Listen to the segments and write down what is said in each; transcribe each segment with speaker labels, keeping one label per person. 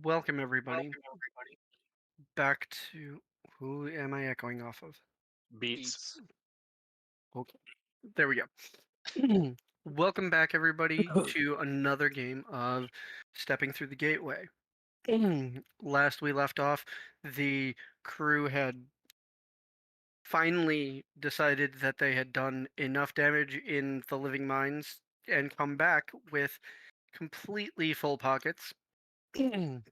Speaker 1: Welcome everybody back to who am I echoing off of?
Speaker 2: Beats.
Speaker 3: Beats.
Speaker 1: Okay, there we go. Welcome back everybody to another game of Stepping Through the Gateway. Last we left off, the crew had finally decided that they had done enough damage in the living mines and come back with completely full pockets, and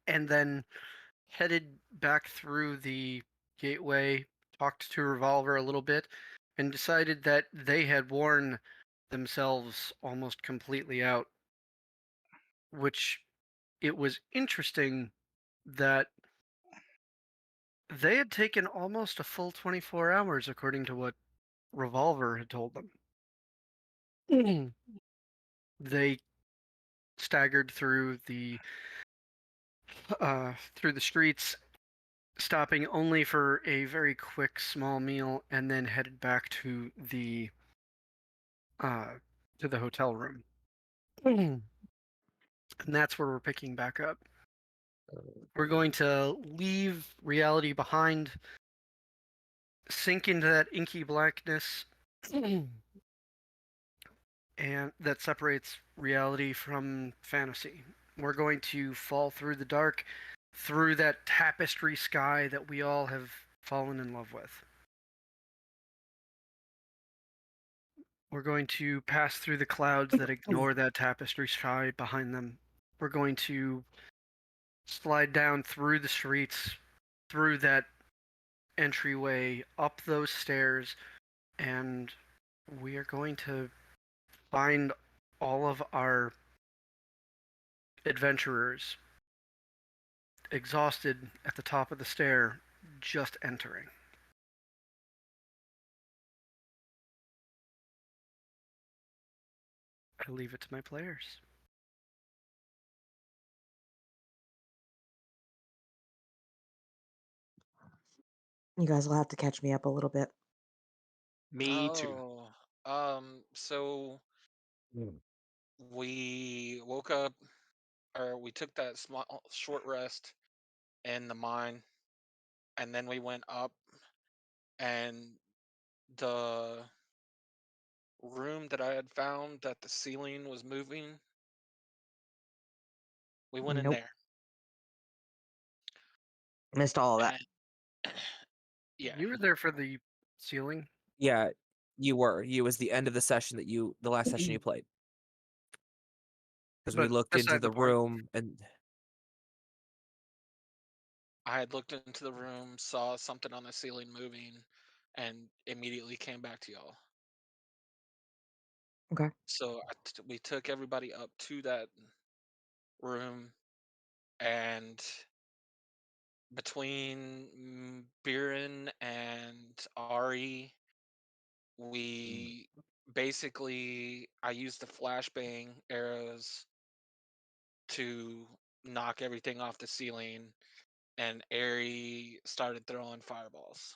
Speaker 1: then headed back through the gateway, talked to Revolver a little bit, and decided that they had worn themselves almost completely out, which it was interesting that they had taken almost a full 24 hours, according to what Revolver had told them. They staggered through the streets, stopping only for a very quick small meal, and then headed back uh, to the hotel room. And that's where we're picking back up. We're going to leave reality behind, sink into that inky blackness, and that separates reality from fantasy. We're going to fall through the dark, through that tapestry sky that we all have fallen in love with. We're going to pass through the clouds that ignore that tapestry sky behind them. We're going to slide down through the streets, through that entryway, up those stairs, and we are going to find all of our adventurers exhausted at the top of the stair, just entering. I leave it to my players.
Speaker 4: You guys will have to catch me up a little bit.
Speaker 2: Me too.
Speaker 3: So we woke up, or we took that small short rest in the mine, and then we went up, and the room that I had found that the ceiling was moving, we went in
Speaker 4: Nope.
Speaker 3: there.
Speaker 4: Missed all of that.
Speaker 3: And yeah,
Speaker 1: You were there for the ceiling.
Speaker 5: Yeah, you were. You was the end of the session the last session you played. Because we
Speaker 1: But
Speaker 5: looked into
Speaker 1: beside the
Speaker 5: the
Speaker 1: point.
Speaker 5: room and
Speaker 3: I had looked into the room, saw something on the ceiling moving, and immediately came back to y'all.
Speaker 4: Okay.
Speaker 3: So we took everybody up to that room, and between Biren and Ari, we basically I used the flashbang arrows to knock everything off the ceiling, and Ari started throwing fireballs.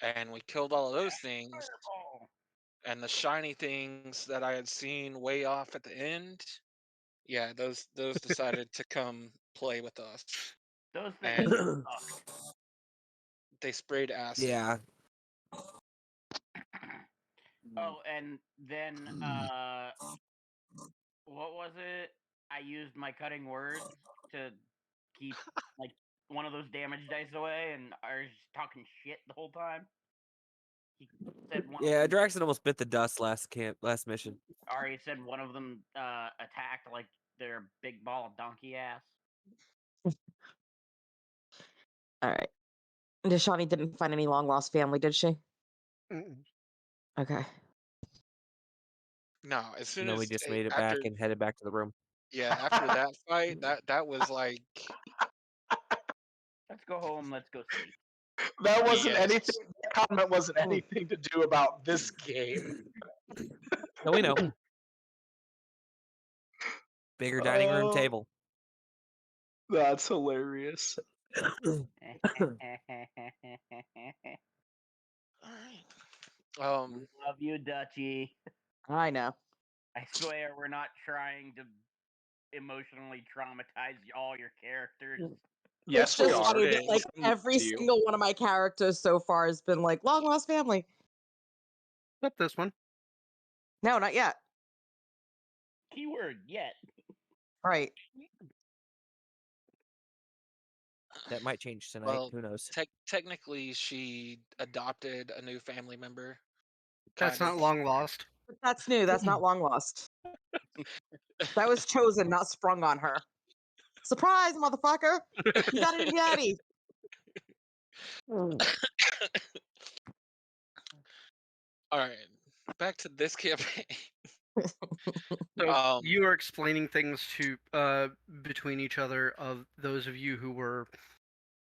Speaker 3: And we killed all of those things, and the shiny things that I had seen way off at the end, yeah, those decided to come play with us.
Speaker 2: Those things
Speaker 3: And
Speaker 2: suck.
Speaker 3: they sprayed acid.
Speaker 5: yeah,
Speaker 2: Oh, and then what was it? I used my cutting words to keep like one of those damage dice away, and I was just talking shit the whole time. He said one of
Speaker 5: yeah.
Speaker 2: them.
Speaker 5: Draxon almost bit the dust last mission.
Speaker 2: Ari said one of them attacked like their big ball of donkey ass.
Speaker 4: All right. Deshani didn't find any long lost family, did she?
Speaker 1: Mm-mm.
Speaker 4: Okay.
Speaker 3: No, as soon
Speaker 5: And then we
Speaker 3: as
Speaker 5: just made it
Speaker 3: after
Speaker 5: back and headed back to the room.
Speaker 3: yeah, after that fight, that was like
Speaker 2: Let's go home. Let's go sleep.
Speaker 6: That wasn't
Speaker 3: yes.
Speaker 6: anything. That comment wasn't anything to do about this game.
Speaker 5: No, we know. Bigger dining room
Speaker 6: Oh,
Speaker 5: table.
Speaker 6: that's hilarious.
Speaker 3: Um,
Speaker 2: Love you, Dutchy.
Speaker 4: I know.
Speaker 2: I swear we're not trying to emotionally traumatize all your characters.
Speaker 6: Yes,
Speaker 4: It's
Speaker 6: we
Speaker 4: just
Speaker 6: are.
Speaker 4: funny that
Speaker 3: Yes.
Speaker 4: like
Speaker 6: I'm
Speaker 4: every
Speaker 6: with you.
Speaker 4: single one of my characters so far has been like long lost family.
Speaker 1: Not this one.
Speaker 4: No, not yet.
Speaker 2: Keyword yet.
Speaker 4: Right.
Speaker 5: That might change tonight.
Speaker 3: Well,
Speaker 5: Who knows?
Speaker 3: technically, she adopted a new family member.
Speaker 1: That's
Speaker 3: Kind
Speaker 1: not
Speaker 3: of.
Speaker 1: long lost.
Speaker 4: But that's new. That's not long lost. That was chosen, not sprung on her. Surprise, motherfucker! You got a new daddy.
Speaker 3: All right, back to this campaign.
Speaker 1: So
Speaker 3: Um,
Speaker 1: you are explaining things to between each other of those of you who were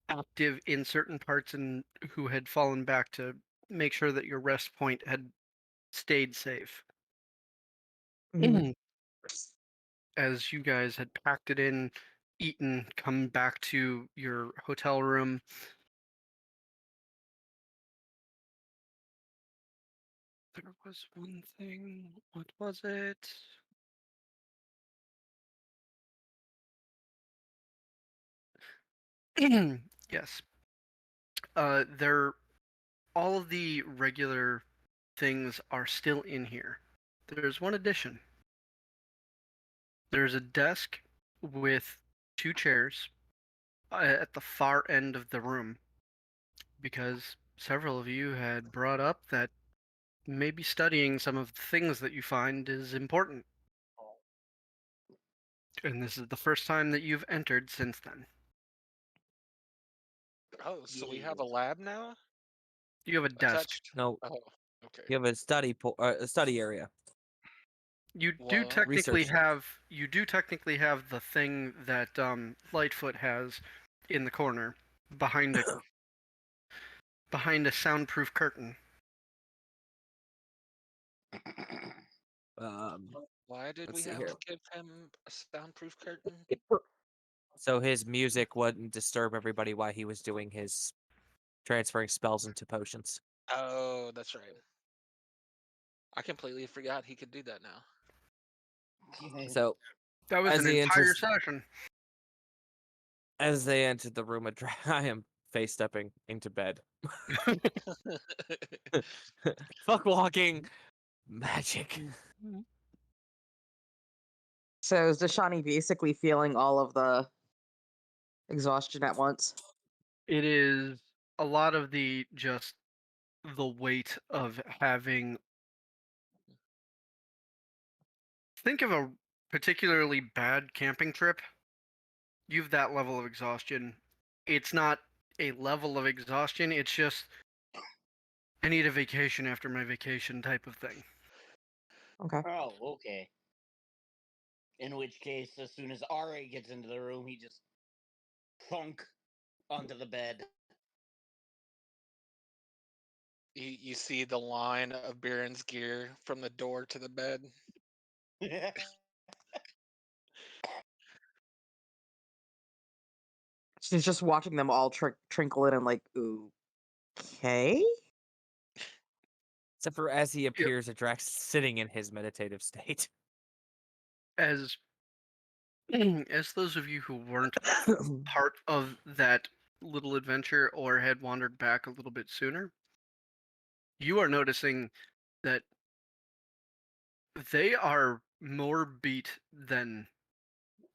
Speaker 1: active in certain parts and who had fallen back to make sure that your rest point had stayed safe.
Speaker 4: Mhm.
Speaker 1: As you guys had packed it in, eaten, come back to your hotel room. There was one thing. What was it? Yes. There. All of the regular things are still in here. There's one addition. There's a desk with 2 chairs at the far end of the room because several of you had brought up that maybe studying some of the things that you find is important. And this is the first time that you've entered since then.
Speaker 3: oh, so we
Speaker 2: Yeah.
Speaker 3: have a lab now
Speaker 1: You have a desk.
Speaker 3: attached.
Speaker 5: No,
Speaker 3: Oh, okay.
Speaker 5: you have a a study area.
Speaker 1: You do
Speaker 3: Well,
Speaker 1: technically
Speaker 5: research.
Speaker 1: have the thing that Lightfoot has in the corner behind a soundproof curtain.
Speaker 3: why did
Speaker 5: Let's
Speaker 3: we
Speaker 5: see
Speaker 3: have
Speaker 5: here.
Speaker 3: to give him a soundproof curtain?
Speaker 5: So his music wouldn't disturb everybody while he was doing his transferring spells into potions.
Speaker 3: Oh, that's right. I completely forgot he could do that now.
Speaker 5: So
Speaker 1: That was
Speaker 5: As
Speaker 1: an
Speaker 5: he
Speaker 1: entire
Speaker 5: enters-
Speaker 1: session.
Speaker 5: as they entered the room, I am face stepping into bed. Fuck walking. Magic.
Speaker 4: So is Dashani basically feeling all of the exhaustion at once?
Speaker 1: It is a lot of the weight of having. Think of a particularly bad camping trip. You have that level of exhaustion. It's not a level of exhaustion, it's just I need a vacation after my vacation type of thing.
Speaker 4: Okay.
Speaker 2: Oh, okay. In which case, as soon as Ra gets into the room, he just thunk onto the bed.
Speaker 3: You see the line of Baron's gear from the door to the bed.
Speaker 4: She's just watching them all trinkle in and like, okay.
Speaker 5: Except for as he appears, Adrax sitting in his meditative state.
Speaker 1: As as those of you who weren't part of that little adventure or had wandered back a little bit sooner, you are noticing that they are more beat than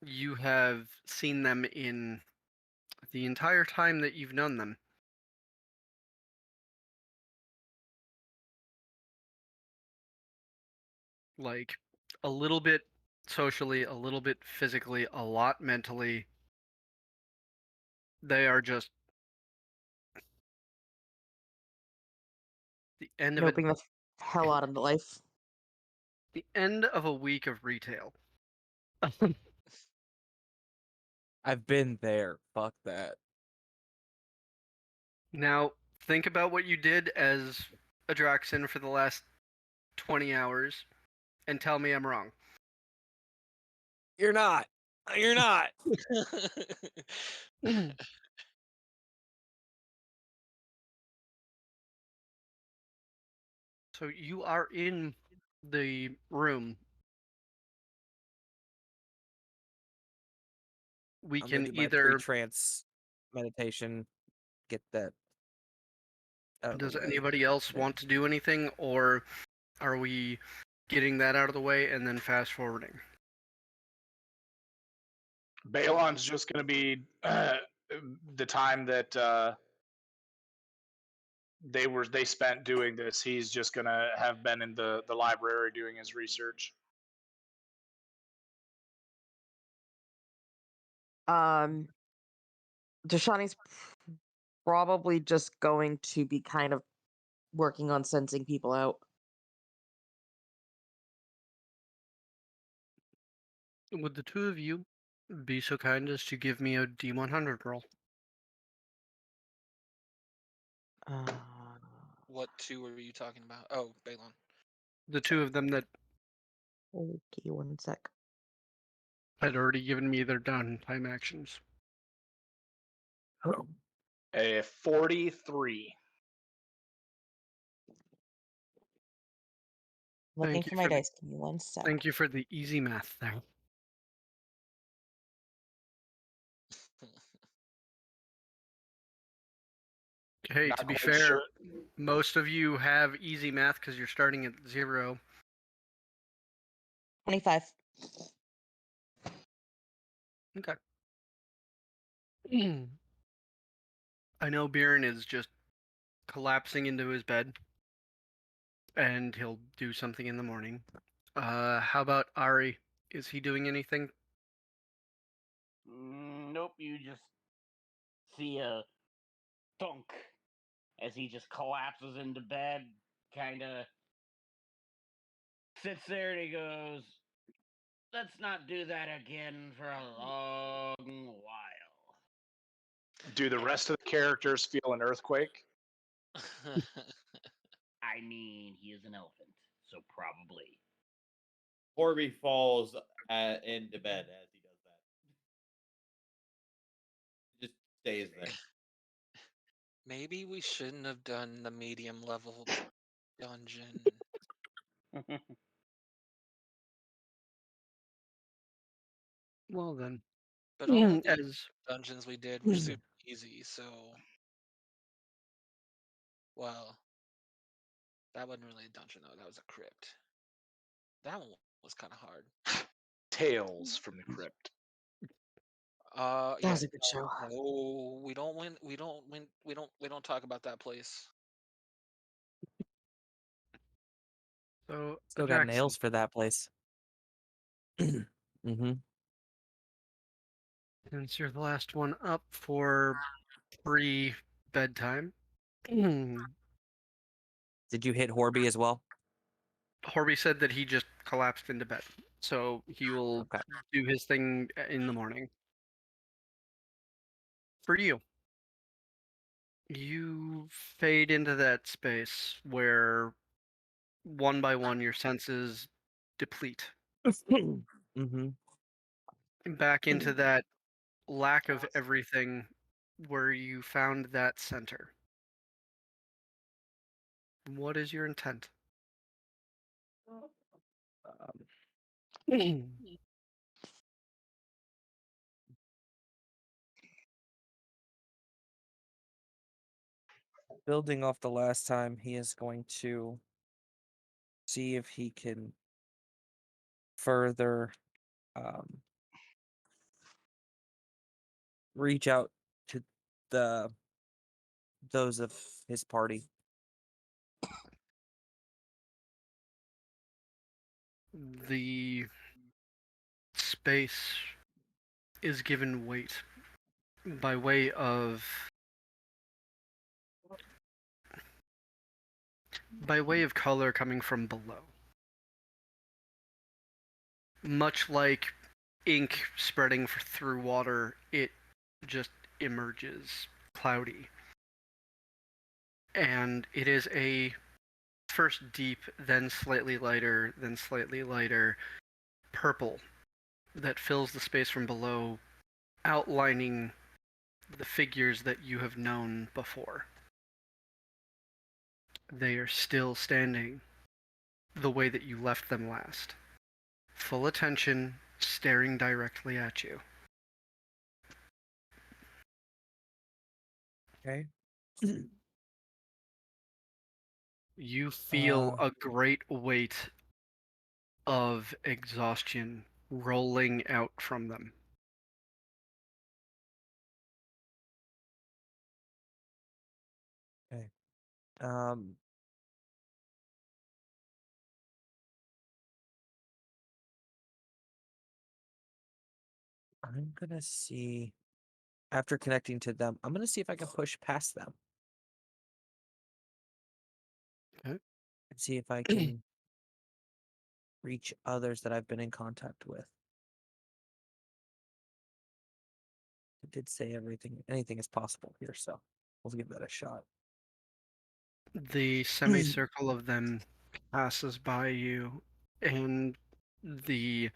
Speaker 1: you have seen them in the entire time that you've known them. Like a little bit socially, a little bit physically, a lot mentally. They are just the end of it.
Speaker 4: Noping the hell out of life.
Speaker 1: The end of a week of retail.
Speaker 5: I've been there. Fuck that.
Speaker 1: Now, think about what you did as a Draxon for the last 20 hours and tell me I'm wrong.
Speaker 5: You're not. You're not.
Speaker 1: So you are in the room we
Speaker 5: I'm gonna
Speaker 1: can
Speaker 5: do my
Speaker 1: either.
Speaker 5: pre-trance meditation. Get that. Out of the
Speaker 1: Does
Speaker 5: way.
Speaker 1: anybody else
Speaker 5: There.
Speaker 1: want to do anything, or are we getting that out of the way and then fast forwarding?
Speaker 6: Balon's just going to be the time that they spent doing this. He's just going to have been in the library doing his research.
Speaker 4: Dashani's probably just going to be kind of working on sensing people out.
Speaker 1: Would the two of you be so kind as to give me a D100 roll?
Speaker 3: What two are you talking about? Oh, Balon.
Speaker 1: The two of them that
Speaker 4: Okay, 1 sec.
Speaker 1: had already given me their downtime actions.
Speaker 6: A 43.
Speaker 4: Looking
Speaker 1: Thank you
Speaker 4: for my
Speaker 1: for the-
Speaker 4: dice. Give me 1 sec.
Speaker 1: Thank you for the easy math there. Hey,
Speaker 6: Not
Speaker 1: to be
Speaker 6: quite
Speaker 1: fair,
Speaker 6: sure.
Speaker 1: most of you have easy math because you're starting at 0.
Speaker 4: 25.
Speaker 1: Okay. I know Biren is just collapsing into his bed, and he'll do something in the morning. How about Ari? Is he doing anything?
Speaker 2: Nope, you just see a thunk as he just collapses into bed, kind of sits there and he goes, "Let's not do that again for a long while."
Speaker 6: Do the rest of the characters feel an earthquake?
Speaker 2: I mean, he is an elephant, so probably.
Speaker 7: Corby falls into bed as he does that. Just stays there.
Speaker 3: Maybe we shouldn't have done the medium level dungeon.
Speaker 1: Well then,
Speaker 3: But all of the
Speaker 1: as
Speaker 3: dungeons we did were super easy, so well, that wasn't really a dungeon though, that was a crypt. That one was kind of hard.
Speaker 6: Tales from the Crypt.
Speaker 4: That
Speaker 3: Yeah,
Speaker 4: was a good show.
Speaker 3: no, we don't talk about that place.
Speaker 1: so
Speaker 5: Still got
Speaker 1: Jackson,
Speaker 5: nails for that place. Mm-hmm.
Speaker 1: since you're the last one up for pre-bedtime, Horby
Speaker 5: Did you hit Horby as well?
Speaker 1: said that he just collapsed into bed, so he will
Speaker 5: Okay.
Speaker 1: do his thing in the morning. For you, you fade into that space where one by one your senses deplete,
Speaker 5: Mm-hmm.
Speaker 1: back into that lack of everything where you found that center. What is your intent?
Speaker 5: Building off the last time, he is going to see if he can further reach out to those of his party.
Speaker 1: The space is given weight by way of color coming from below. Much like ink spreading through water, it just emerges cloudy. And it is a first deep, then slightly lighter purple that fills the space from below, outlining the figures that you have known before. They are still standing the way that you left them last. Full attention, staring directly at you.
Speaker 5: Okay.
Speaker 1: You feel
Speaker 5: Uh,
Speaker 1: a great weight of exhaustion rolling out from them.
Speaker 5: Okay. Um. I'm gonna see. After connecting to them, I'm gonna see if I can push past them.
Speaker 1: Okay.
Speaker 5: And see if I can reach others that I've been in contact with. It did say anything is possible here, so we'll give that a shot.
Speaker 1: The semicircle of them passes by you, and the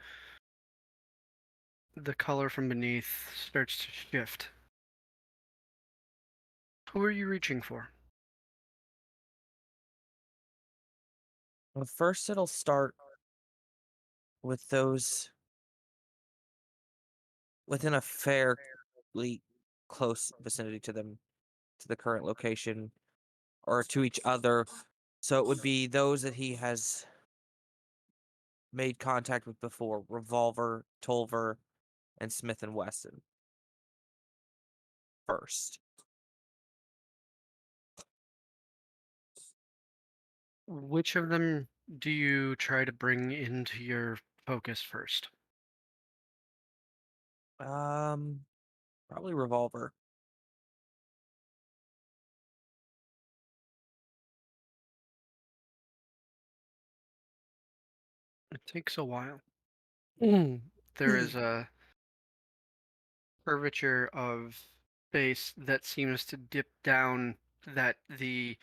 Speaker 1: color from beneath starts to shift. Who are you reaching for?
Speaker 5: Well, first it'll start with those within a fairly close vicinity to them, to the current location, or to each other. So it would be those that he has made contact with before: Revolver, Tolver, and Smith and Wesson. First.
Speaker 1: Which of them do you try to bring into your focus first?
Speaker 5: Probably Revolver.
Speaker 1: It takes a while. There is a curvature of space that seems to dip down, that the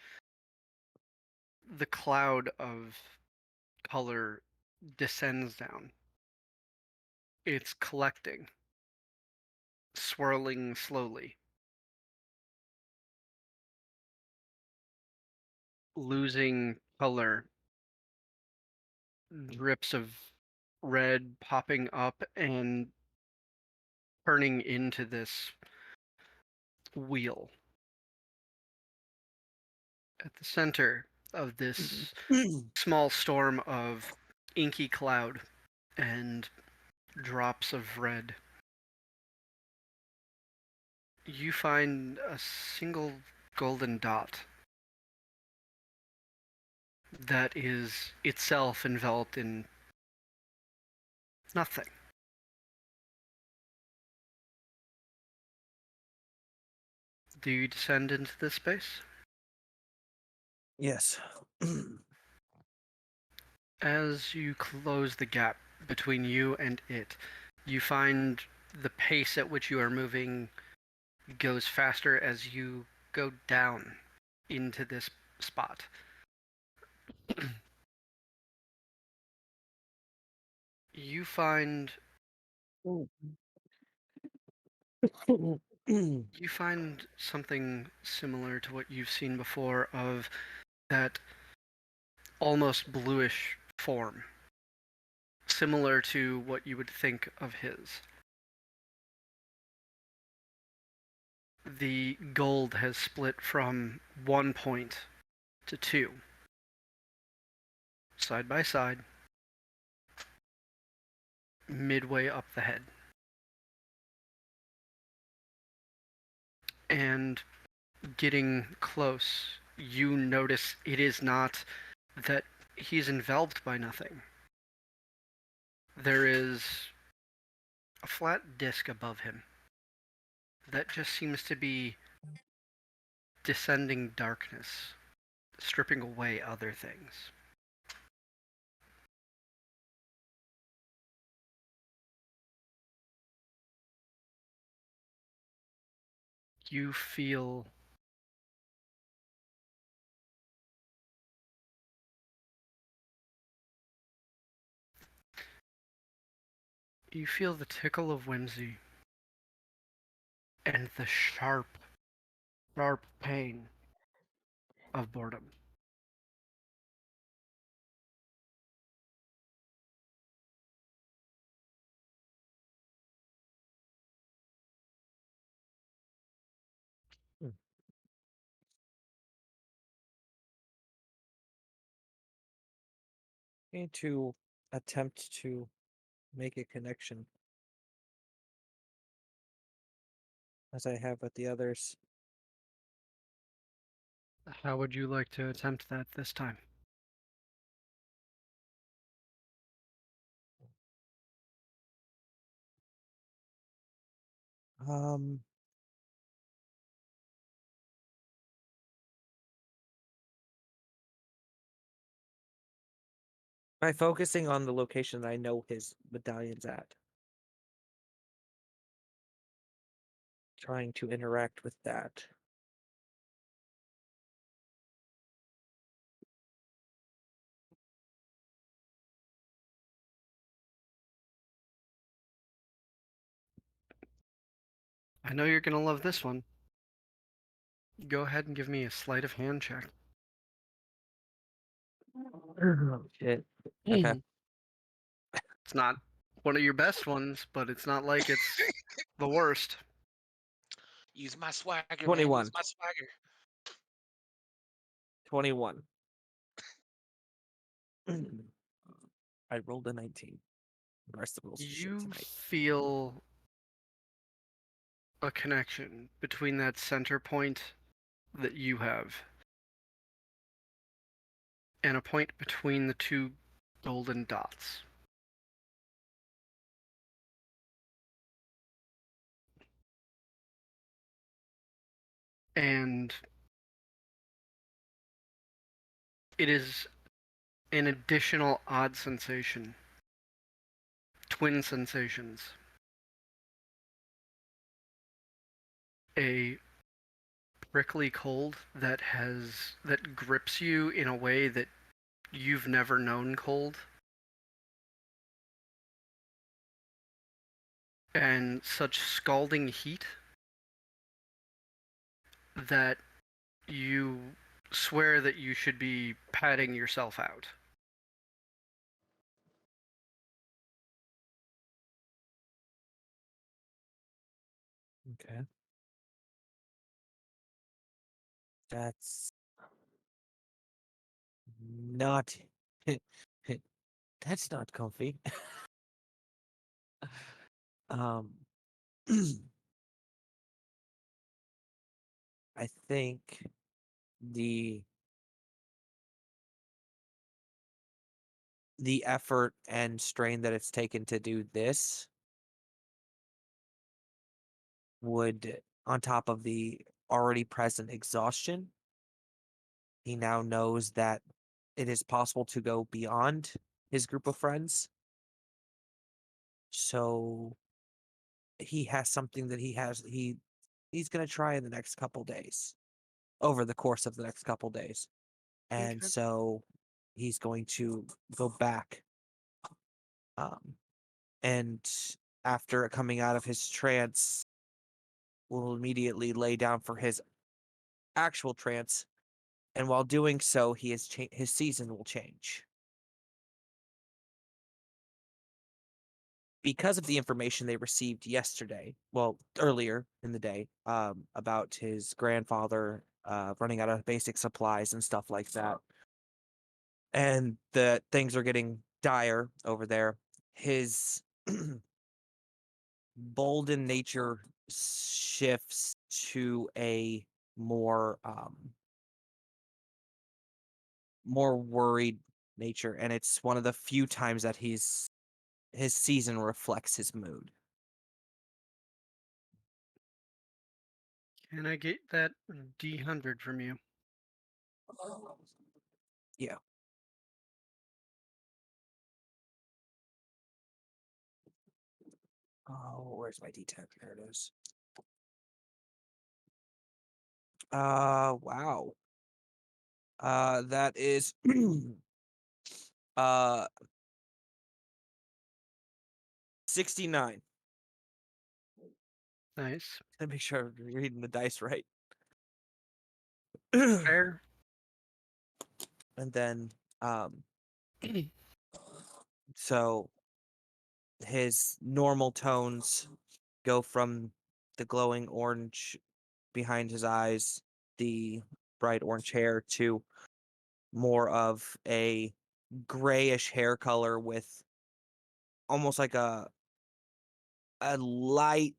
Speaker 1: cloud of color descends down. It's collecting, swirling slowly, losing color, drips of red popping up and turning into this wheel. At the center of this small storm of inky cloud and drops of red, you find a single golden dot that is itself enveloped in nothing. Do you descend into this space?
Speaker 5: Yes.
Speaker 1: As you close the gap between you and it, you find the pace at which you are moving goes faster as you go down into this spot. You find you find something similar to what you've seen before, of that almost bluish form, similar to what you would think of his. The gold has split from 1 point to 2, side by side, midway up the head. And getting close, you notice it is not that he's enveloped by nothing. There is a flat disc above him that just seems to be descending darkness, stripping away other things. You feel the tickle of whimsy and the sharp, sharp pain of boredom.
Speaker 5: Need to attempt to make a connection as I have with the others.
Speaker 1: How would you like to attempt that this time?
Speaker 5: Um, by focusing on the location that I know his medallion's at. Trying to interact with that.
Speaker 1: I know you're gonna love this one. Go ahead and give me a sleight of hand check.
Speaker 5: Oh, shit. Okay.
Speaker 1: It's not one of your best ones, but it's not like it's the worst.
Speaker 3: Use my swagger, man.
Speaker 5: 21.
Speaker 3: Use my swagger.
Speaker 5: 21. I rolled a 19. The rest of the rolls are shit
Speaker 1: You
Speaker 5: tonight.
Speaker 1: feel a connection between that center point that you have and a point between the two golden dots. And it is an additional odd sensation. Twin sensations. A prickly cold that grips you in a way that you've never known cold. And such scalding heat that you swear that you should be patting yourself out.
Speaker 5: Okay. That's not. That's not comfy. um, I think the effort and strain that it's taken to do this would, on top of the already present exhaustion, he now knows that it is possible to go beyond his group of friends. So he has something that he's gonna try in the next couple days, over the course of the next couple days. And
Speaker 1: Okay.
Speaker 5: so he's going to go back. And after coming out of his trance, will immediately lay down for his actual trance. And while doing so, his season will change. Because of the information they received yesterday, well, earlier in the day, about his grandfather running out of basic supplies and stuff like that, and that things are getting dire over there, his bolden nature shifts to a more more worried nature, and it's one of the few times that his season reflects his mood.
Speaker 1: Can I get that D100 from you?
Speaker 5: Yeah. Oh, where's my D10? There it is. Wow. That is uh 69.
Speaker 1: Nice.
Speaker 5: Let me make sure I'm reading the dice right.
Speaker 1: Fair.
Speaker 5: And then so his normal tones go from the glowing orange behind his eyes, the bright orange hair, to more of a grayish hair color with almost like a light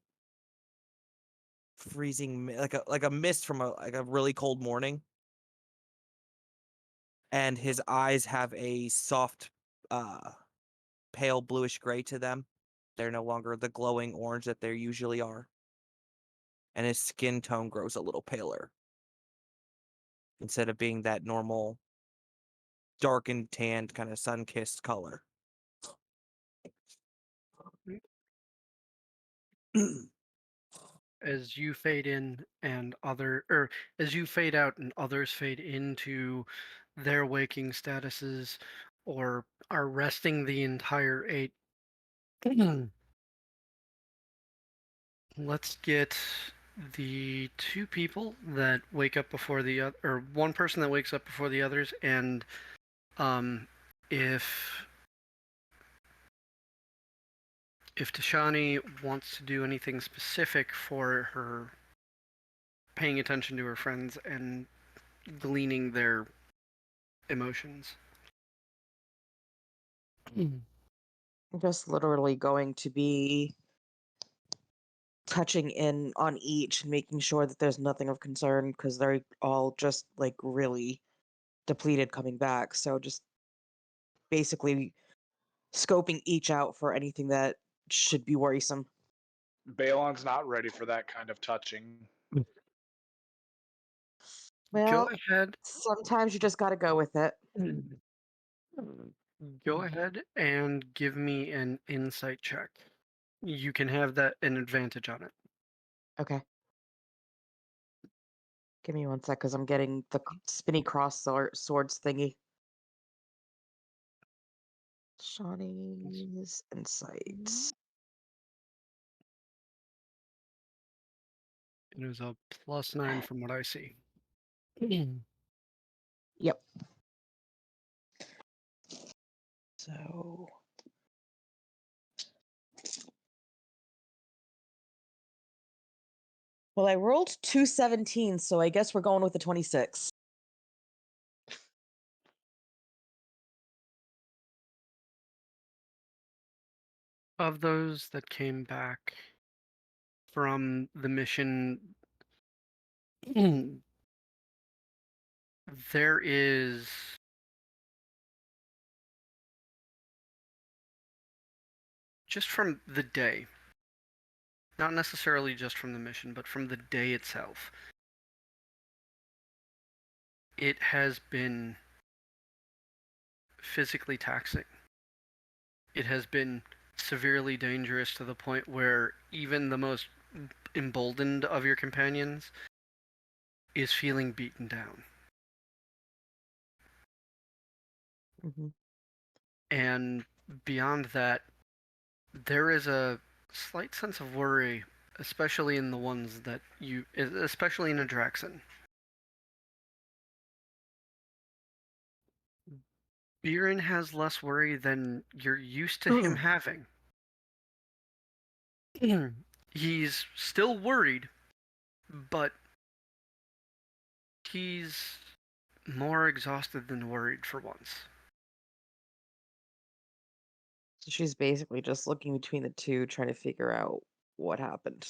Speaker 5: freezing like a mist from a really cold morning. And his eyes have a soft pale bluish gray to them. They're no longer the glowing orange that they usually are. And his skin tone grows a little paler. Instead of being that normal darkened tanned kind of sun-kissed color.
Speaker 1: As you fade in and as you fade out and others fade into their waking statuses or are resting the entire 8. Let's get the 2 people that wake up before the other, or 1 person that wakes up before the others, and if Tashani wants to do anything specific for her paying attention to her friends and gleaning their emotions.
Speaker 4: I'm just literally going to be touching in on each and making sure that there's nothing of concern because they're all just like really depleted coming back. So just basically scoping each out for anything that should be worrisome.
Speaker 6: Balon's not ready for that kind of touching.
Speaker 1: Go
Speaker 4: Well,
Speaker 1: ahead.
Speaker 4: sometimes you just got to go with it.
Speaker 1: Go ahead and give me an insight check. You can have an advantage on it.
Speaker 4: Okay. Give me 1 sec because I'm getting the spinny cross swords thingy. Shawnee's insight.
Speaker 1: It was a +9 from what I see.
Speaker 4: Yep. So. Well, I rolled 217, so I guess we're going with the 26.
Speaker 1: Of those that came back from the mission, there is just from the day, not necessarily just from the mission, but from the day itself, it has been physically taxing. It has been severely dangerous to the point where even the most emboldened of your companions is feeling beaten down.
Speaker 4: Mm-hmm.
Speaker 1: And beyond that, there is a slight sense of worry, especially in the ones that especially in Adraxan. Biren has less worry than you're used to him having. He's still worried, but he's more exhausted than worried for once.
Speaker 4: So she's basically just looking between the two, trying to figure out what happened.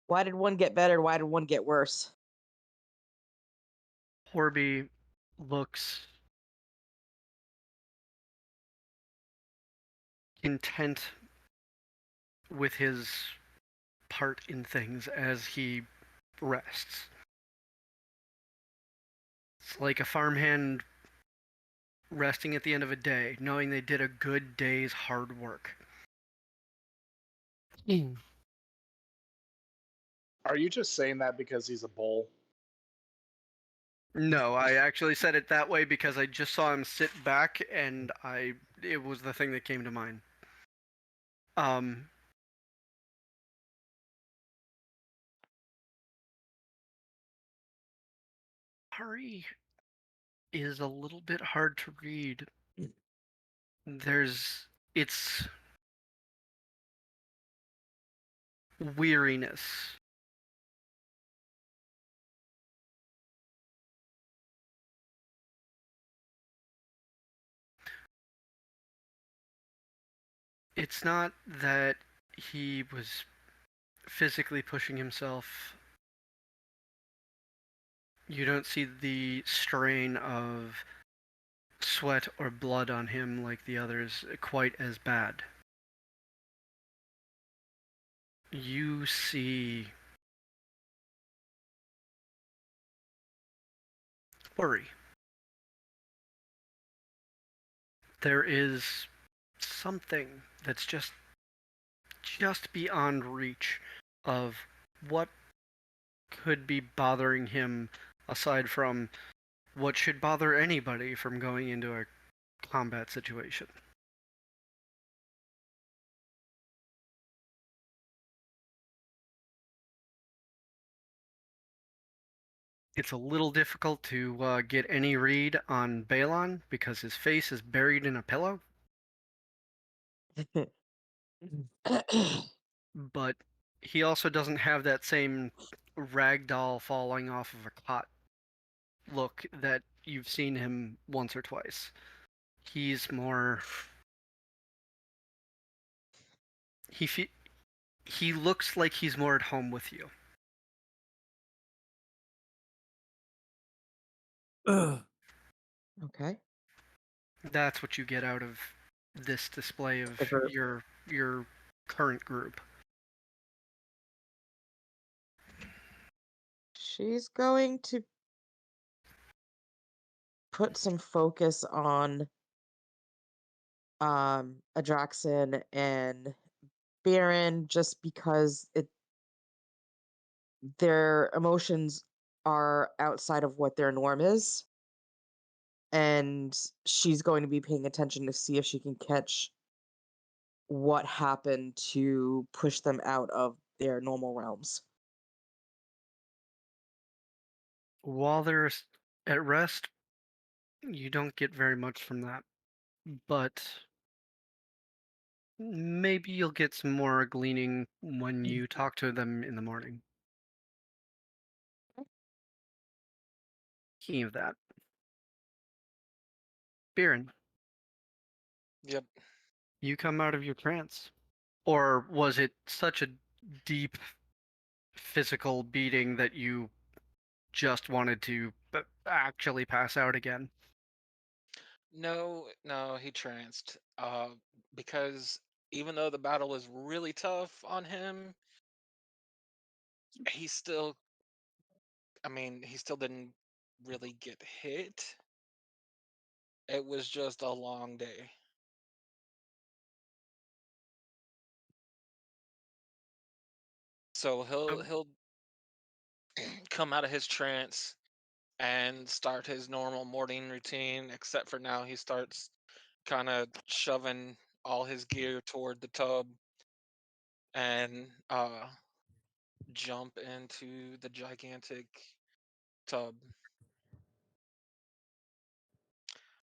Speaker 4: Why did one get better? Why did one get worse?
Speaker 1: Horby looks content with his part in things as he rests. It's like a farmhand resting at the end of a day, knowing they did a good day's hard work.
Speaker 6: Are you just saying that because he's a bull?
Speaker 1: No, I actually said it that way because I just saw him sit back and it was the thing that came to mind. Hari is a little bit hard to read. It's weariness. It's not that he was physically pushing himself. You don't see the strain of sweat or blood on him like the others quite as bad. You see worry. There is something that's just beyond reach of what could be bothering him aside from what should bother anybody from going into a combat situation. It's a little difficult to get any read on Balon because his face is buried in a pillow, but he also doesn't have that same ragdoll falling off of a cot look that you've seen him once or twice. He's more. He looks like he's more at home with you.
Speaker 4: Okay.
Speaker 1: That's what you get out of this display of
Speaker 4: The group.
Speaker 1: your current group.
Speaker 4: She's going to put some focus on Adraxin and Baron just because their emotions are outside of what their norm is. And she's going to be paying attention to see if she can catch what happened to push them out of their normal realms.
Speaker 1: While they're at rest, you don't get very much from that. But maybe you'll get some more gleaning when you talk to them in the morning. Speaking of that, Biren,
Speaker 3: Yep.
Speaker 1: you come out of your trance. Or was it such a deep physical beating that you just wanted to actually pass out again?
Speaker 3: No, no, he tranced. Because even though the battle was really tough on him, he still, I mean, he still didn't really get hit. It was just a long day. So he'll
Speaker 1: Oh,
Speaker 3: he'll come out of his trance and start his normal morning routine, except for now he starts kind of shoving all his gear toward the tub and jump into the gigantic tub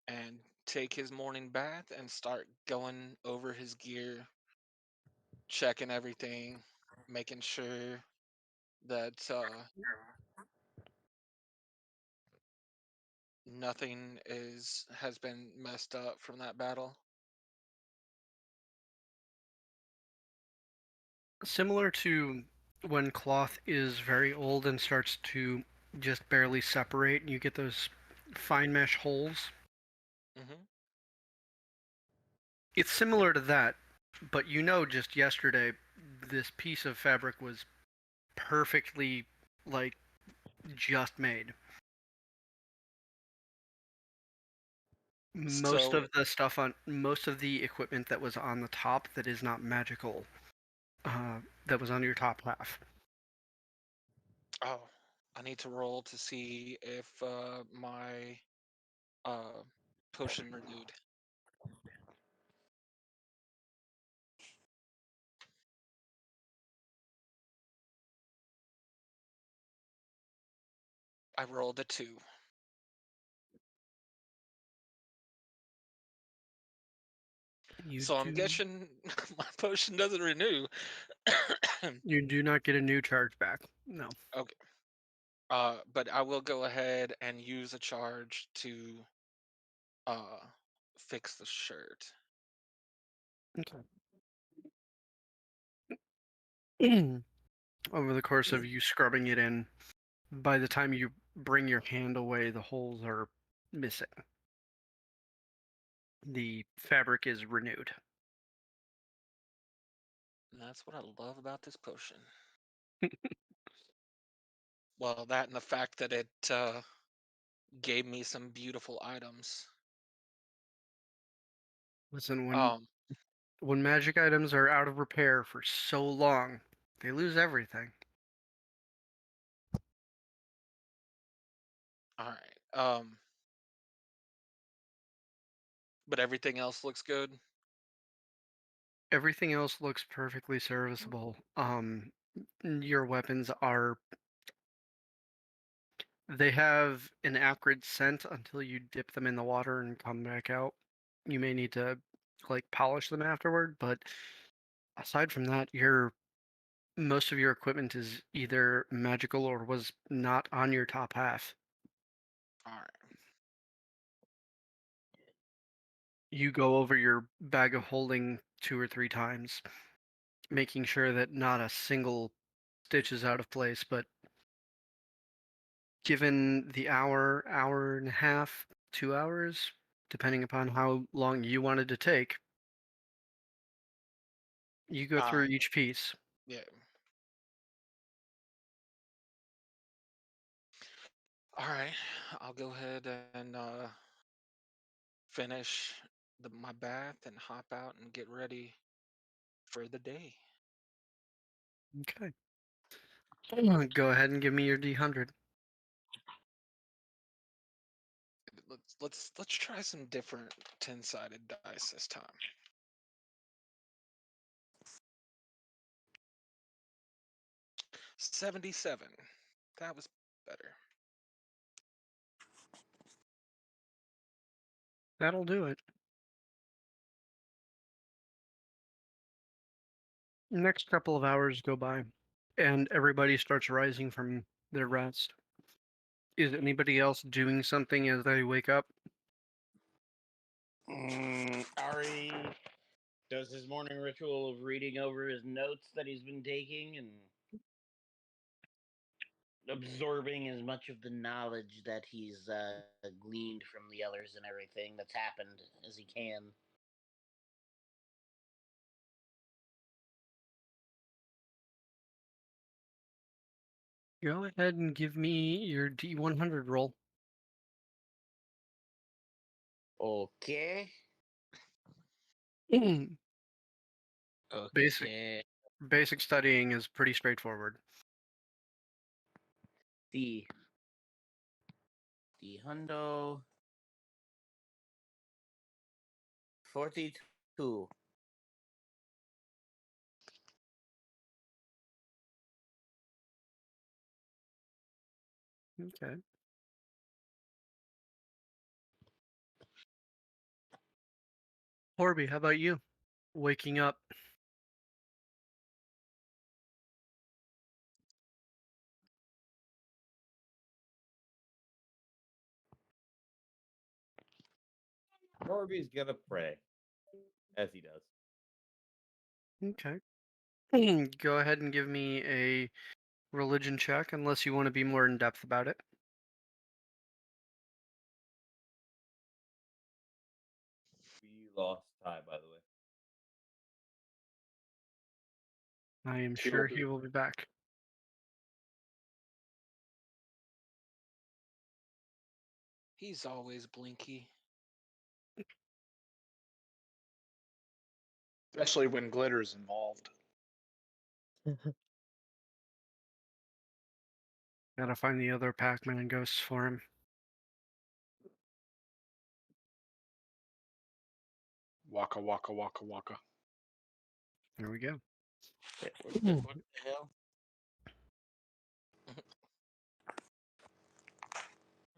Speaker 3: and take his morning bath and start going over his gear, checking everything, making sure that nothing has been messed up from that battle.
Speaker 1: similar to when cloth is very old and starts to just barely separate, and you get those fine mesh holes.
Speaker 3: Hmm.
Speaker 1: It's similar to that, but you know, just yesterday, this piece of fabric was perfectly, like, just made.
Speaker 3: So,
Speaker 1: Most of the equipment that was on the top that is not magical, that was on your top half.
Speaker 3: oh, I need to roll to see if my uh, potion renewed. I rolled a 2.
Speaker 1: You
Speaker 3: So I'm
Speaker 1: do
Speaker 3: guessing my potion doesn't renew.
Speaker 1: you do not get a new charge back. No.
Speaker 3: Okay. But I will go ahead and use a charge to uh fix the shirt.
Speaker 1: Okay. over the course of you scrubbing it in, by the time you bring your hand away, the holes are missing. The fabric is renewed.
Speaker 3: And that's what I love about this potion. Well, that and the fact that it gave me some beautiful items.
Speaker 1: Listen,
Speaker 3: Um,
Speaker 1: when magic items are out of repair for so long, they lose everything.
Speaker 3: all right. But everything else looks good.
Speaker 1: Everything else looks perfectly serviceable. Your weapons are. They have an acrid scent until you dip them in the water and come back out. You may need to like polish them afterward, but aside from that, most of your equipment is either magical or was not on your top half.
Speaker 3: All right.
Speaker 1: You go over your bag of holding 2 or 3 times, making sure that not a single stitch is out of place, but given the hour and a half, 2 hours, depending upon how long you wanted to take, you go through each piece.
Speaker 3: Yeah. All right. I'll go ahead and finish my bath and hop out and get ready for the day.
Speaker 1: Okay. Go ahead and give me your D100.
Speaker 3: Let's try some different 10-sided dice this time. $77. That was better.
Speaker 1: That'll do it. Next couple of hours go by, and everybody starts rising from their rest. Is anybody else doing something as they wake up?
Speaker 2: Ari does his morning ritual of reading over his notes that he's been taking and absorbing as much of the knowledge that he's gleaned from the others and everything that's happened as he can.
Speaker 1: Go ahead and give me your D100 roll.
Speaker 2: Okay.
Speaker 1: Basic
Speaker 2: Okay.
Speaker 1: basic studying is pretty straightforward.
Speaker 2: The hundo 42.
Speaker 1: Okay. Horby, how about you? Waking up.
Speaker 7: Corby's gonna pray, as he does.
Speaker 1: Okay. Go ahead and give me a religion check, unless you want to be more in depth about it.
Speaker 7: We lost Ty, by the way.
Speaker 1: I am
Speaker 6: He will
Speaker 1: sure
Speaker 6: be-
Speaker 1: he will be back.
Speaker 3: He's always blinky.
Speaker 6: Especially when glitter's involved.
Speaker 1: Gotta find the other Pac-Man ghosts for him.
Speaker 6: Waka waka waka waka.
Speaker 1: There we go.
Speaker 2: What the hell?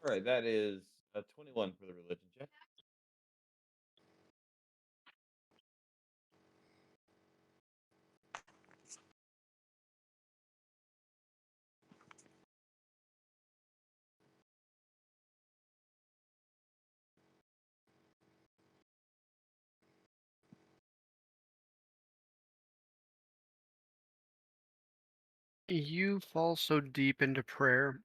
Speaker 7: All right, that is a 21 for the religion check.
Speaker 1: You fall so deep into prayer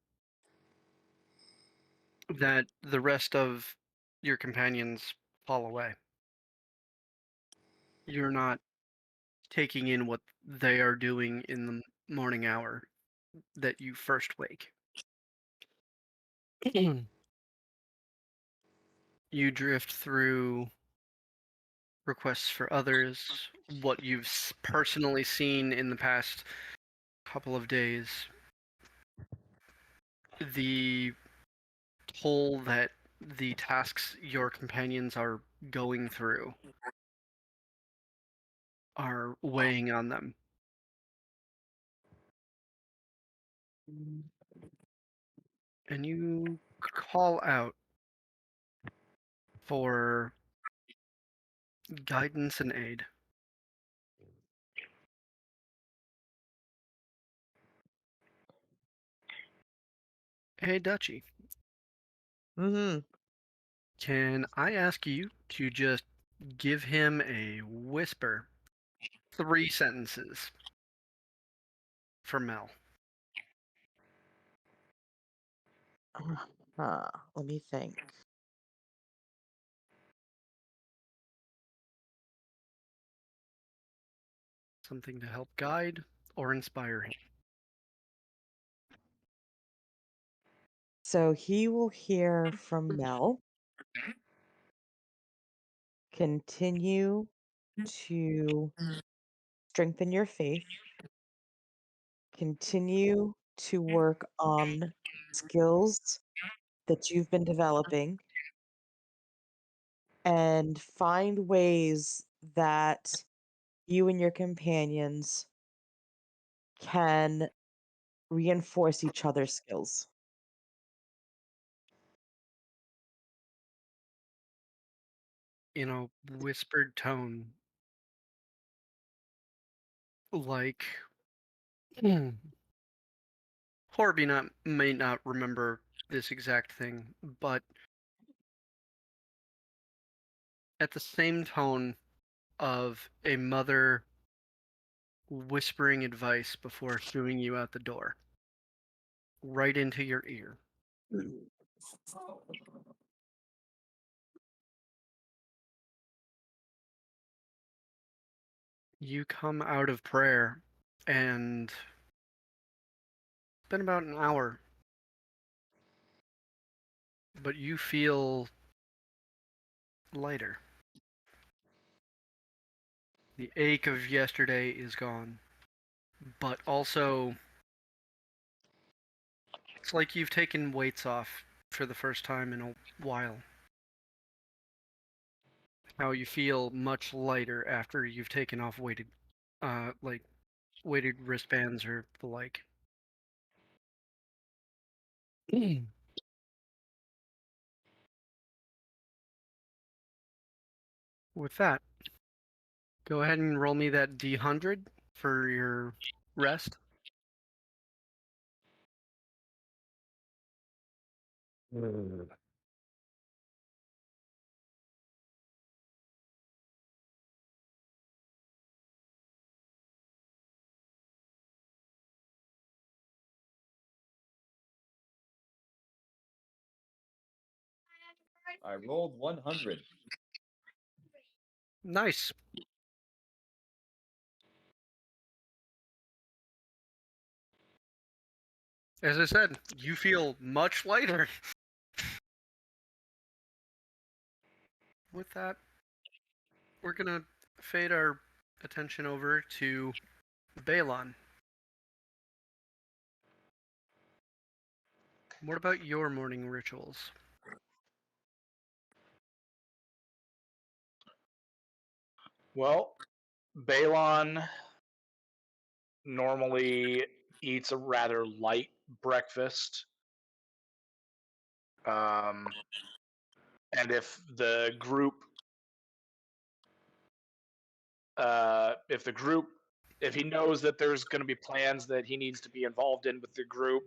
Speaker 1: that the rest of your companions fall away. You're not taking in what they are doing in the morning hour that you first wake. You drift through requests for others, what you've personally seen in the past couple of days, the toll that the tasks your companions are going through are weighing on them. And you call out for guidance and aid. Hey, Dutchy,
Speaker 4: Mm-hmm.
Speaker 1: can I ask you to just give him a whisper? 3 sentences for Mel.
Speaker 4: Let me think.
Speaker 1: Something to help guide or inspire him.
Speaker 4: So he will hear from Mel. Continue to strengthen your faith. Continue to work on skills that you've been developing and find ways that you and your companions can reinforce each other's skills.
Speaker 1: In a whispered tone, like Horby may not remember this exact thing, but at the same tone of a mother whispering advice before shooing you out the door, right into your ear. You come out of prayer, and it's been about an hour, but you feel lighter. The ache of yesterday is gone, but also it's like you've taken weights off for the first time in a while. How you feel much lighter after you've taken off weighted wristbands or the like. With that, go ahead and roll me that D100 for your rest.
Speaker 7: I rolled 100.
Speaker 1: Nice. As I said, you feel much lighter. With that, we're gonna fade our attention over to Balon. What about your morning rituals?
Speaker 6: Well, Balon normally eats a rather light breakfast. And if he knows that there's going to be plans that he needs to be involved in with the group,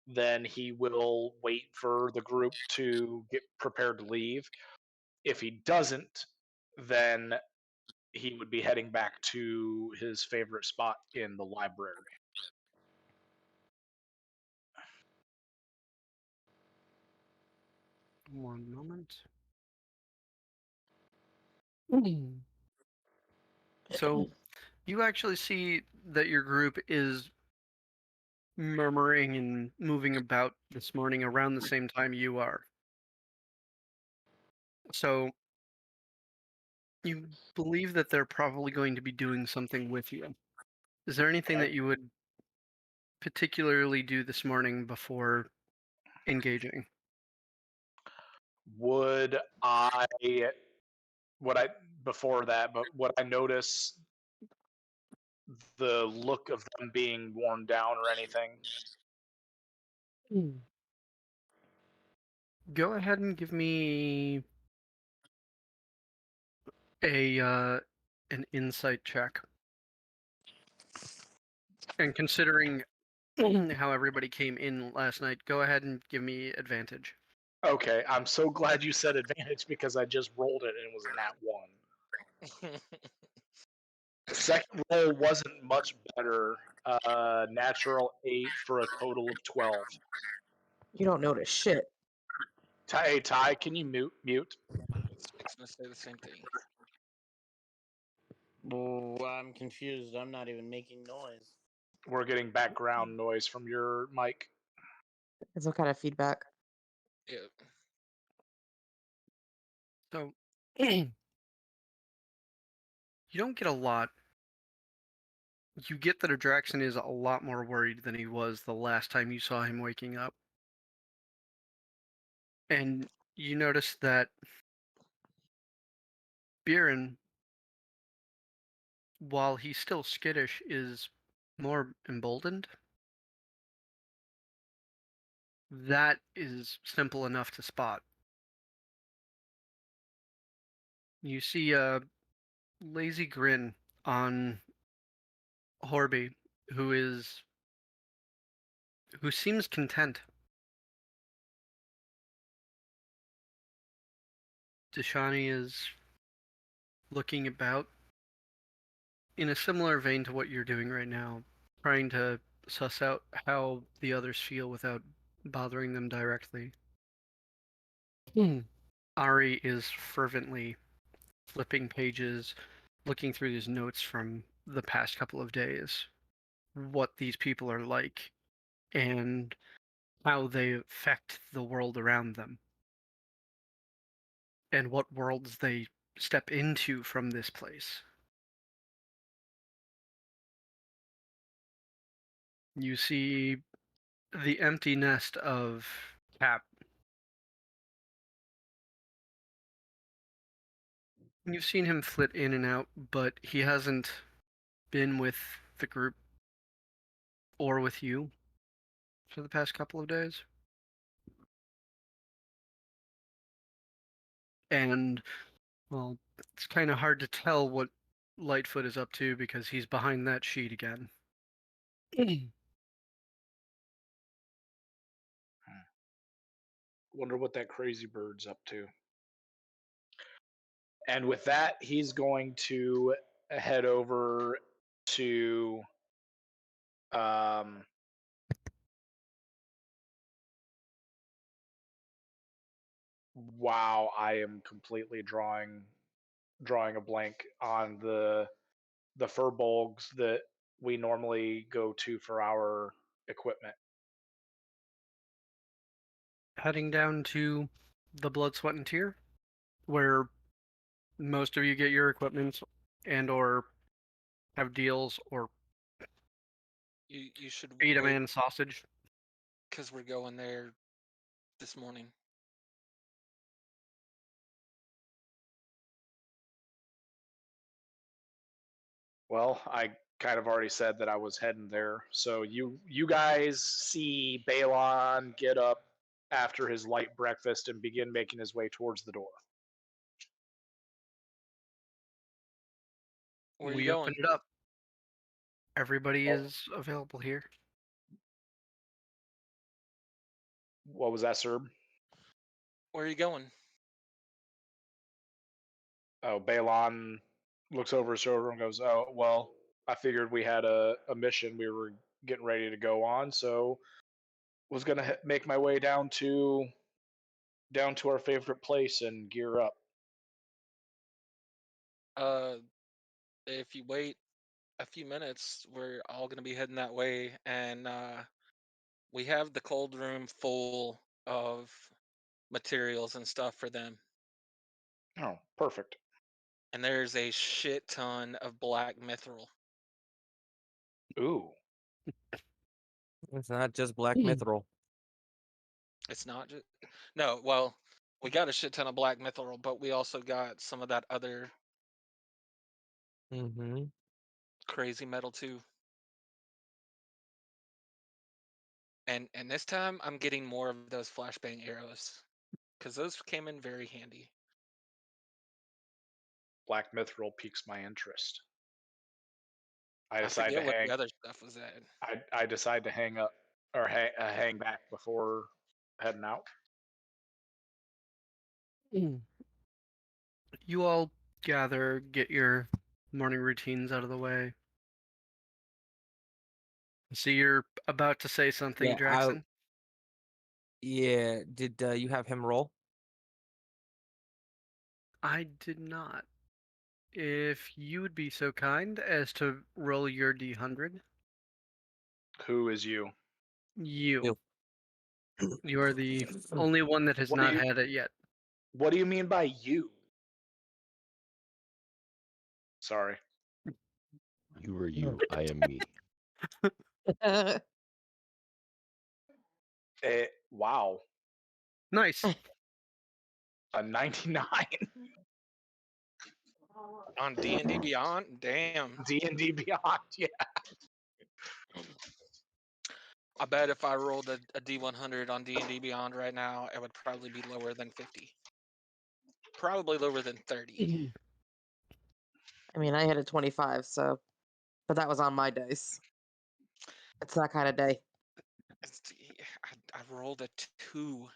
Speaker 6: then he will wait for the group to get prepared to leave. If he doesn't, then he would be heading back to his favorite spot in the library.
Speaker 1: One moment. So you actually see that your group is murmuring and moving about this morning around the same time you are. So you believe that they're probably going to be doing something with you. Is there anything
Speaker 6: Okay.
Speaker 1: that you would particularly do this morning before engaging?
Speaker 6: Would I would I before that, but would I notice the look of them being worn down or anything?
Speaker 1: Go ahead and give me a an insight check. And considering how everybody came in last night, go ahead and give me advantage.
Speaker 6: Okay, I'm so glad you said advantage because I just rolled it and it was a nat 1. The second roll wasn't much better. Natural 8 for a total of 12.
Speaker 4: You don't notice shit.
Speaker 6: Hey, Ty, can you mute?
Speaker 3: I was fixing to say the same thing.
Speaker 2: I'm confused. I'm not even making noise.
Speaker 6: We're getting background noise from your mic.
Speaker 4: It's some kind of feedback.
Speaker 3: Yeah.
Speaker 1: So you don't get a lot. You get that Adraxon is a lot more worried than he was the last time you saw him waking up. And you notice that Biren, while he's still skittish, is more emboldened. That is simple enough to spot. You see a lazy grin on Horby, who seems content. Deshani is looking about in a similar vein to what you're doing right now, trying to suss out how the others feel without bothering them directly. Ari is fervently flipping pages, looking through his notes from the past couple of days, what these people are like, and how they affect the world around them, and what worlds they step into from this place. You see the empty nest of Cap. You've seen him flit in and out, but he hasn't been with the group or with you for the past couple of days. And, well, it's kind of hard to tell what Lightfoot is up to because he's behind that sheet again.
Speaker 6: Wonder what that crazy bird's up to. And with that, he's going to head over to wow, I am completely drawing a blank on the furbolgs that we normally go to for our equipment.
Speaker 1: Heading down to the Blood, Sweat, and Tear, where most of you get your equipment and or have deals or
Speaker 3: You should
Speaker 1: feed a
Speaker 3: wait
Speaker 1: man sausage.
Speaker 3: because we're going there this morning.
Speaker 6: Well, I kind of already said that I was heading there. So you guys see Balon get up after his light breakfast and begin making his way towards the door.
Speaker 3: Where are you
Speaker 1: We
Speaker 3: going?
Speaker 1: open it up. Everybody
Speaker 6: Oh.
Speaker 1: is available here.
Speaker 6: What was that, Serb?
Speaker 3: Where are you going?
Speaker 6: Oh, Balon looks over his shoulder and goes, "Oh, well, I figured we had a mission we were getting ready to go on, so was gonna make my way down to down to our favorite place and gear up.
Speaker 3: If you wait a few minutes, we're all gonna be heading that way, and we have the cold room full of materials and stuff for them.
Speaker 6: Oh, perfect.
Speaker 3: And there's a shit ton of black mithril.
Speaker 6: Ooh.
Speaker 5: It's not just black
Speaker 1: Hmm.
Speaker 5: mithril.
Speaker 3: It's not just no. Well, we got a shit ton of black mithril, but we also got some of that other
Speaker 5: Mm-hmm.
Speaker 3: crazy metal too. And this time I'm getting more of those flashbang arrows because those came in very handy.
Speaker 6: Black mithril piques my interest. I
Speaker 3: I
Speaker 6: decide to
Speaker 3: forget what
Speaker 6: hang.
Speaker 3: the other stuff was at.
Speaker 6: I decide to hang up or hang back before heading out.
Speaker 1: You all gather, get your morning routines out of the way. So you're about to say something,
Speaker 5: Yeah,
Speaker 1: Jackson?
Speaker 5: Yeah. Did you have him roll?
Speaker 1: I did not. If you would be so kind as to roll your D100.
Speaker 6: Who is you?
Speaker 1: You.
Speaker 5: You.
Speaker 1: You are the only one that has
Speaker 6: What do
Speaker 1: not
Speaker 6: you-
Speaker 1: had it yet.
Speaker 6: What do you mean by you? Sorry.
Speaker 8: You are you. I am me.
Speaker 6: Wow.
Speaker 1: Nice.
Speaker 6: A 99.
Speaker 3: On D&D Beyond, damn.
Speaker 6: D&D Beyond. Yeah.
Speaker 3: I bet if I rolled a D100 on D&D Beyond right now, it would probably be lower than 50. Probably lower than 30.
Speaker 4: I mean, I hit a 25, so, but that was on my dice. It's that kind of day.
Speaker 3: I rolled a 2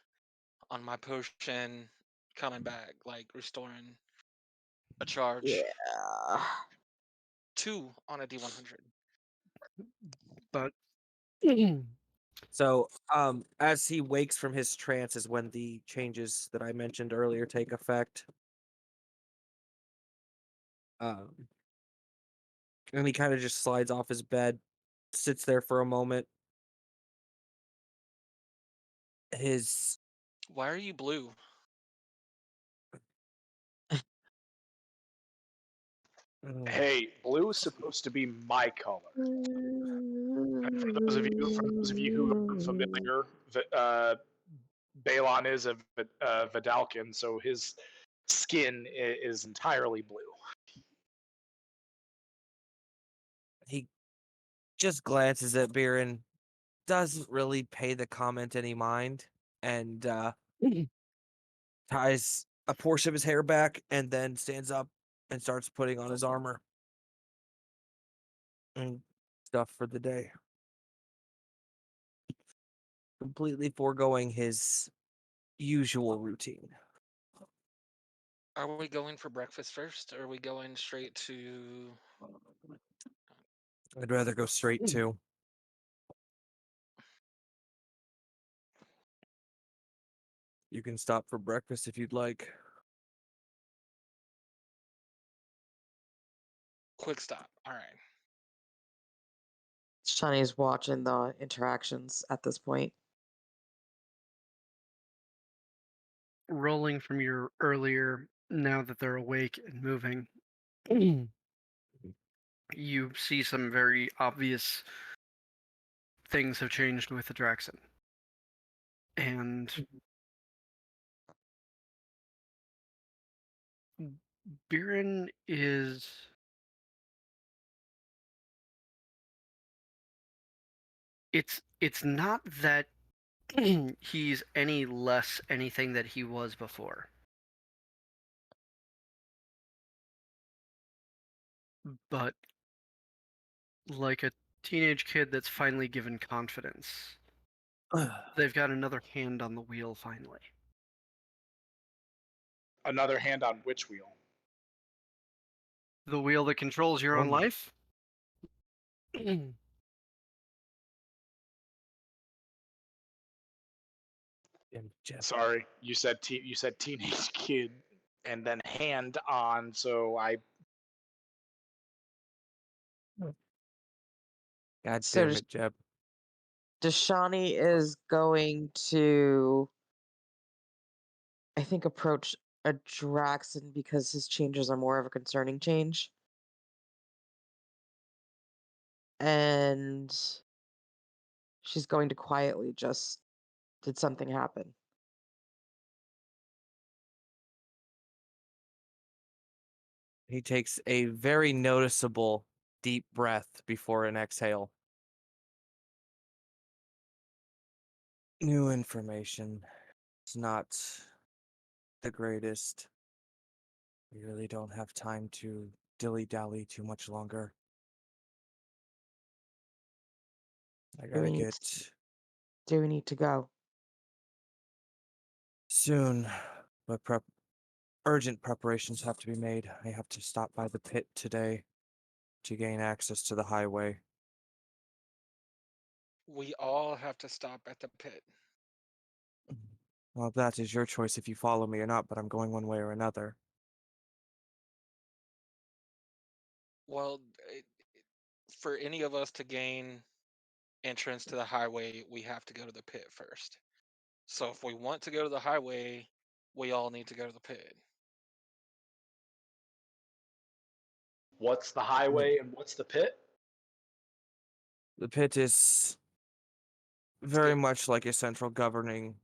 Speaker 3: on my potion coming back, like restoring a charge.
Speaker 4: Yeah.
Speaker 3: 2 on a D100.
Speaker 1: But
Speaker 5: So, as he wakes from his trance is when the changes that I mentioned earlier take effect. And he kind of just slides off his bed, sits there for a moment. His
Speaker 3: Why are you blue?
Speaker 6: Hey, blue is supposed to be my color. And for those of you who aren't familiar, Balon is a Vidalcan, so his skin is entirely blue.
Speaker 5: he just glances at Biren, doesn't really pay the comment any mind, and ties a portion of his hair back, and then stands up and starts putting on his armor and stuff for the day. Completely foregoing his usual routine.
Speaker 3: Are we going for breakfast first, or are we going straight to...
Speaker 5: I'd rather go straight to. You can stop for breakfast if you'd like.
Speaker 3: Quick stop. All right.
Speaker 4: Shani's watching the interactions at this point.
Speaker 1: rolling from your earlier, now that they're awake and moving, you see some very obvious things have changed with the Draxon. And Biren is it's not that he's any less anything that he was before. But like a teenage kid that's finally given confidence, they've got another hand on the wheel finally.
Speaker 6: Another hand on which wheel?
Speaker 1: The wheel that controls your own
Speaker 5: Oh.
Speaker 1: life?
Speaker 5: Jeb.
Speaker 6: Sorry, you said teenage kid, and then hand on. So I
Speaker 5: God
Speaker 4: So
Speaker 5: damn
Speaker 4: does-
Speaker 5: it, Jeb.
Speaker 4: Dashani is going to, I think, approach a Draxon because his changes are more of a concerning change. And she's going to quietly just, did something happen?
Speaker 5: He takes a very noticeable deep breath before an exhale. New information. It's not the greatest. We really don't have time to dilly-dally too much longer. I
Speaker 4: Do
Speaker 5: gotta
Speaker 4: we need
Speaker 5: get
Speaker 4: Do we need to go?
Speaker 5: soon, but urgent preparations have to be made. I have to stop by the pit today to gain access to the highway.
Speaker 3: We all have to stop at the pit.
Speaker 5: Well, that is your choice if you follow me or not, but I'm going one way or another.
Speaker 3: Well, for any of us to gain entrance to the highway, we have to go to the pit first. So if we want to go to the highway, we all need to go to the pit.
Speaker 6: what's the highway and what's the pit?
Speaker 5: The pit is very much like a central governing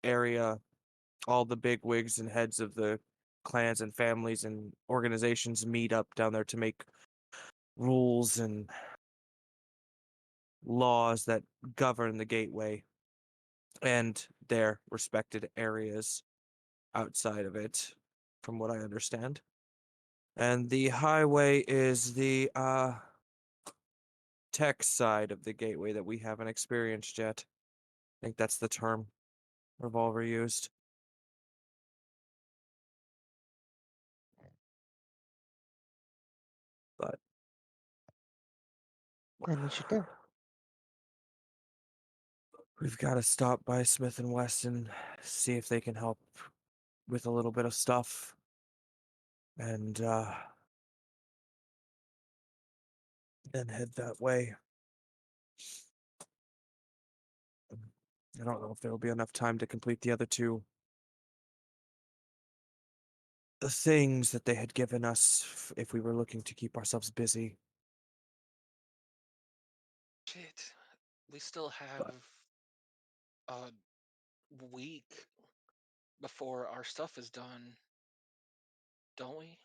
Speaker 5: area. All the big wigs and heads of the clans and families and organizations meet up down there to make rules and laws that govern the gateway and their respected areas outside of it, from what I understand. And the highway is the tech side of the gateway that we haven't experienced yet. I think that's the term Revolver used. But
Speaker 4: Then we should go.
Speaker 5: we've got to stop by Smith and Wesson, see if they can help with a little bit of stuff. And then head that way. I don't know if there will be enough time to complete the other two. The things that they had given us if we were looking to keep ourselves busy.
Speaker 3: Shit. We still have a week before our stuff is done, don't we?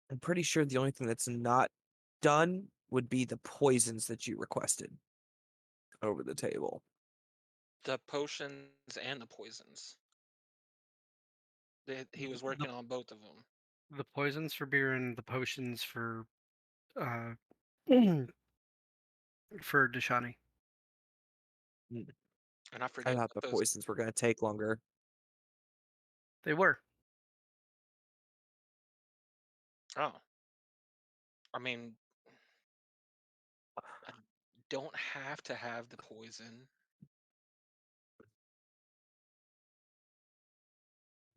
Speaker 5: I'm pretty sure the only thing that's not done would be the poisons that you requested over the table.
Speaker 3: The potions and the poisons. He was working on both of them.
Speaker 1: The poisons for beer and the potions for uh for Dashani.
Speaker 3: And I
Speaker 5: I
Speaker 3: forget
Speaker 5: thought
Speaker 3: what
Speaker 5: the
Speaker 3: those.
Speaker 5: poisons were going to take longer.
Speaker 1: They were.
Speaker 3: Oh. I mean, I don't have to have the poison.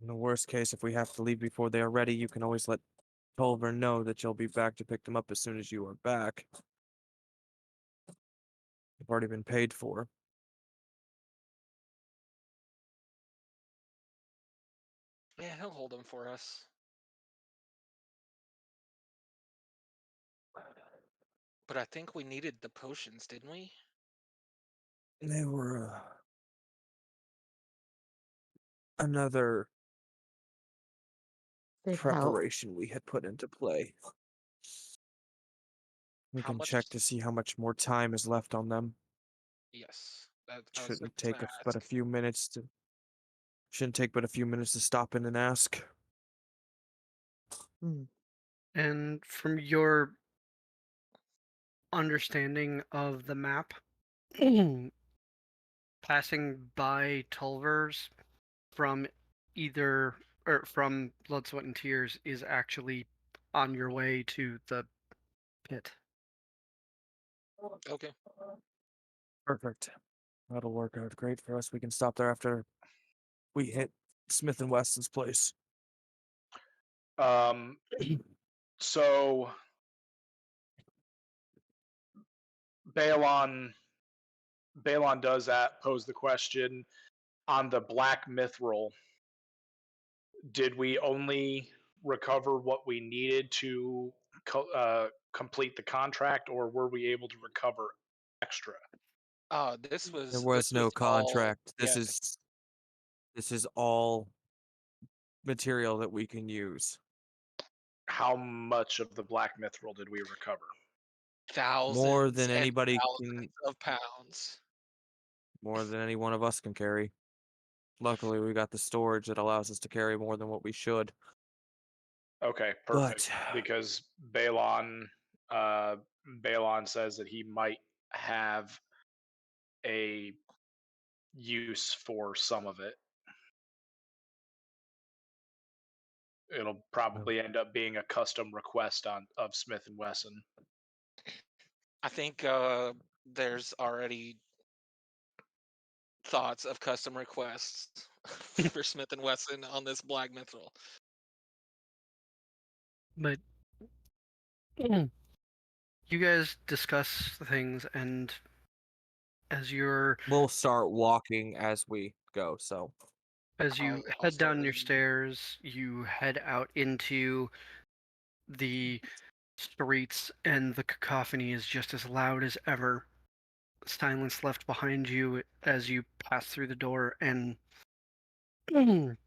Speaker 5: In the worst case, if we have to leave before they are ready, you can always let Tolver know that you'll be back to pick them up as soon as you are back. They've already been paid for.
Speaker 3: Yeah, he'll hold them for us. But I think we needed the potions, didn't we?
Speaker 5: They were another
Speaker 4: They'd help.
Speaker 5: preparation we had put into play. We
Speaker 3: How
Speaker 5: can
Speaker 3: much-
Speaker 5: check to see how much more time is left on them.
Speaker 3: Yes. That I was
Speaker 5: Shouldn't
Speaker 3: gonna
Speaker 5: take but a
Speaker 3: ask.
Speaker 5: few minutes to. Shouldn't take but a few minutes to stop in and ask.
Speaker 4: Hmm.
Speaker 1: And from your understanding of the map, passing by Tulvers from either or from Blood, Sweat, and Tears is actually on your way to the pit.
Speaker 3: Okay.
Speaker 5: Perfect. That'll work out great for us. We can stop there after we hit Smith and Wesson's place.
Speaker 6: So Balon does pose the question on the Black Mithril. Did we only recover what we needed to complete the contract, or were we able to recover extra?
Speaker 3: This was
Speaker 5: There was no
Speaker 3: all-
Speaker 5: contract.
Speaker 3: yeah,
Speaker 5: This is all material that we can use.
Speaker 6: How much of the Black Mithril did we recover?
Speaker 3: thousands
Speaker 5: More than
Speaker 3: and
Speaker 5: anybody
Speaker 3: thousands
Speaker 5: can,
Speaker 3: of pounds.
Speaker 5: more than any one of us can carry. Luckily, we got the storage that allows us to carry more than what we should.
Speaker 6: Okay, perfect. Because Balon says that he might have a use for some of it. It'll probably end up being a custom request of Smith and Wesson.
Speaker 3: I think there's already thoughts of custom requests for Smith and Wesson on this Black Mithril.
Speaker 1: But you guys discuss things, and as you're
Speaker 5: We'll start walking as we go. So
Speaker 1: as you
Speaker 3: I'll
Speaker 1: head
Speaker 3: start
Speaker 1: down your
Speaker 3: with-
Speaker 1: stairs, you head out into the streets, and the cacophony is just as loud as ever. Silence left behind you as you pass through the door, and Biren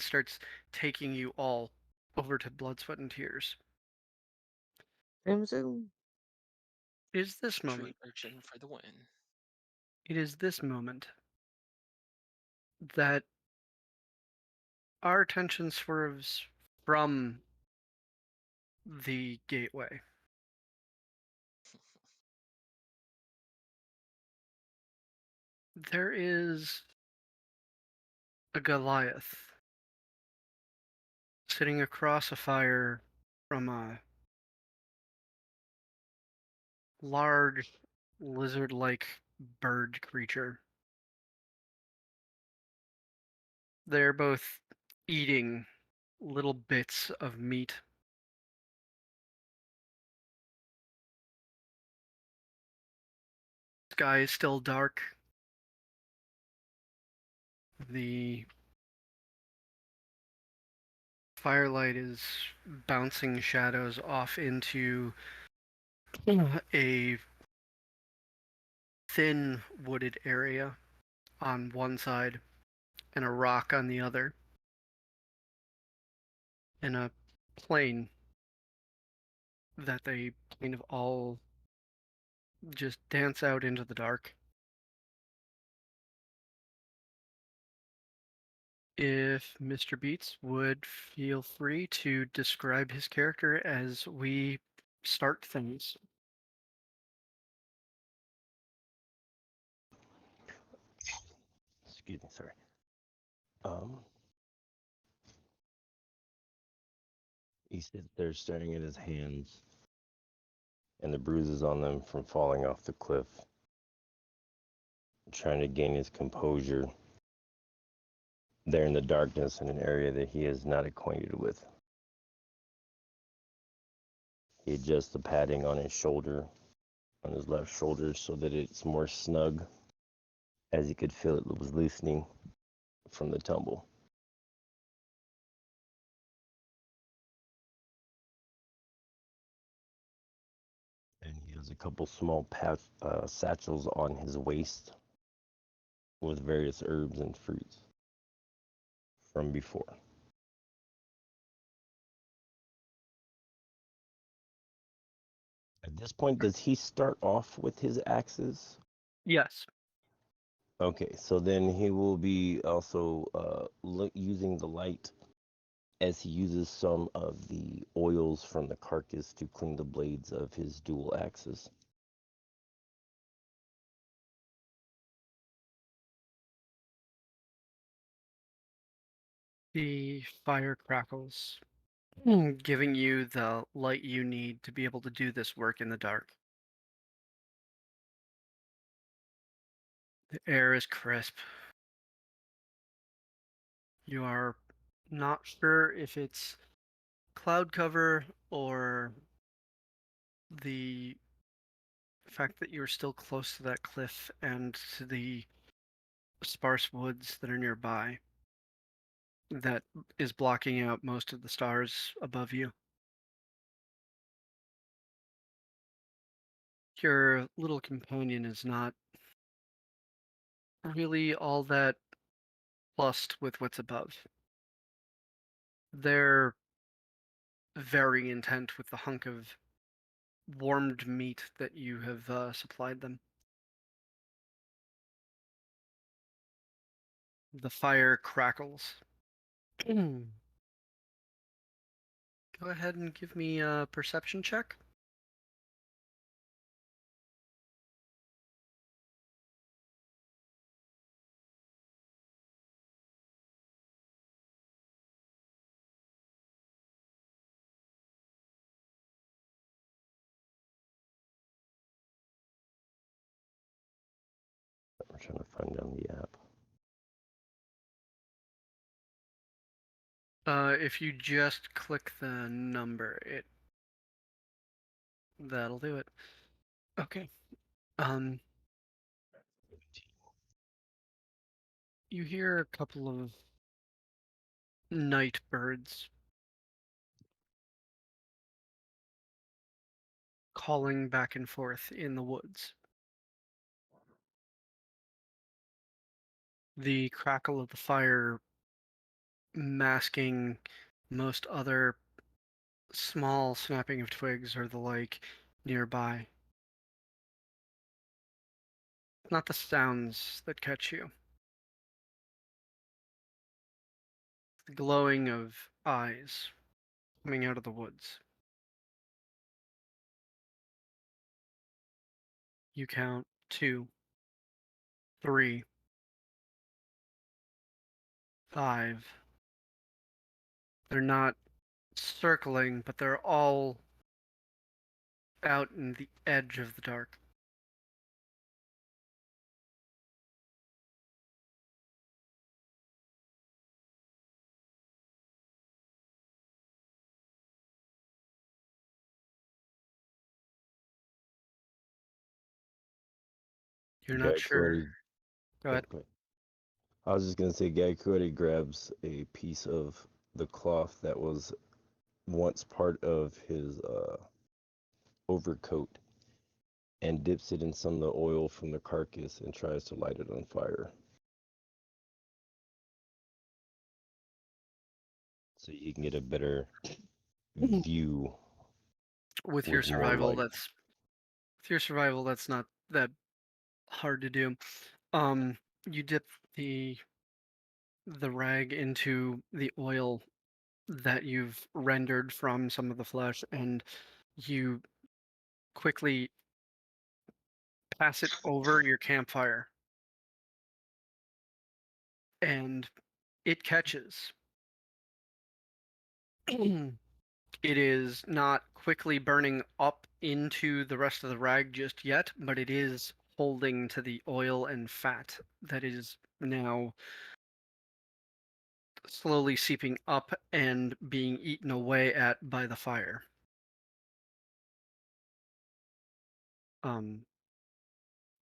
Speaker 1: starts taking you all over to Blood, Sweat, and Tears.
Speaker 4: Crimson?
Speaker 1: It is this
Speaker 3: Tree
Speaker 1: moment.
Speaker 3: urchin for the win.
Speaker 1: It is this moment that our attention swerves from the gateway. There is a Goliath sitting across a fire from a large lizard-like bird creature. They're both eating little bits of meat. Sky is still dark. The firelight is bouncing shadows off into a thin wooded area on one side and a rock on the other, and a plain that they kind of all just dance out into the dark. If Mr. Beats would feel free to describe his character as we start things.
Speaker 8: Excuse me, sorry. He sits there staring at his hands and the bruises on them from falling off the cliff, trying to gain his composure there in the darkness in an area that he is not acquainted with. He adjusts the padding on his shoulder, on his left shoulder, so that it's more snug, as he could feel it was loosening from the tumble. And he has a couple small satchels on his waist with various herbs and fruits from before. At this point, does he start off with his axes?
Speaker 1: Yes.
Speaker 8: Okay, so then he will be also using the light as he uses some of the oils from the carcass to clean the blades of his dual axes.
Speaker 1: The fire crackles, giving you the light you need to be able to do this work in the dark. The air is crisp. You are not sure if it's cloud cover or the fact that you're still close to that cliff and to the sparse woods that are nearby that is blocking out most of the stars above you. Your little companion is not really all that plussed with what's above. They're very intent with the hunk of warmed meat that you have supplied them. The fire crackles. Go ahead and give me a perception check.
Speaker 8: I'm trying to find it on the app.
Speaker 1: If you just click the number, that'll do it. Okay. You hear a couple of night birds calling back and forth in the woods. The crackle of the fire masking most other small snapping of twigs or the like nearby. Not the sounds that catch you. The glowing of eyes coming out of the woods. You count 2, 3, 5. They're not circling, but they're all out in the edge of the dark. You're not sure. Go ahead.
Speaker 8: Okay. I was just gonna say, Gaikuri grabs a piece of the cloth that was once part of his overcoat and dips it in some of the oil from the carcass and tries to light it on fire. So you can get a better view.
Speaker 1: With your
Speaker 8: With more
Speaker 1: survival,
Speaker 8: light.
Speaker 1: that's not that hard to do. You dip the rag into the oil that you've rendered from some of the flesh, and you quickly pass it over your campfire, and it catches. It is not quickly burning up into the rest of the rag just yet, but it is holding to the oil and fat that is now slowly seeping up and being eaten away at by the fire.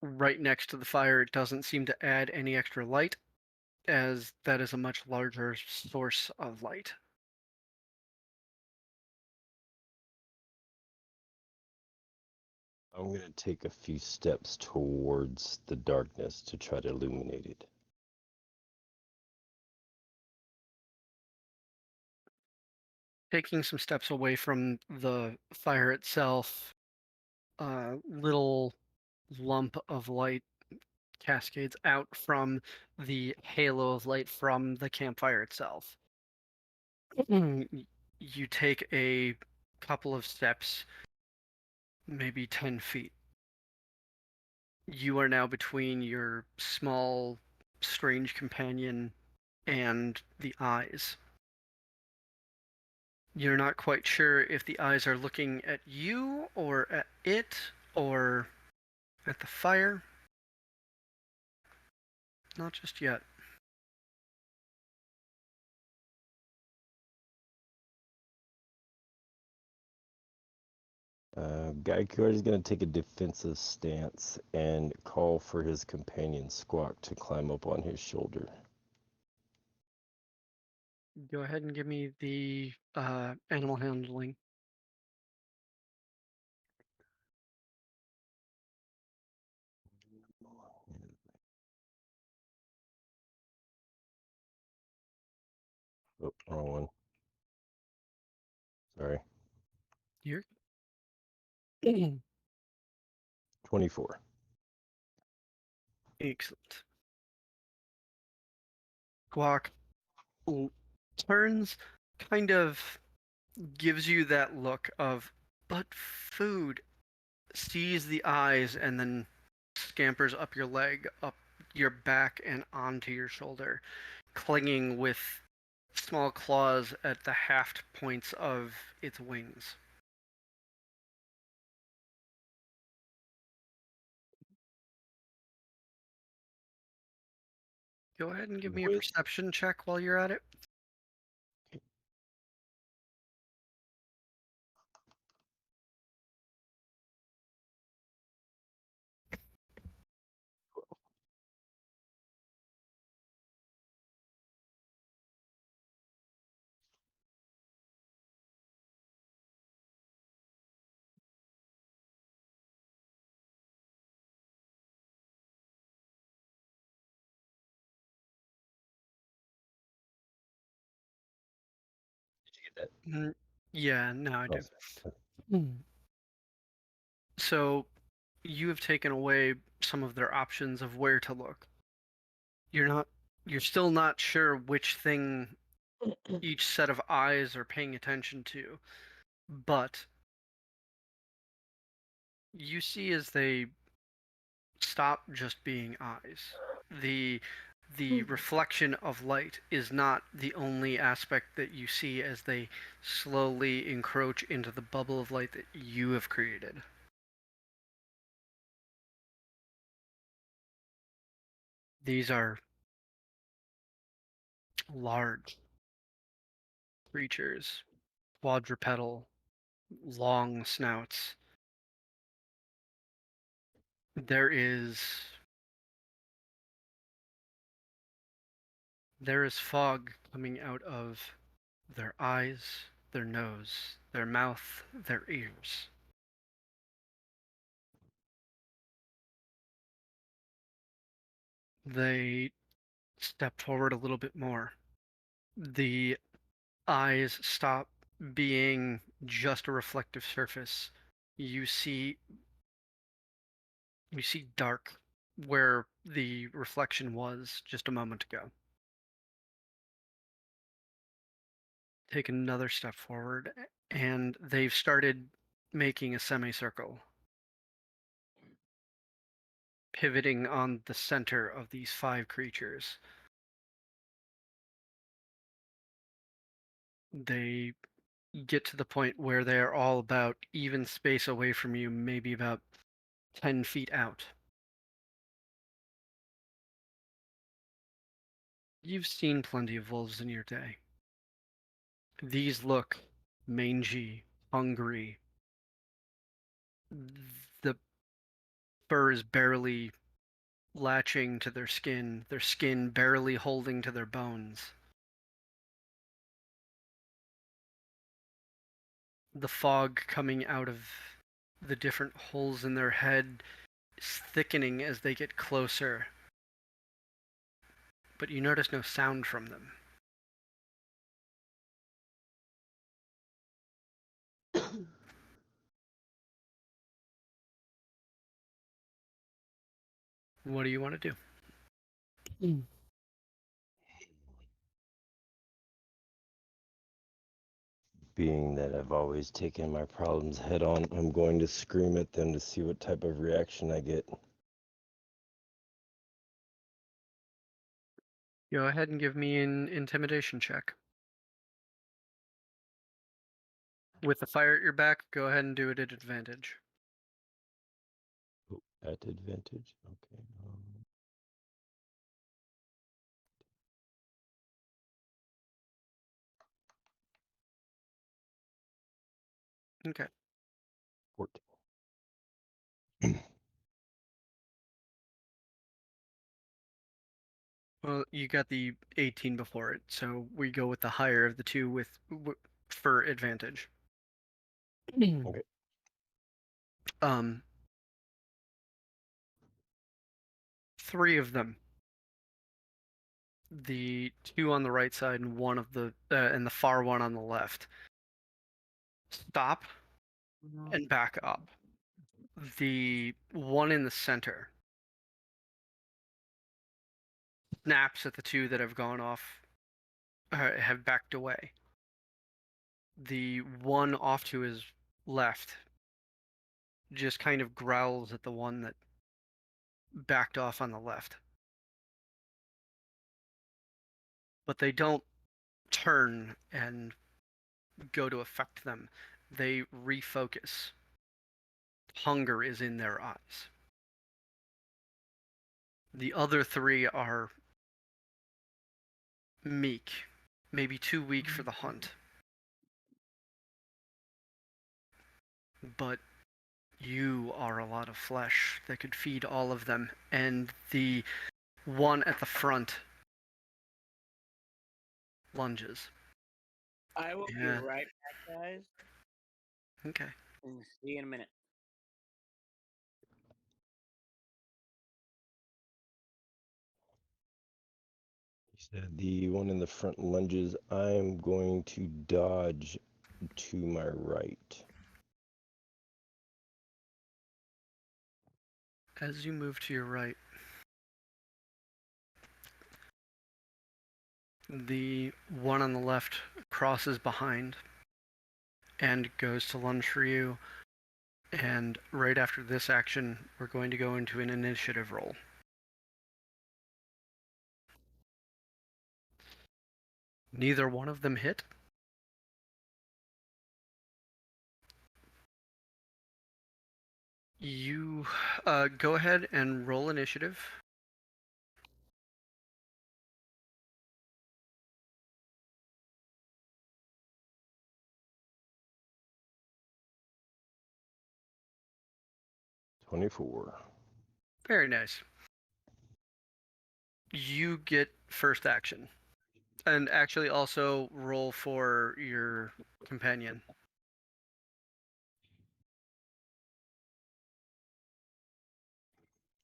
Speaker 1: Right next to the fire, it doesn't seem to add any extra light, as that is a much larger source of light.
Speaker 8: I'm gonna take a few steps towards the darkness to try to illuminate it.
Speaker 1: Taking some steps away from the fire itself, a little lump of light cascades out from the halo of light from the campfire itself. You take a couple of steps, maybe 10 feet. You are now between your small, strange companion and the eyes. You're not quite sure if the eyes are looking at you or at it or at the fire. not just yet.
Speaker 8: Gaikyard is going to take a defensive stance and call for his companion Squawk to climb up on his shoulder.
Speaker 1: Go ahead and give me the animal handling.
Speaker 8: Oh, wrong one. Sorry.
Speaker 1: Here.
Speaker 8: 24.
Speaker 1: Excellent. Squawk turns, kind of gives you that look of, but food, sees the eyes, and then scampers up your leg, up your back, and onto your shoulder, clinging with small claws at the haft points of its wings. Go ahead and give me a
Speaker 8: With-
Speaker 1: perception check while you're at it.
Speaker 8: Did you get that?
Speaker 1: Yeah, now I do.
Speaker 8: Awesome.
Speaker 1: So you have taken away some of their options of where to look. You're still not sure which thing each set of eyes are paying attention to, but you see as they stop just being eyes. The reflection of light is not the only aspect that you see as they slowly encroach into the bubble of light that you have created. These are large creatures, quadrupedal, long snouts. There is fog coming out of their eyes, their nose, their mouth, their ears. They step forward a little bit more. The eyes stop being just a reflective surface. You see dark where the reflection was just a moment ago. Take another step forward, and they've started making a semicircle, pivoting on the center of these 5 creatures. They get to the point where they are all about even space away from you, maybe about 10 feet out. You've seen plenty of wolves in your day. These look mangy, hungry. The fur is barely latching to their skin barely holding to their bones. The fog coming out of the different holes in their head is thickening as they get closer. But you notice no sound from them. What do you want to do?
Speaker 8: Being that I've always taken my problems head on, I'm going to scream at them to see what type of reaction I get.
Speaker 1: Go ahead and give me an intimidation check. With the fire at your back, go ahead and do it at advantage.
Speaker 8: Oh, at advantage? Okay.
Speaker 1: Okay.
Speaker 8: 14.
Speaker 1: Well, you got the 18 before it, so we go with the higher of the two for advantage.
Speaker 8: Okay.
Speaker 1: Um, 3 of them. The 2 on the right side and one of the and the far one on the left. Stop and back up. The one in the center snaps at the 2 that have gone off, have backed away. The one off to his left just kind of growls at the one that backed off on the left. But they don't turn and go to affect them. They refocus. Hunger is in their eyes. The other 3 are meek, maybe too weak for the hunt. But you are a lot of flesh that could feed all of them. And the one at the front lunges.
Speaker 2: I will
Speaker 1: Yeah.
Speaker 2: be right back, guys.
Speaker 1: Okay.
Speaker 2: And see you in a minute.
Speaker 8: You said the one in the front lunges. I'm going to dodge to my right.
Speaker 1: As you move to your right, the one on the left crosses behind and goes to lunge for you. And right after this action, we're going to go into an initiative roll. Neither one of them hit. You go ahead and roll initiative.
Speaker 8: $24.
Speaker 1: Very nice. You get first action. And actually also roll for your companion.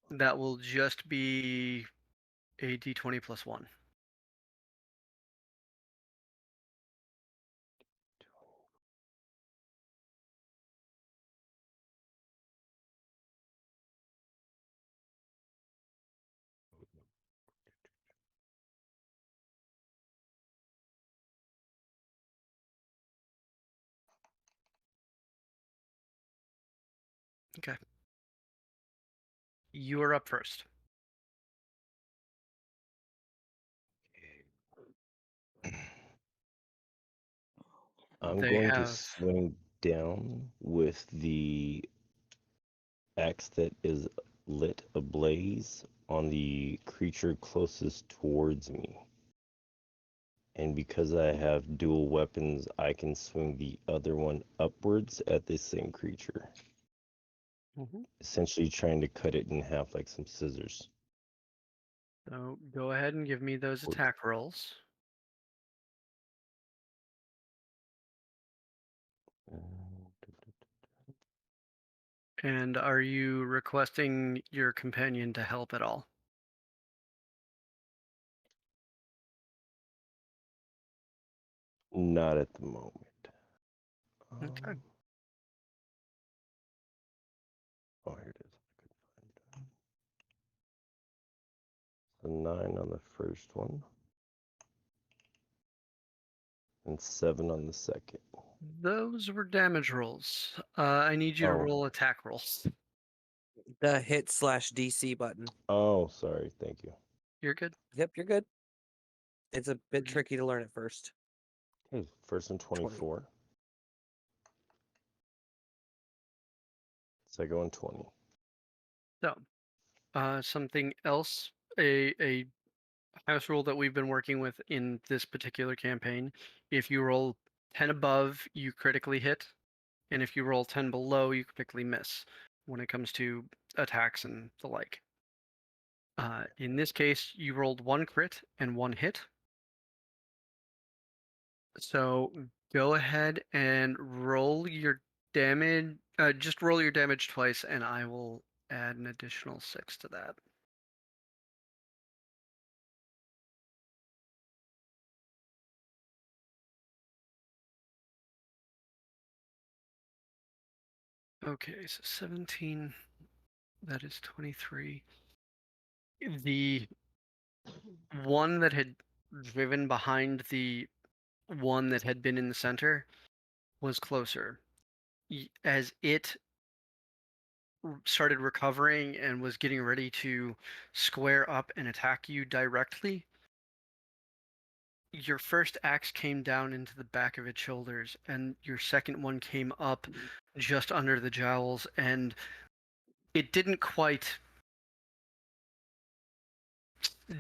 Speaker 1: That will just be a d20 plus 1. Okay. You are up first.
Speaker 8: I'm
Speaker 1: They
Speaker 8: going to
Speaker 1: have
Speaker 8: swing down with the axe that is lit ablaze on the creature closest towards me. And because I have dual weapons, I can swing the other one upwards at the same creature. Essentially trying to cut it in half like some scissors.
Speaker 1: So go ahead and give me those attack rolls. And are you requesting your companion to help at all?
Speaker 8: Not at the moment.
Speaker 1: Okay.
Speaker 8: Oh, here it is. I couldn't find it. So 9 on the first one. And 7 on the second.
Speaker 1: Those were damage rolls. I need you to
Speaker 8: Oh.
Speaker 1: roll attack rolls.
Speaker 5: The hit/DC button.
Speaker 8: Oh, sorry. Thank you.
Speaker 1: You're good.
Speaker 5: Yep, you're good. It's a bit tricky to learn at first.
Speaker 8: Okay, first one 24. Second one 20.
Speaker 1: So, something else, a house rule that we've been working with in this particular campaign. If you roll 10 above, you critically hit. And if you roll 10 below, you quickly miss when it comes to attacks and the like. In this case, you rolled 1 crit and 1 hit. So go ahead and roll your damage. Just roll your damage twice, and I will add an additional 6 to that. Okay, so 17. That is 23. The one that had driven behind the one that had been in the center was closer. As it started recovering and was getting ready to square up and attack you directly, your first axe came down into the back of its shoulders, and your second one came up just under the jowls, and it didn't quite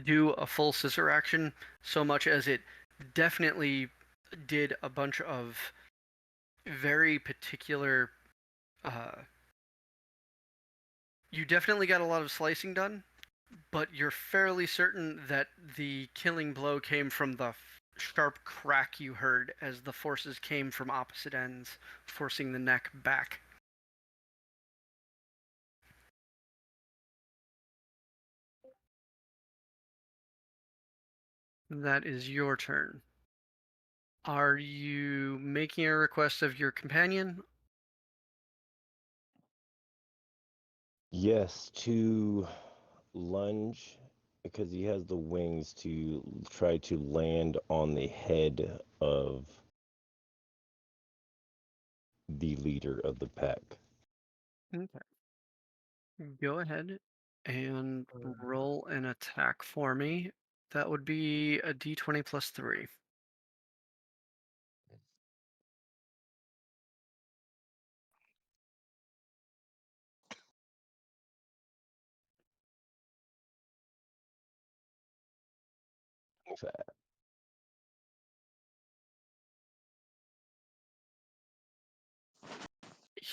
Speaker 1: do a full scissor action so much as it definitely did a bunch of very particular you definitely got a lot of slicing done, but you're fairly certain that the killing blow came from the sharp crack you heard as the forces came from opposite ends, forcing the neck back. That is your turn. Are you making a request of your companion?
Speaker 8: Yes, to lunge because he has the wings to try to land on the head of the leader of the pack.
Speaker 1: Okay. Go ahead and roll an attack for me. That would be a d20 plus 3.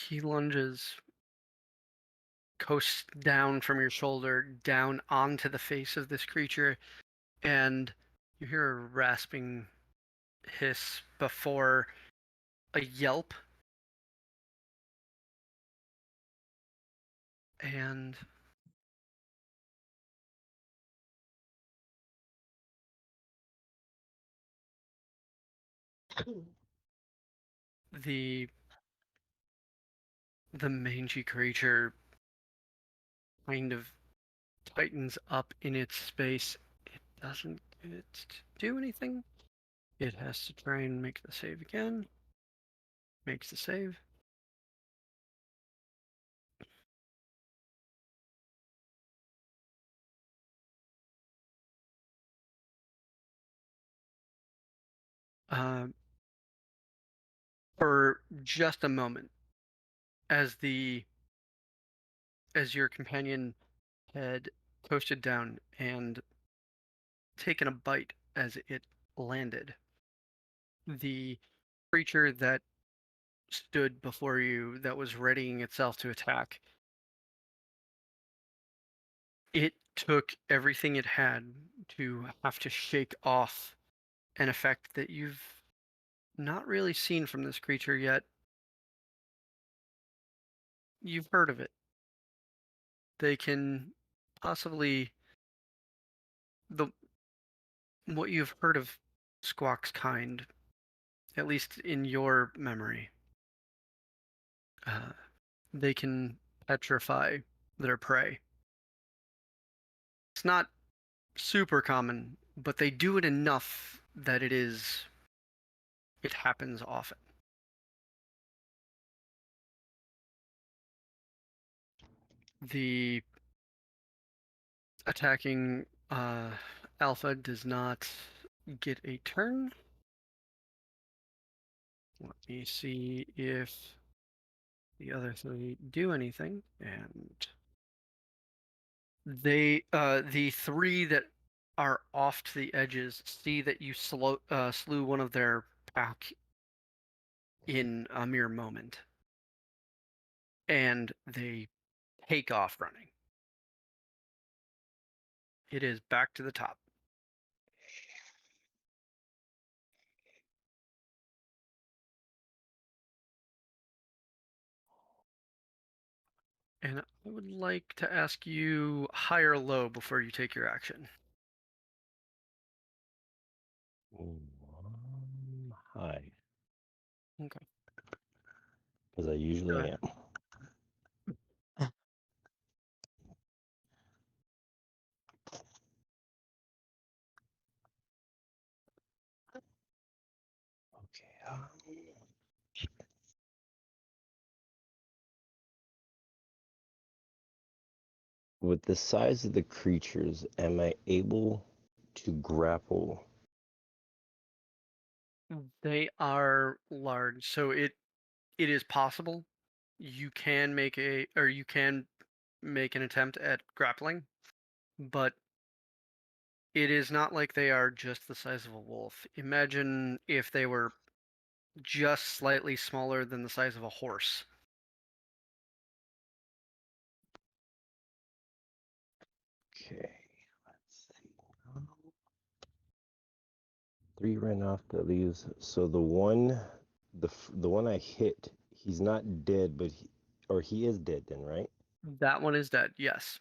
Speaker 1: He lunges, coasts down from your shoulder, down onto the face of this creature, and you hear a rasping hiss before a yelp. And the mangy creature kind of tightens up in its space. It doesn't get to do anything. It has to try and make the save again. Makes the save. For just a moment, as your companion had coasted down and taken a bite as it landed, the creature that stood before you, that was readying itself to attack, it took everything it had to have to shake off an effect that you've not really seen from this creature yet. You've heard of it. They can possibly what you've heard of Squawk's kind, at least in your memory. They can petrify their prey. It's not super common, but they do it enough that it happens often. The attacking alpha does not get a turn. Let me see if the other three do anything. And the three that are off to the edges see that you slew one of their pack in a mere moment. and they take off running. It is back to the top. And I would like to ask you high or low before you take your action.
Speaker 8: High,
Speaker 1: Okay.
Speaker 8: because I usually am. Okay. With the size of the creatures, am I able to grapple?
Speaker 1: They are large, so it is possible. You can make an attempt at grappling, but it is not like they are just the size of a wolf. Imagine if they were just slightly smaller than the size of a horse.
Speaker 8: Okay, let's see. 3 ran off, that leaves. So the one, the one I hit, he's not dead, but he is dead then, right?
Speaker 1: That one is dead. Yes.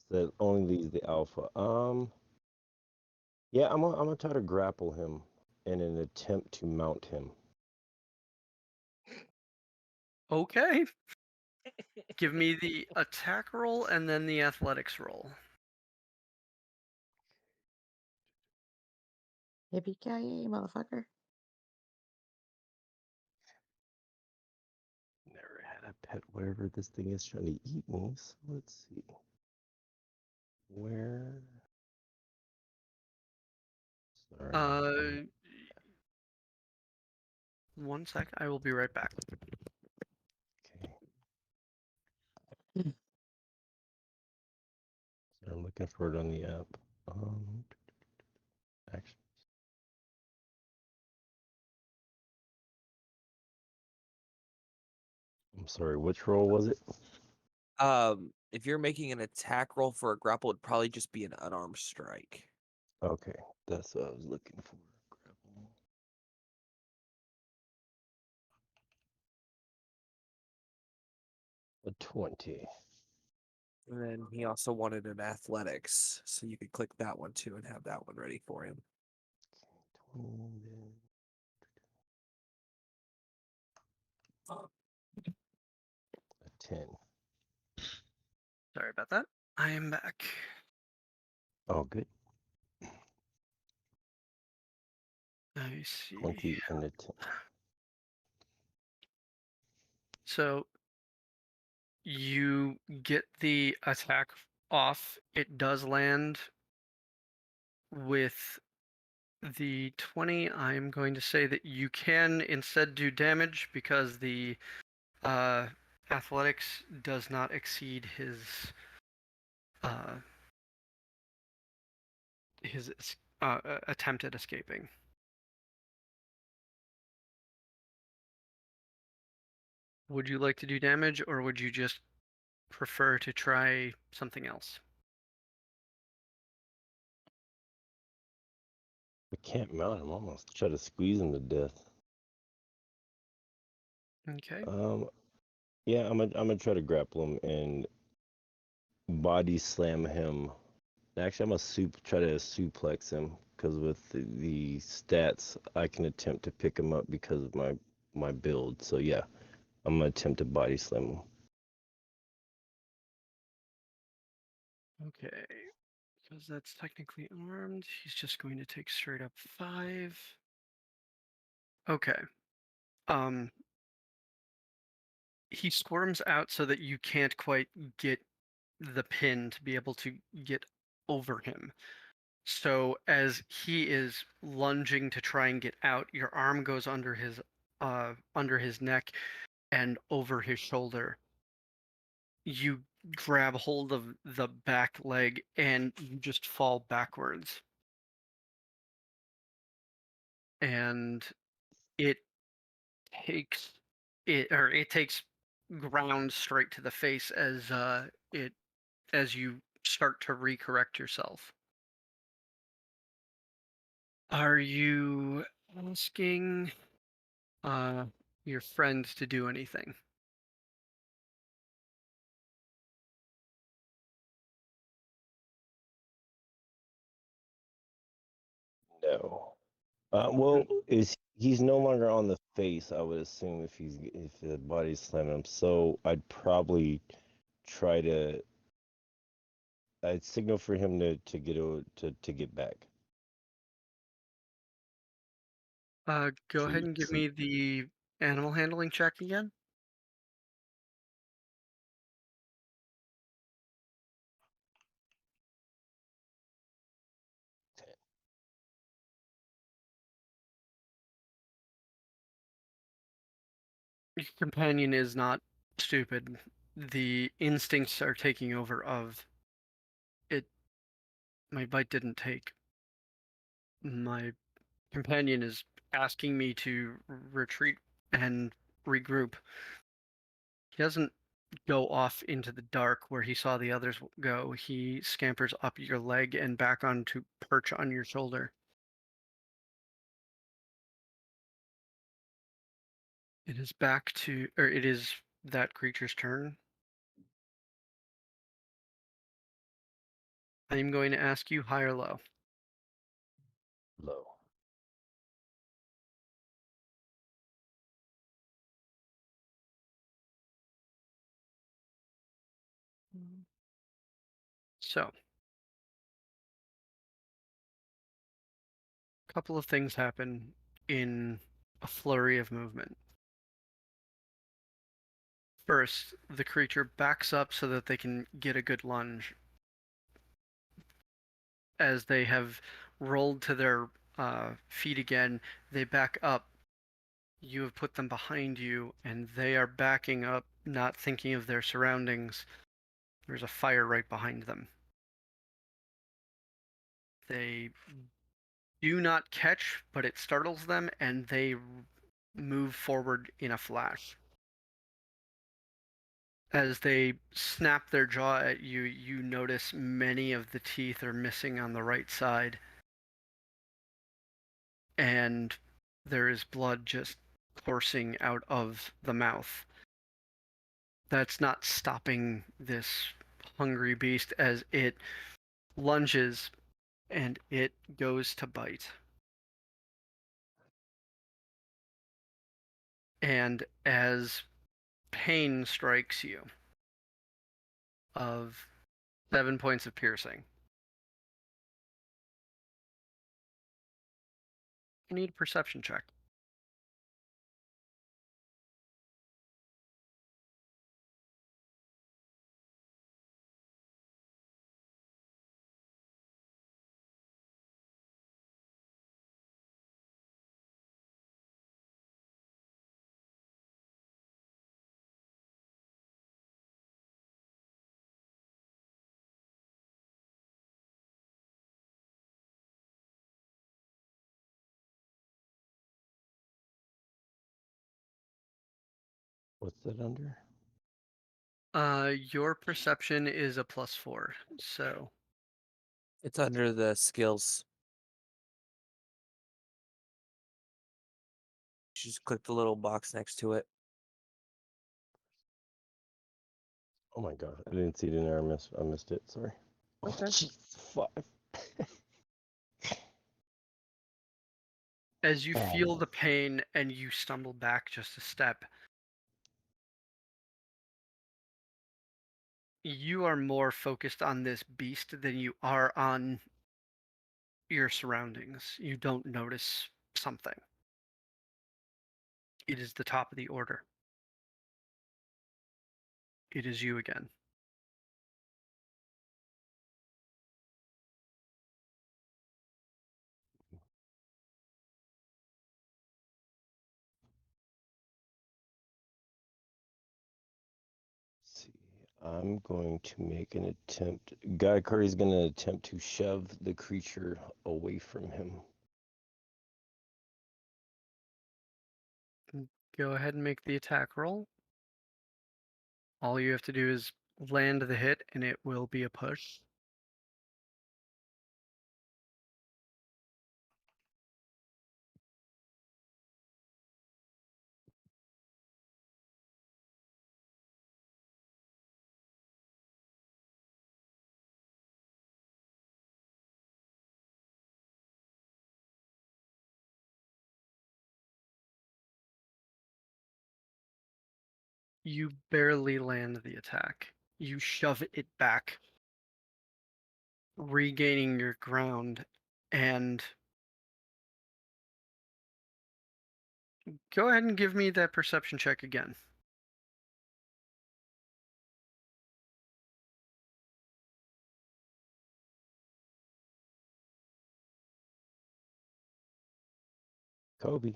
Speaker 8: So that only leaves the alpha. Yeah, I'm gonna try to grapple him in an attempt to mount him.
Speaker 1: Okay. Give me the attack roll and then the athletics roll.
Speaker 4: Yippee-ki-yay, motherfucker.
Speaker 8: Never had a pet wherever this thing is trying to eat me. So let's see. Where? Sorry.
Speaker 1: One sec. I will be right back.
Speaker 8: Okay. So I'm looking for it on the app. Actions. I'm sorry, which roll was it?
Speaker 5: If you're making an attack roll for a grapple, it'd probably just be an unarmed strike.
Speaker 8: Okay, that's what I was looking for. Grapple. A 20.
Speaker 5: And then he also wanted an athletics, so you could click that one too and have that one ready for him.
Speaker 8: 20, a 10.
Speaker 1: Sorry about that. I am back.
Speaker 8: Oh, good.
Speaker 1: I see.
Speaker 8: 20 and a 10.
Speaker 1: So you get the attack off. It does land with the 20. I'm going to say that you can instead do damage because the athletics does not exceed his attempt at escaping. Would you like to do damage, or would you just prefer to try something else?
Speaker 8: I can't mount him. Almost try to squeeze him to death.
Speaker 1: Okay.
Speaker 8: Yeah, I'm gonna try to grapple him and body slam him. Actually, I'm gonna try to suplex him because with the stats, I can attempt to pick him up because of my build. So yeah, I'm gonna attempt to body slam him.
Speaker 1: Okay. Because that's technically armed. He's just going to take straight up 5. Okay. He squirms out so that you can't quite get the pin to be able to get over him. So as he is lunging to try and get out, your arm goes under his neck and over his shoulder. You grab hold of the back leg and you just fall backwards. And it takes ground straight to the face as you start to recorrect yourself. Are you asking your friend to do anything?
Speaker 8: No. Well, is he's no longer on the face? I would assume if the body's slamming him. So I'd probably try to. I'd signal for him to get back.
Speaker 1: Go ahead and give me the animal handling check again. Your companion is not stupid. The instincts are taking over of it. My bite didn't take. My companion is asking me to retreat and regroup. He doesn't go off into the dark where he saw the others go. He scampers up your leg and back onto perch on your shoulder. It is it is that creature's turn. I'm going to ask you high or low.
Speaker 8: Low.
Speaker 1: So, a couple of things happen in a flurry of movement. First, the creature backs up so that they can get a good lunge. As they have rolled to their feet again, they back up. You have put them behind you, and they are backing up, not thinking of their surroundings. There's a fire right behind them. They do not catch, but it startles them, and they move forward in a flash. As they snap their jaw at you, you notice many of the teeth are missing on the right side. And there is blood just coursing out of the mouth. That's not stopping this hungry beast as it lunges and it goes to bite. And as pain strikes you of 7 points of piercing, you need a perception check.
Speaker 8: What's that under?
Speaker 1: Your perception is a +4, so
Speaker 5: It's under the skills. Just click the little box next to it.
Speaker 8: Oh my god, I didn't see it in there. I missed it. Sorry. Oh,
Speaker 5: Okay.
Speaker 8: jeez, 5.
Speaker 1: as you
Speaker 8: Oh,
Speaker 1: feel
Speaker 8: no.
Speaker 1: the pain and you stumble back just a step, you are more focused on this beast than you are on your surroundings. You don't notice something. It is the top of the order. It is you again.
Speaker 8: Let's see. I'm going to make an attempt. Guy Curry's going to attempt to shove the creature away from him.
Speaker 1: Go ahead and make the attack roll. All you have to do is land the hit, and it will be a push. You barely land the attack. You shove it back, regaining your ground, and go ahead and give me that perception check again.
Speaker 8: Kobe.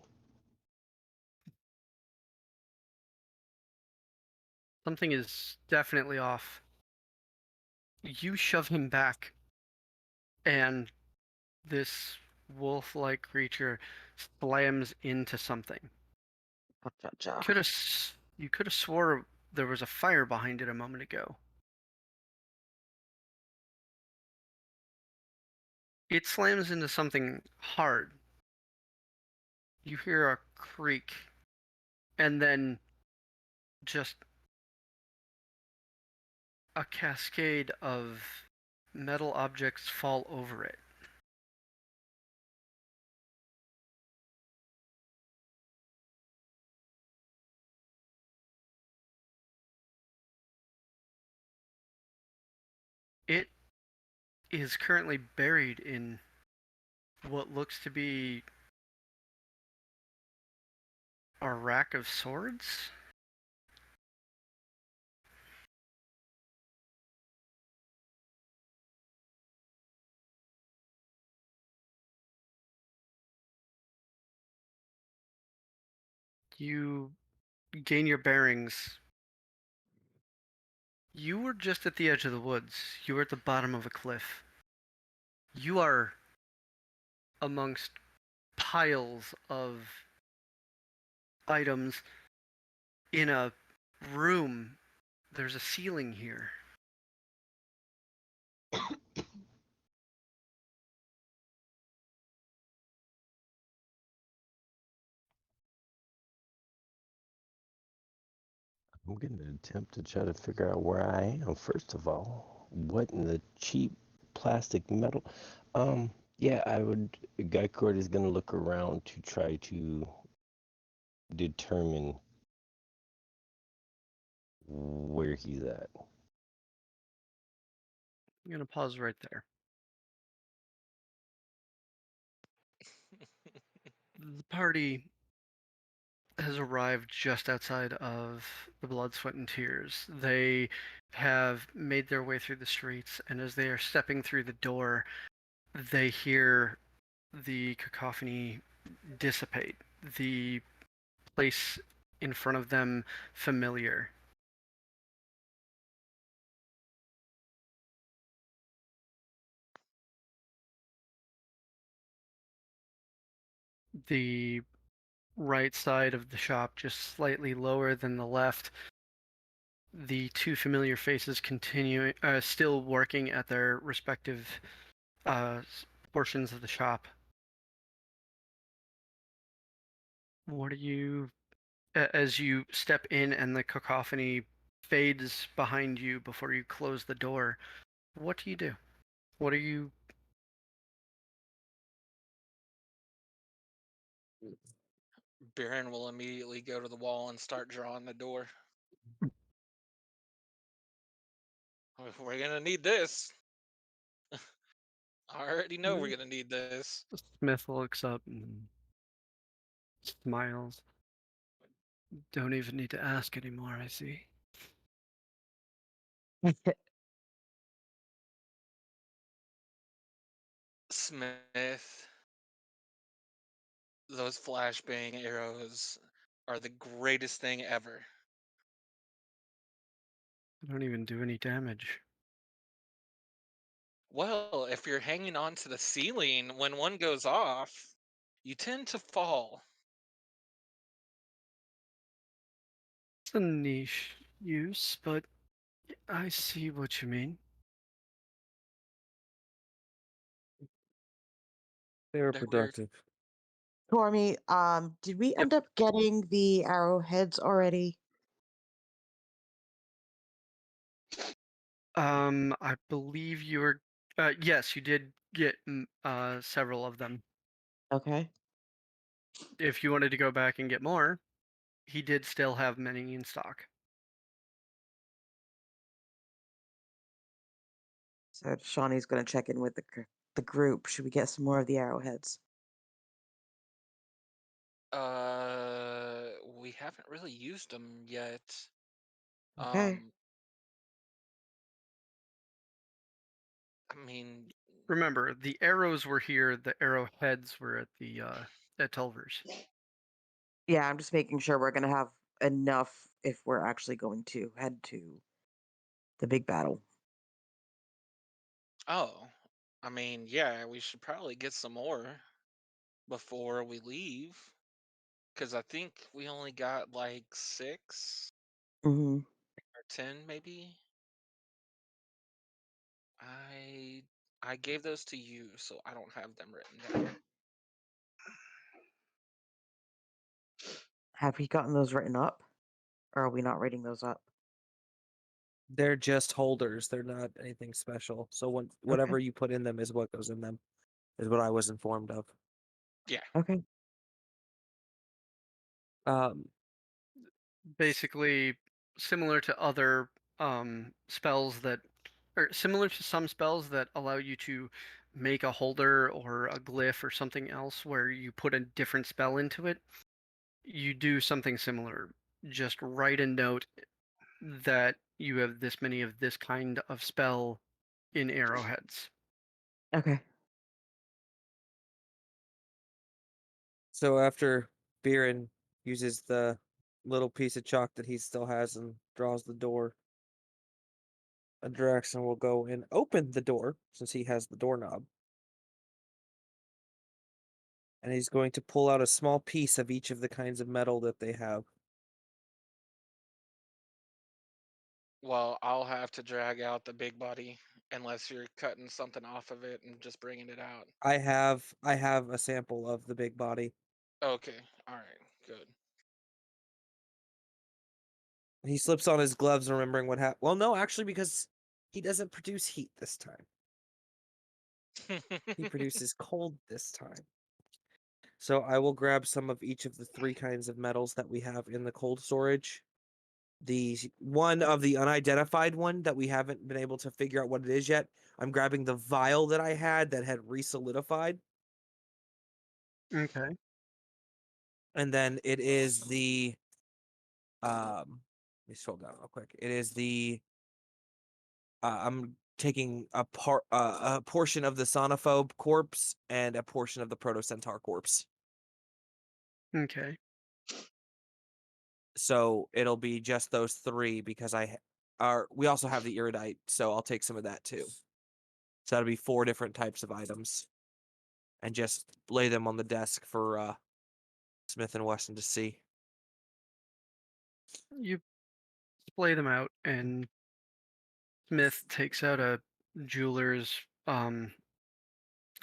Speaker 1: Something is definitely off. You shove him back, and this wolf-like creature slams into something.
Speaker 4: Cha-cha-cha.
Speaker 1: You could have swore there was a fire behind it a moment ago. It slams into something hard. You hear a creak, and then just a cascade of metal objects fall over it. It is currently buried in what looks to be a rack of swords. You gain your bearings. You were just at the edge of the woods. You were at the bottom of a cliff. You are amongst piles of items in a room. There's a ceiling here.
Speaker 8: I'm going to attempt to try to figure out where I am. First of all, what in the cheap plastic metal? Yeah, Guycord is going to look around to try to determine where he's at.
Speaker 1: I'm going to pause right there. The party has arrived just outside of the Blood, Sweat, and Tears. They have made their way through the streets, and as they are stepping through the door, they hear the cacophony dissipate. The place in front of them familiar. The right side of the shop just slightly lower than the left. The two familiar faces continue, still working at their respective portions of the shop. What do you, as you step in and the cacophony fades behind you before you close the door, what do you do? What are you?
Speaker 3: Baron will immediately go to the wall and start drawing the door. We're gonna need this. I already know we're gonna need this.
Speaker 1: Smith looks up and smiles. Don't even need to ask anymore, I see.
Speaker 3: Smith, those flashbang arrows are the greatest thing ever.
Speaker 1: I don't even do any damage.
Speaker 3: Well, if you're hanging on to the ceiling, when one goes off, you tend to fall.
Speaker 1: It's a niche use, but I see what you mean.
Speaker 5: They were
Speaker 3: They were-
Speaker 5: productive.
Speaker 4: Tormy, did we end up getting the arrowheads already?
Speaker 1: I believe you were. Yes, you did get several of them.
Speaker 4: Okay.
Speaker 1: If you wanted to go back and get more, he did still have many in stock.
Speaker 4: So Shawnee's gonna check in with the group. Should we get some more of the arrowheads?
Speaker 3: We haven't really used them yet.
Speaker 4: Okay.
Speaker 3: I mean,
Speaker 1: Remember, the arrows were here. The arrowheads were at the at Tulver's.
Speaker 4: Yeah, I'm just making sure we're gonna have enough if we're actually going to head to the big battle.
Speaker 3: oh, I mean, yeah, we should probably get some more before we leave. Because I think we only got like 6
Speaker 4: Mm-hmm.
Speaker 3: or 10, maybe. I gave those to you, so I don't have them written down.
Speaker 4: Have we gotten those written up? Or are we not writing those up?
Speaker 5: They're just holders. They're not anything special. So whatever you put in them is what goes in them, is what I was informed of.
Speaker 3: Yeah.
Speaker 4: Okay.
Speaker 1: Basically, similar to other spells that, or similar to some spells that allow you to make a holder or a glyph or something else where you put a different spell into it. You do something similar. Just write a note that you have this many of this kind of spell in arrowheads.
Speaker 4: Okay.
Speaker 5: So after Viren uses the little piece of chalk that he still has and draws the door, Draxon will go and open the door since he has the doorknob. And he's going to pull out a small piece of each of the kinds of metal that they have.
Speaker 3: Well, I'll have to drag out the big body unless you're cutting something off of it and just bringing it out.
Speaker 5: I have a sample of the big body.
Speaker 3: Okay, all right, good.
Speaker 5: He slips on his gloves, remembering what happened. Well, no, actually, because he doesn't produce heat this time. He produces cold this time. So I will grab some of each of the 3 kinds of metals that we have in the cold storage. The one of the unidentified one that we haven't been able to figure out what it is yet. I'm grabbing the vial that I had that had resolidified.
Speaker 1: Okay.
Speaker 5: And then it is the let me scroll down real quick. It is the I'm taking a portion of the Sonophobe corpse and a portion of the Proto-Centaur corpse.
Speaker 1: Okay.
Speaker 5: So it'll be just those 3 because we also have the Iridite, so I'll take some of that too. So that'll be 4 different types of items. And just lay them on the desk for Smith and Wesson to see.
Speaker 1: You splay them out, and Smith takes out a jeweler's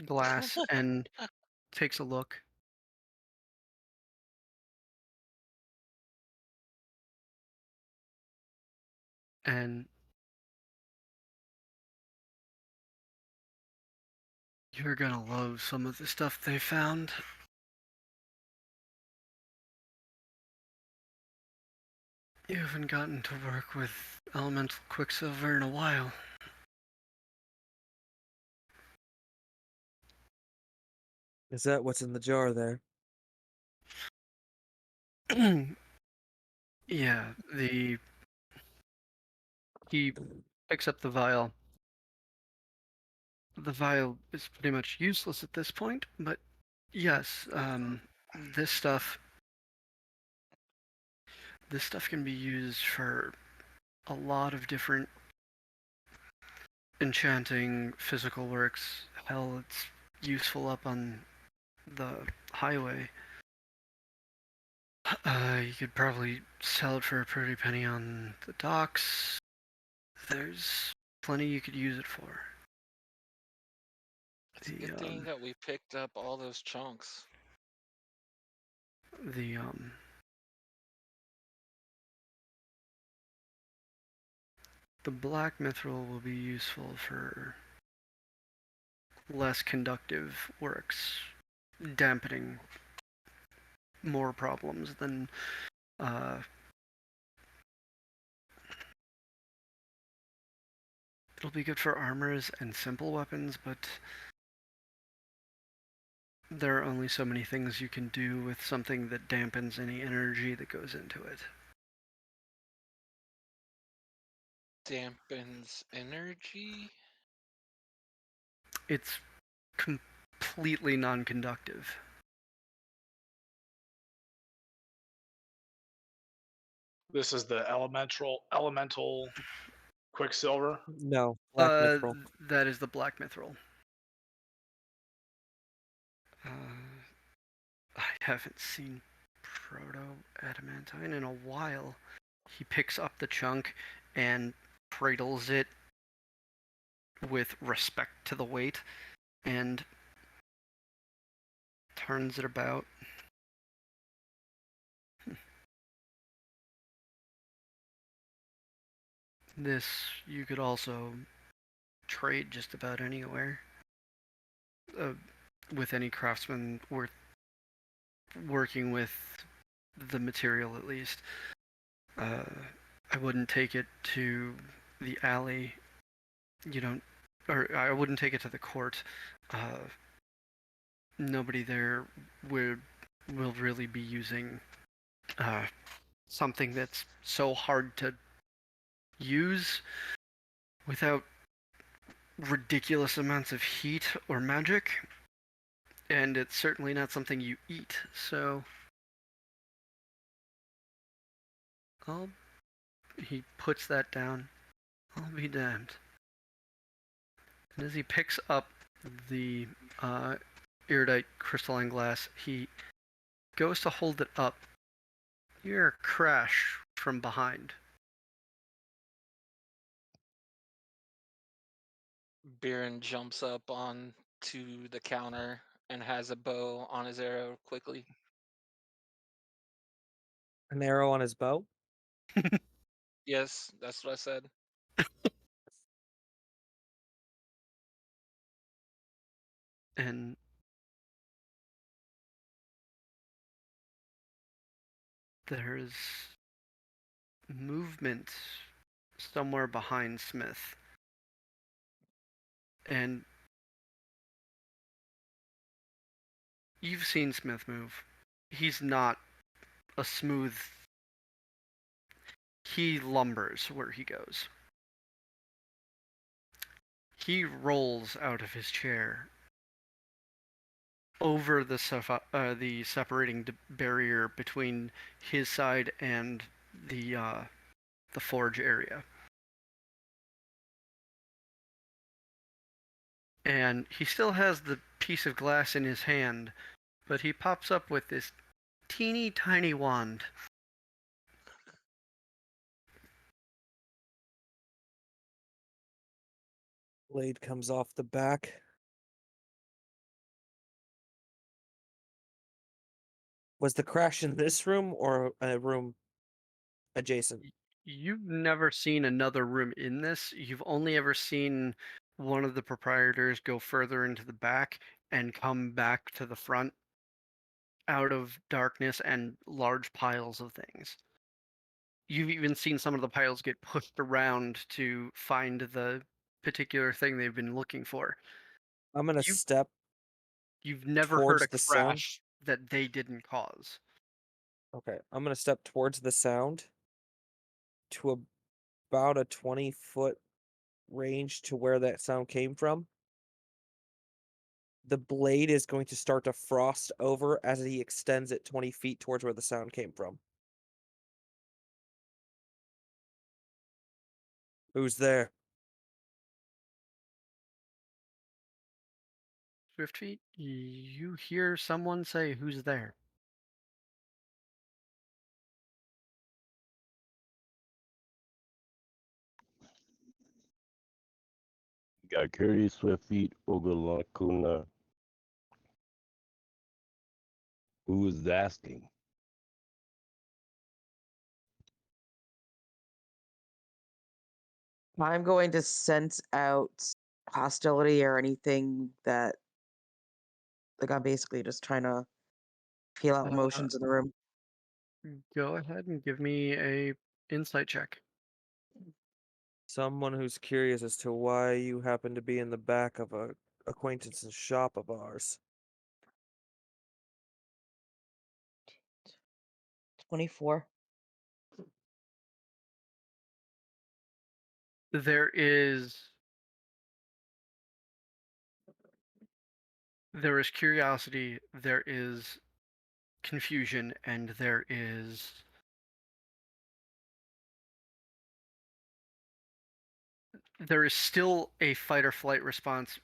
Speaker 1: glass and takes a look. And you're gonna love some of the stuff they found. You haven't gotten to work with elemental quicksilver in a while.
Speaker 5: Is that what's in the jar there?
Speaker 1: Yeah, he picks up the vial. The vial is pretty much useless at this point, but yes, this stuff can be used for a lot of different enchanting physical works. Hell, it's useful up on the highway. You could probably sell it for a pretty penny on the docks. There's plenty you could use it for.
Speaker 3: It's a good thing that we picked up all those chunks.
Speaker 1: The the black mithril will be useful for less conductive works, dampening more problems than it'll be good for armors and simple weapons, but there are only so many things you can do with something that dampens any energy that goes into it.
Speaker 3: Dampens energy?
Speaker 1: It's completely non-conductive.
Speaker 6: This is the elemental quicksilver.
Speaker 5: No, black mithril.
Speaker 1: That is the black mithril. I haven't seen proto-adamantine in a while. He picks up the chunk and cradles it with respect to the weight and turns it about. This you could also trade just about anywhere with any craftsman worth working with the material at least. I wouldn't take it to the alley. You don't, or I wouldn't take it to the court. Nobody there will really be using something that's so hard to use without ridiculous amounts of heat or magic, and it's certainly not something you eat, so he puts that down. I'll be damned. And as he picks up the iridite crystalline glass, he goes to hold it up. You hear a crash from behind.
Speaker 3: Biren jumps up on to the counter and has a bow on his arrow quickly.
Speaker 5: An arrow on his bow.
Speaker 3: Yes, that's what I said.
Speaker 1: And there's movement somewhere behind Smith. And you've seen Smith move. He's not a smooth. He lumbers where he goes. He rolls out of his chair over the separating barrier between his side and the forge area. And he still has the piece of glass in his hand, but he pops up with this teeny tiny wand.
Speaker 5: Blade comes off the back. Was the crash in this room or a room adjacent?
Speaker 1: You've never seen another room in this. You've only ever seen one of the proprietors go further into the back and come back to the front out of darkness and large piles of things. You've even seen some of the piles get pushed around to find the particular thing they've been looking for.
Speaker 5: I'm gonna
Speaker 1: You-
Speaker 5: step
Speaker 1: You've never heard
Speaker 5: towards
Speaker 1: a
Speaker 5: the sound.
Speaker 1: crash that they didn't cause.
Speaker 5: Okay, I'm gonna step towards the sound to about a 20-foot range to where that sound came from. The blade is going to start to frost over as he extends it 20 feet towards where the sound came from. Who's there?
Speaker 1: Swift feet, you hear someone say, "Who's there?"
Speaker 8: Got Curry, Swift Feet, Ogalakuna. Who is asking?
Speaker 4: I'm going to sense out hostility or anything that, like, I'm basically just trying to feel out
Speaker 1: Uh,
Speaker 4: emotions in the room.
Speaker 1: Go ahead and give me a insight check.
Speaker 5: Someone who's curious as to why you happen to be in the back of a acquaintance's shop of ours.
Speaker 4: 24.
Speaker 1: There is curiosity, there is confusion, and there is still a fight or flight response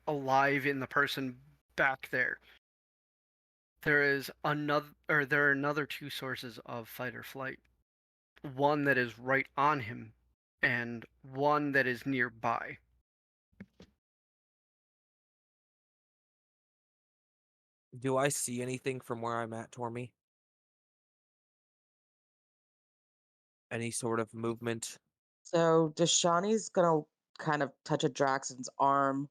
Speaker 1: alive in the person back there. There are another two sources of fight or flight. One that is right on him, and one that is nearby.
Speaker 5: Do I see anything from where I'm at, Tormy? Any sort of movement?
Speaker 4: So Deshani's gonna kind of touch at Draxon's arm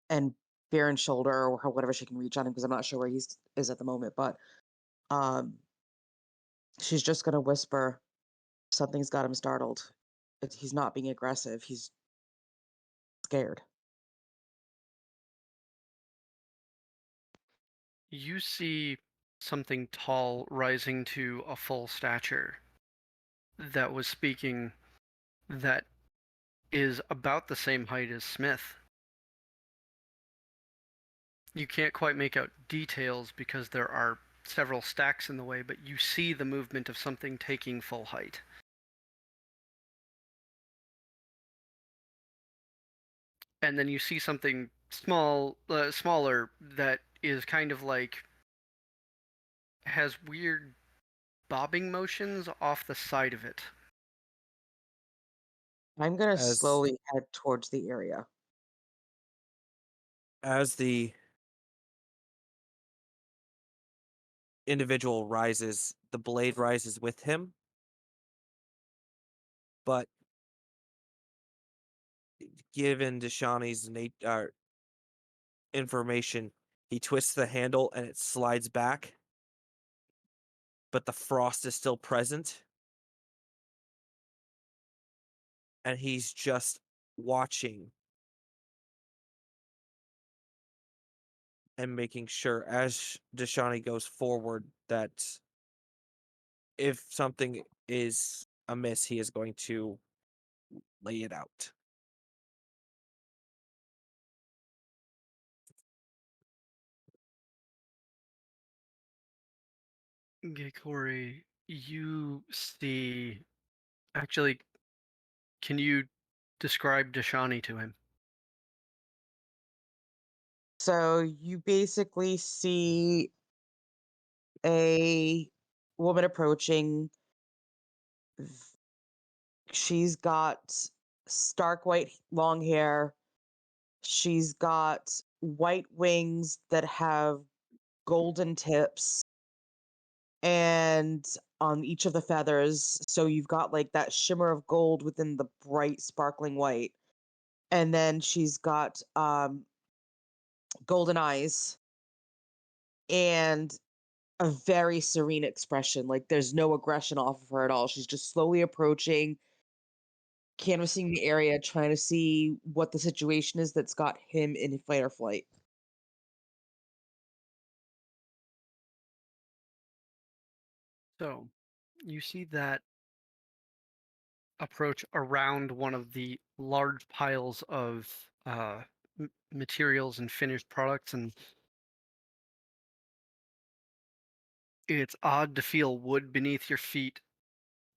Speaker 4: and Baron's shoulder or whatever she can reach on him because I'm not sure where he is at the moment. But um, she's just gonna whisper, "Something's got him startled. He's not being aggressive. He's scared."
Speaker 1: You see something tall rising to a full stature that was speaking, that is about the same height as Smith. You can't quite make out details because there are several stacks in the way, but you see the movement of something taking full height. And then you see something smaller that is kind of like has weird bobbing motions off the side of it.
Speaker 4: I'm gonna
Speaker 5: As
Speaker 4: slowly head towards the area.
Speaker 5: as the individual rises, the blade rises with him, but given Deshani's information, he twists the handle and it slides back, but the frost is still present, and he's just watching and making sure as Deshani goes forward that if something is amiss, he is going to lay it out.
Speaker 1: Okay, Corey, you see. Actually, can you describe Deshani to him?
Speaker 4: So you basically see a woman approaching. She's got stark white long hair. She's got white wings that have golden tips and on each of the feathers. So you've got like that shimmer of gold within the bright sparkling white. And then she's got golden eyes and a very serene expression. Like there's no aggression off of her at all. She's just slowly approaching, canvassing the area, trying to see what the situation is that's got him in fight or flight.
Speaker 1: So, you see that approach around one of the large piles of materials and finished products, and it's odd to feel wood beneath your feet,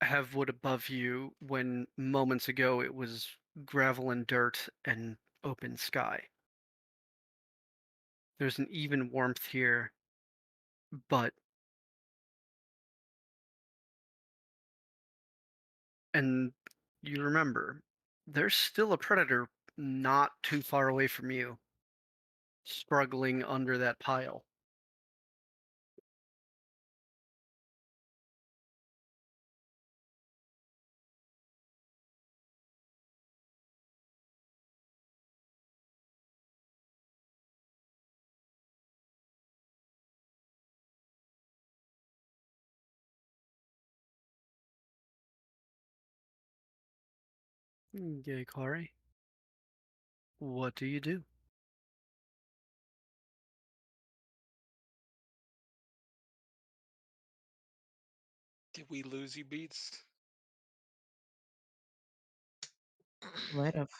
Speaker 1: have wood above you, when moments ago it was gravel and dirt and open sky. There's an even warmth here, but and you remember there's still a predator not too far away from you, struggling under that pile. Gakari, what do you do?
Speaker 3: Did we lose you, Beats?
Speaker 4: Might have.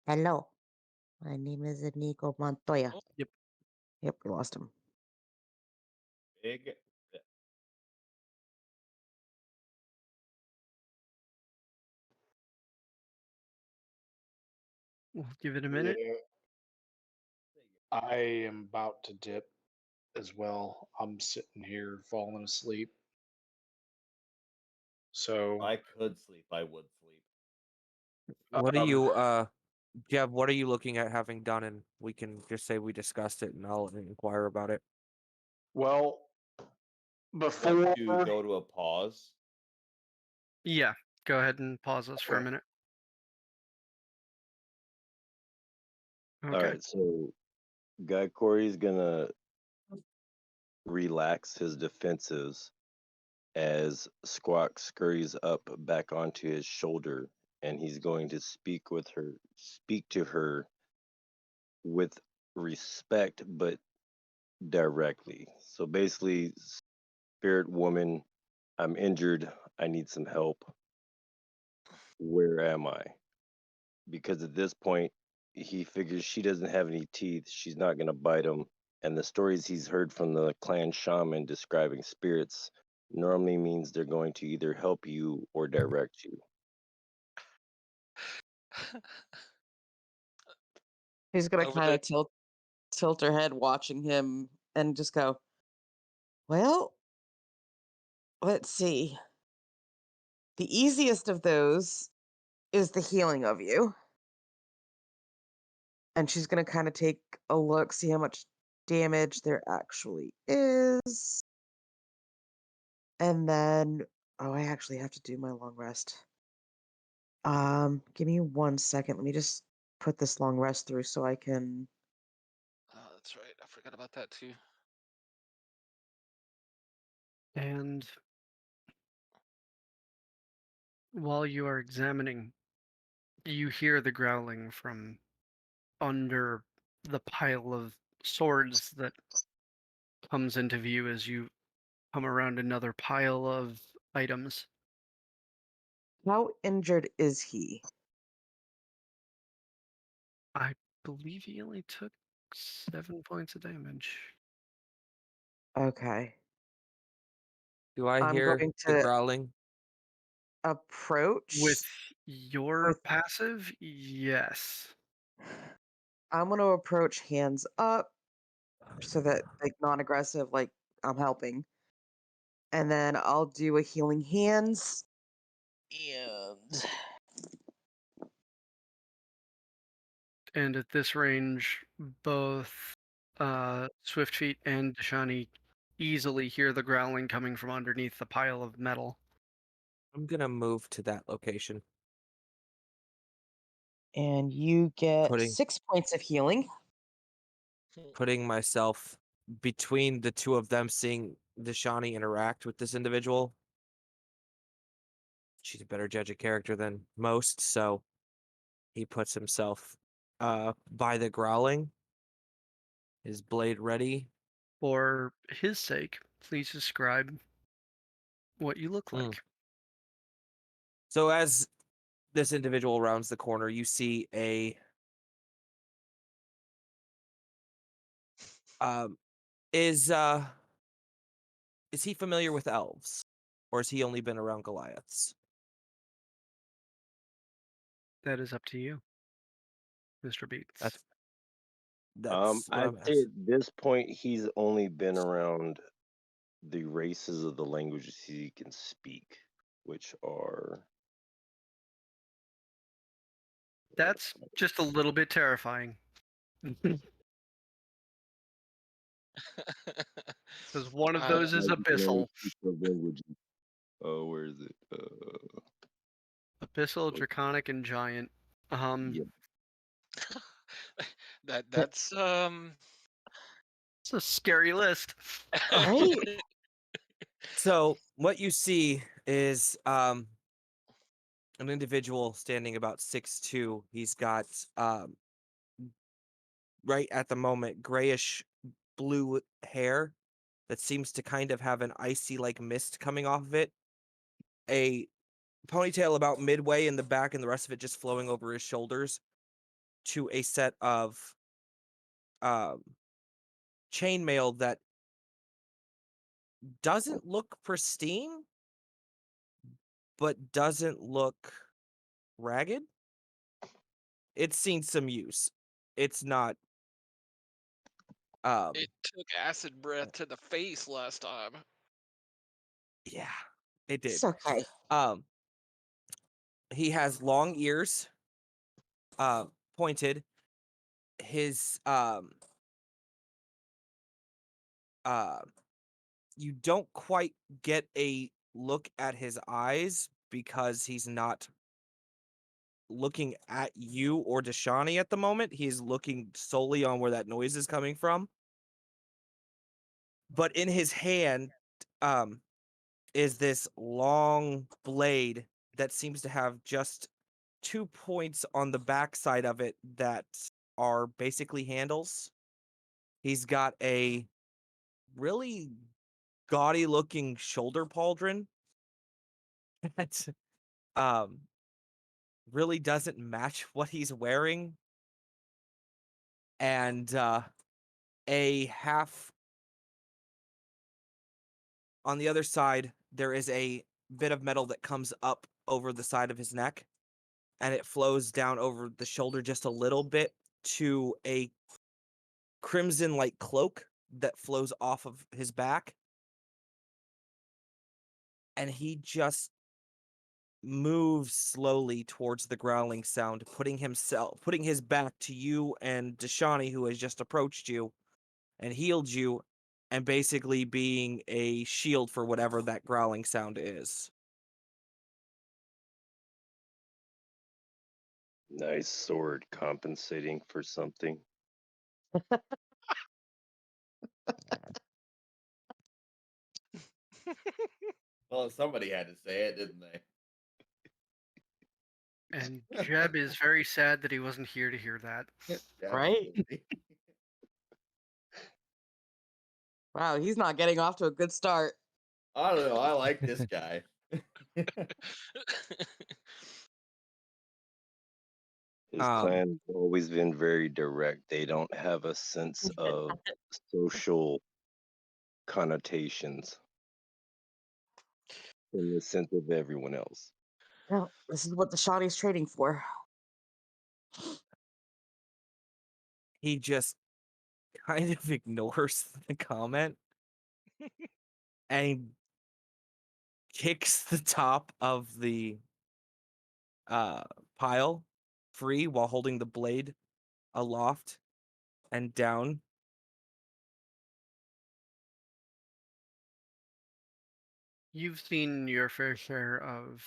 Speaker 4: Hello. My name is Inigo Montoya.
Speaker 3: Oh.
Speaker 1: Yep.
Speaker 4: Yep, we lost him.
Speaker 7: Big.
Speaker 1: We'll give it a minute.
Speaker 6: Yeah, I am about to dip as well. I'm sitting here falling asleep. So
Speaker 7: If I could sleep, I would sleep.
Speaker 5: What are you Jeff, what are you looking at having done? And we can just say we discussed it and I'll inquire about it.
Speaker 6: well,
Speaker 7: Want
Speaker 6: before
Speaker 7: to go to a pause?
Speaker 1: Yeah, go ahead and pause us for a
Speaker 6: Okay.
Speaker 1: minute.
Speaker 8: All
Speaker 1: Okay.
Speaker 8: right, so Guy Corey's gonna relax his defenses as Squawk scurries up back onto his shoulder, and he's going to speak to her with respect, but directly. So basically, spirit woman, I'm injured. I need some help. Where am I? Because at this point, he figures she doesn't have any teeth. She's not going to bite him. And the stories he's heard from the clan shaman describing spirits normally means they're going to either help you or direct you.
Speaker 4: She's gonna
Speaker 3: Over
Speaker 4: kind
Speaker 3: there.
Speaker 4: of tilt her head, watching him, and just go, "Well, let's see. The easiest of those is the healing of you." And she's gonna kind of take a look, see how much damage there actually is, and then, oh, I actually have to do my long rest. Give me 1 second. Let me just put this long rest through so I can.
Speaker 3: Oh, that's right. I forgot about that too.
Speaker 1: And while you are examining, you hear the growling from under the pile of swords that comes into view as you come around another pile of items.
Speaker 4: How injured is he?
Speaker 1: I believe he only took 7 points of damage.
Speaker 4: Okay.
Speaker 5: Do I
Speaker 4: I'm
Speaker 5: hear
Speaker 4: going
Speaker 5: the
Speaker 4: to
Speaker 5: growling?
Speaker 4: approach
Speaker 1: With your
Speaker 4: with.
Speaker 1: passive, yes.
Speaker 4: I'm going to approach hands up so that, like, non-aggressive, like I'm helping, and then I'll do a healing hands. And
Speaker 1: And at this range, both Swift Feet and Deshani easily hear the growling coming from underneath the pile of metal.
Speaker 5: I'm gonna move to that location.
Speaker 4: you get
Speaker 5: Putting
Speaker 4: 6 points of healing.
Speaker 5: putting myself between the two of them, seeing Deshani interact with this individual. She's a better judge of character than most, so he puts himself by the growling, his blade ready.
Speaker 1: For his sake, please describe what you look
Speaker 5: Mm.
Speaker 1: like.
Speaker 5: So as this individual rounds the corner, you see a is he familiar with elves, or has he only been around Goliaths?
Speaker 1: That is up to you, Mr. Beats.
Speaker 5: That's what
Speaker 8: I'd
Speaker 5: I'm
Speaker 8: say
Speaker 5: asking.
Speaker 8: at this point he's only been around the races of the languages he can speak, which are
Speaker 1: That's just a little bit terrifying. Because one of
Speaker 3: I-
Speaker 1: those is Abyssal.
Speaker 8: languages. Oh, where is it?
Speaker 1: Abyssal, Draconic, and Giant.
Speaker 8: Yeah.
Speaker 3: that's
Speaker 1: It's a scary list.
Speaker 4: Right?
Speaker 5: So what you see is an individual standing about 6'2". He's got right at the moment grayish blue hair that seems to kind of have an icy like mist coming off of it. A ponytail about midway in the back and the rest of it just flowing over his shoulders to a set of chainmail that doesn't look pristine but doesn't look ragged. It's seen some use. It's not
Speaker 3: it took acid breath to the face last time.
Speaker 5: yeah, it did.
Speaker 4: It's okay.
Speaker 5: He has long ears, pointed. His you don't quite get a look at his eyes because he's not looking at you or Dashani at the moment. He's looking solely on where that noise is coming from. But in his hand, is this long blade that seems to have just 2 points on the backside of it that are basically handles. He's got a really gaudy looking shoulder pauldron that really doesn't match what he's wearing. And a half on the other side, there is a bit of metal that comes up over the side of his neck and it flows down over the shoulder just a little bit to a crimson like cloak that flows off of his back. And he just moves slowly towards the growling sound, putting his back to you and Dashani, who has just approached you and healed you, and basically being a shield for whatever that growling sound is.
Speaker 8: Nice sword compensating for something.
Speaker 7: Well, somebody had to say it, didn't they?
Speaker 1: And Jeb is very sad that he wasn't here to hear that.
Speaker 4: Right?
Speaker 7: Absolutely.
Speaker 4: Wow, he's not getting off to a good start.
Speaker 7: I don't know. I like this guy.
Speaker 8: His clan has always been very direct. They don't have a sense of social connotations in the sense of everyone else.
Speaker 4: Well, this is what the Shawty's trading for.
Speaker 5: He just kind of ignores the comment and kicks the top of the pile free while holding the blade aloft and down.
Speaker 1: You've seen your fair share of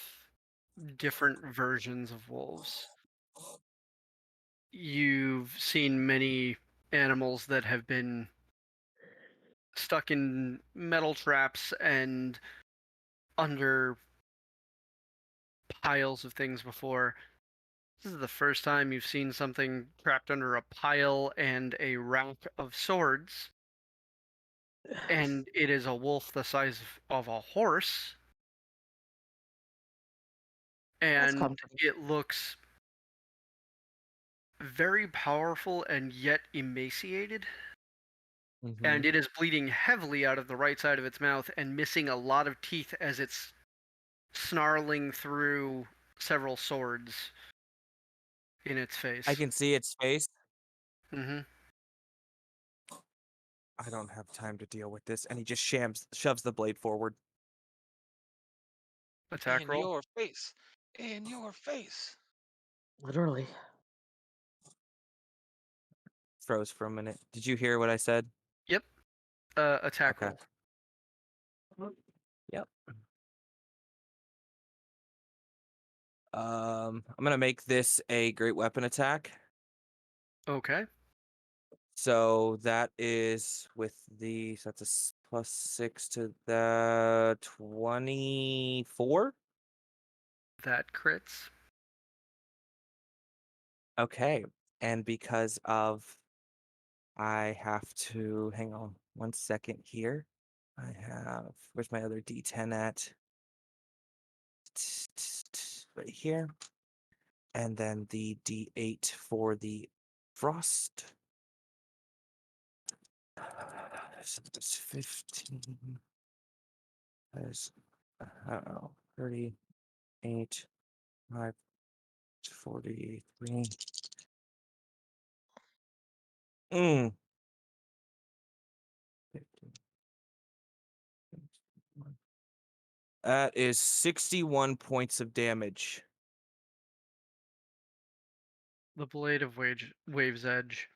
Speaker 1: different versions of wolves. You've seen many animals that have been stuck in metal traps and under piles of things before. This is the first time you've seen something trapped under a pile and a rack of swords. And it is a wolf the size of a horse. And
Speaker 4: comforting.
Speaker 1: it looks very powerful and yet emaciated. And it is bleeding heavily out of the right side of its mouth and missing a lot of teeth as it's snarling through several swords in its face.
Speaker 5: I can see its face.
Speaker 1: Mm-hmm.
Speaker 5: I don't have time to deal with this. And he just shoves the blade forward.
Speaker 1: Attack
Speaker 3: In
Speaker 1: roll.
Speaker 3: your face. In your face.
Speaker 4: Literally.
Speaker 5: Froze for a minute. Did you hear what I said?
Speaker 1: Yep. Attack
Speaker 5: Okay.
Speaker 1: roll.
Speaker 5: Yep. I'm gonna make this a great weapon attack.
Speaker 1: Okay.
Speaker 5: So that is with the so that's a +6 to the 24.
Speaker 1: That crits.
Speaker 5: Okay, and because of I have to hang on 1 second here. I have where's my other D10 at? Right here. And then the D8 for the frost. So that's 15. There's 38, 5, 43. Mm. 15, 21. That is 61 points of damage.
Speaker 1: The blade of Wave's Edge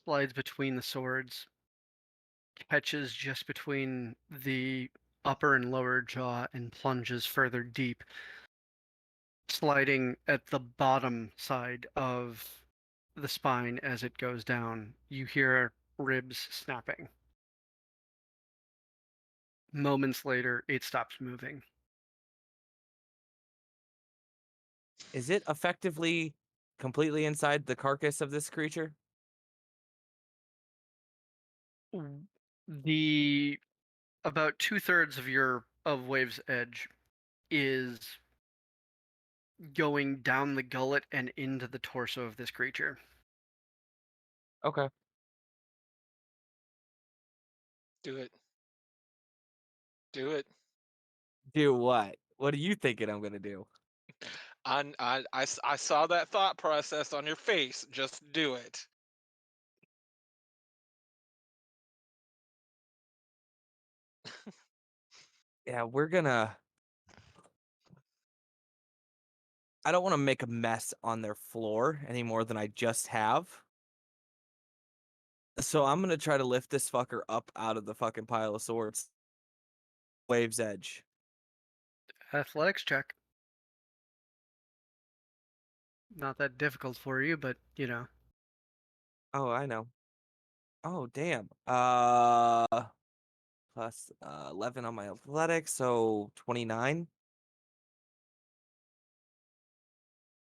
Speaker 1: slides between the swords, catches just between the upper and lower jaw, and plunges further deep, sliding at the bottom side of the spine as it goes down. You hear ribs snapping. Moments later, it stops moving.
Speaker 5: Is it effectively completely inside the carcass of this creature?
Speaker 1: The about 2/3 of Wave's Edge is going down the gullet and into the torso of this creature.
Speaker 5: Okay.
Speaker 3: Do it. Do it.
Speaker 5: Do what? What are you thinking I'm gonna do?
Speaker 3: I saw that thought process on your face. Just do it.
Speaker 5: Yeah, we're gonna. I don't want to make a mess on their floor any more than I just have. So I'm gonna try to lift this fucker up out of the fucking pile of swords. Wave's Edge.
Speaker 1: Athletics check. Not that difficult for you, but you know.
Speaker 5: Oh, I know. Oh, damn. Plus 11 on my athletics, so 29.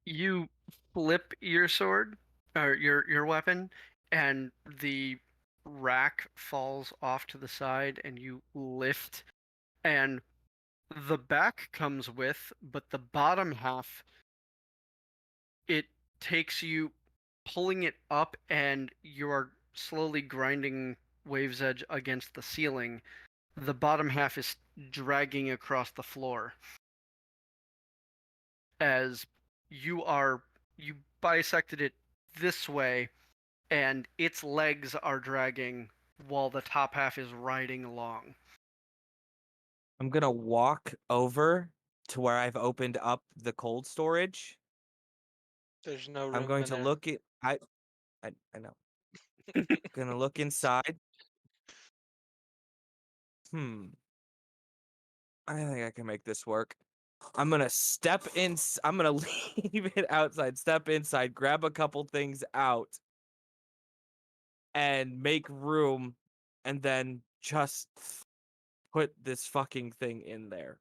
Speaker 1: You flip your sword or your weapon, and the rack falls off to the side, and you lift, and the back comes with, but the bottom half, it takes you pulling it up, and you're slowly grinding Wave's Edge against the ceiling. The bottom half is dragging across the floor as you bisected it this way, and its legs are dragging while the top half is riding along.
Speaker 5: I'm gonna walk over to where I've opened up the cold storage.
Speaker 3: There's no room
Speaker 5: I'm going
Speaker 3: in
Speaker 5: to
Speaker 3: there.
Speaker 5: look at I know. Gonna look inside. I think I can make this work. I'm gonna step in. I'm gonna leave it outside. Step inside. Grab a couple things out, and make room, and then just put this fucking thing in there.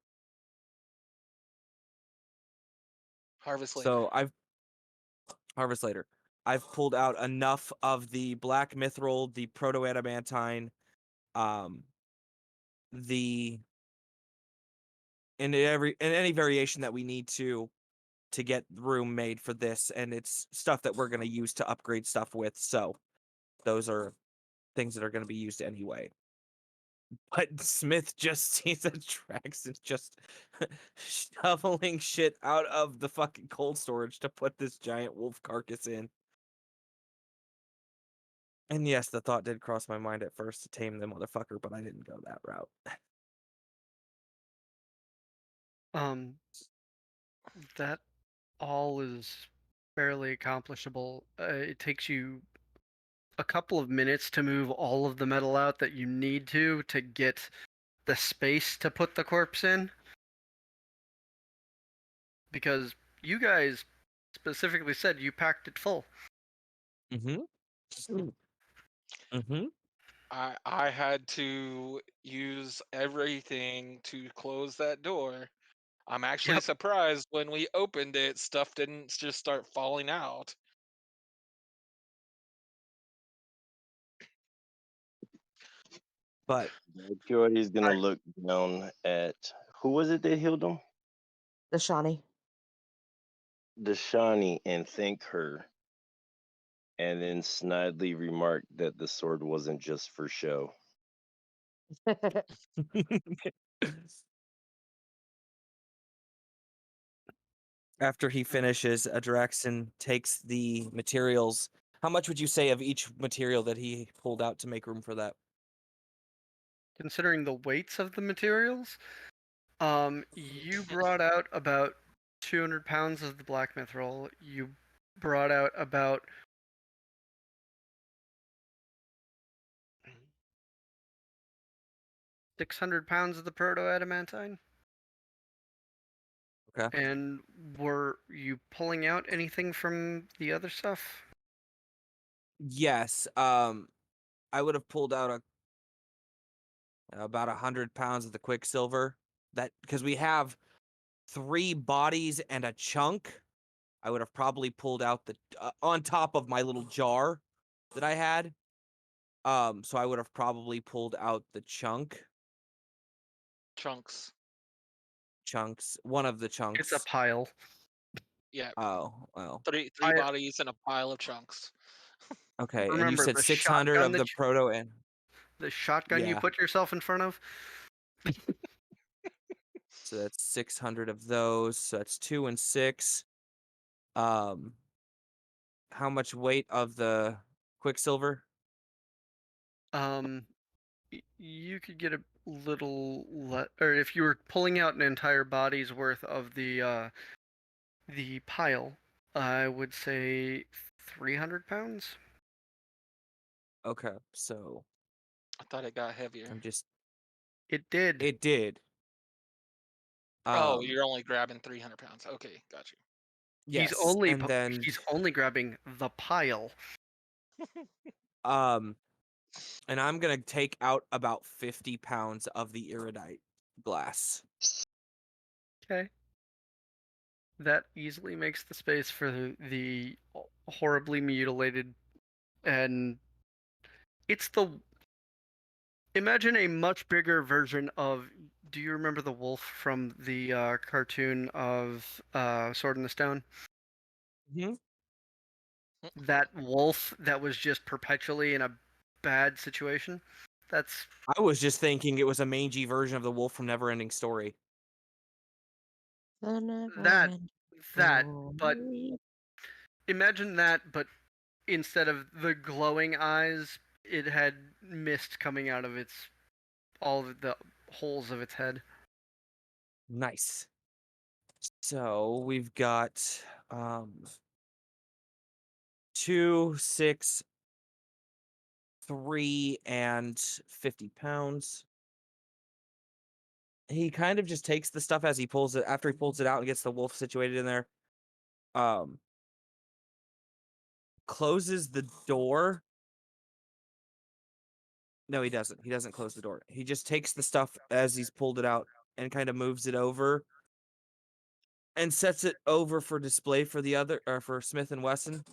Speaker 3: Harvest later.
Speaker 5: So I've harvest later. I've pulled out enough of the black mithril, the proto-adamantine, the in any variation that we need to get room made for this, and it's stuff that we're gonna use to upgrade stuff with. So those are things that are gonna be used anyway. But Smith just sees that Drax is just shoveling shit out of the fucking cold storage to put this giant wolf carcass in. And yes, the thought did cross my mind at first to tame the motherfucker, but I didn't go that route.
Speaker 1: That all is fairly accomplishable. It takes you a couple of minutes to move all of the metal out that you need to get the space to put the corpse in. Because you guys specifically said you packed it full.
Speaker 5: Mm-hmm. Mm-hmm.
Speaker 3: I had to use everything to close that door. I'm actually
Speaker 1: Yep.
Speaker 3: surprised when we opened it, stuff didn't just start falling out.
Speaker 5: But
Speaker 8: Coyote's gonna look down at who was it that healed him?
Speaker 4: The Shawnee.
Speaker 8: Dashani, and thank her, and then snidely remark that the sword wasn't just for show.
Speaker 5: after he finishes, Adraxin takes the materials. How much would you say of each material that he pulled out to make room for that?
Speaker 1: Considering the weights of the materials, you brought out about 200 pounds of the black mithril. You brought out about 600 pounds of the proto-adamantine.
Speaker 5: Okay.
Speaker 1: And were you pulling out anything from the other stuff?
Speaker 5: Yes. I would have pulled out about 100 pounds of the quicksilver. That because we have 3 bodies and a chunk. I would have probably pulled out the on top of my little jar that I had. So I would have probably pulled out the chunks, one of the
Speaker 1: It's a
Speaker 5: chunks.
Speaker 1: pile.
Speaker 3: Yeah,
Speaker 5: Oh, well.
Speaker 3: three
Speaker 1: I-
Speaker 3: bodies and a pile of chunks.
Speaker 5: Okay, and you
Speaker 1: Remember,
Speaker 5: said
Speaker 1: the
Speaker 5: 600
Speaker 1: shotgun
Speaker 5: of the
Speaker 1: that
Speaker 5: proto and
Speaker 1: the shotgun you
Speaker 5: Yeah.
Speaker 1: put yourself in front of?
Speaker 5: so that's 600 of those. So that's 2 and 6. How much weight of the quicksilver?
Speaker 1: You could get a little or if you were pulling out an entire body's worth of the pile, I would say 300 pounds.
Speaker 5: Okay, so
Speaker 3: I thought it got heavier.
Speaker 5: I'm just
Speaker 1: It did.
Speaker 5: it did.
Speaker 3: Oh, you're only grabbing 300 pounds. Okay, got you.
Speaker 5: yes, and then
Speaker 1: he's only grabbing the pile.
Speaker 5: and I'm gonna take out about 50 pounds of the iridite glass.
Speaker 1: Okay. That easily makes the space for the horribly mutilated, and it's the imagine a much bigger version of. Do you remember the wolf from the cartoon of Sword in the Stone?
Speaker 5: Mm-hmm.
Speaker 1: That wolf that was just perpetually in a bad situation. That's
Speaker 5: I was just thinking it was a mangy version of the wolf from Neverending Story.
Speaker 1: that, but imagine that, but instead of the glowing eyes, it had mist coming out of all of the holes of its head.
Speaker 5: Nice. So we've got 2, 6, 3, and 50 pounds. He kind of just takes the stuff as he pulls it after he pulls it out and gets the wolf situated in there. Closes the door. No, he doesn't. He doesn't close the door. He just takes the stuff as he's pulled it out and kind of moves it over and sets it over for display for the other or for Smith and Wesson.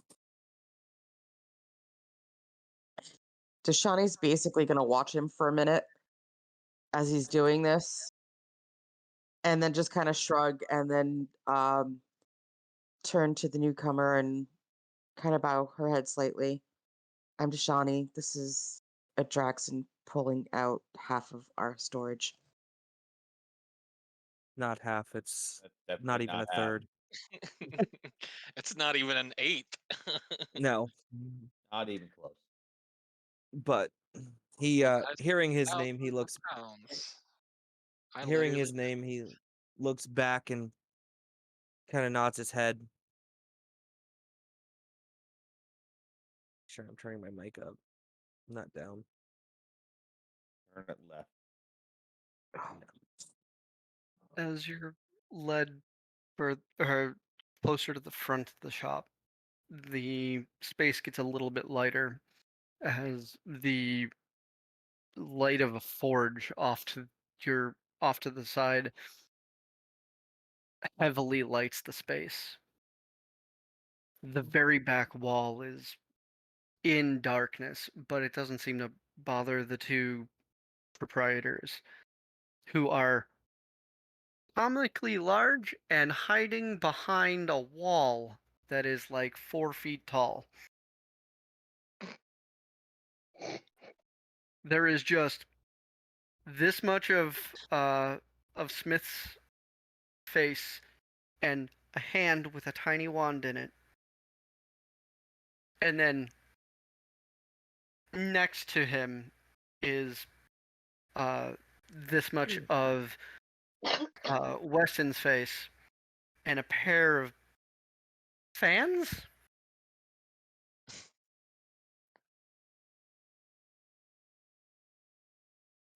Speaker 4: Dashani's basically going to watch him for a minute as he's doing this, and then just kind of shrug, and then turn to the newcomer and kind of bow her head slightly. I'm Dashani. This is Adraxin pulling out half of our storage.
Speaker 5: Not half. It's
Speaker 7: That's
Speaker 5: not
Speaker 7: definitely
Speaker 5: even a
Speaker 7: half.
Speaker 5: third.
Speaker 3: It's not even an eighth.
Speaker 5: No.
Speaker 7: Not even close.
Speaker 5: but he
Speaker 3: That's
Speaker 5: hearing his name, he
Speaker 3: thousands of
Speaker 5: looks
Speaker 3: pounds. I
Speaker 5: hearing
Speaker 3: literally
Speaker 5: his name, he looks back and kind of nods his head. Sure, I'm turning my mic up, not down.
Speaker 7: Turn it left.
Speaker 1: As you're led closer to the front of the shop, the space gets a little bit lighter as the light of a forge off to the side heavily lights the space. The very back wall is in darkness, but it doesn't seem to bother the two proprietors, who are comically large and hiding behind a wall that is like 4 feet tall. There is just this much of Smith's face and a hand with a tiny wand in it. And then next to him is this much of Weston's face and a pair of fans.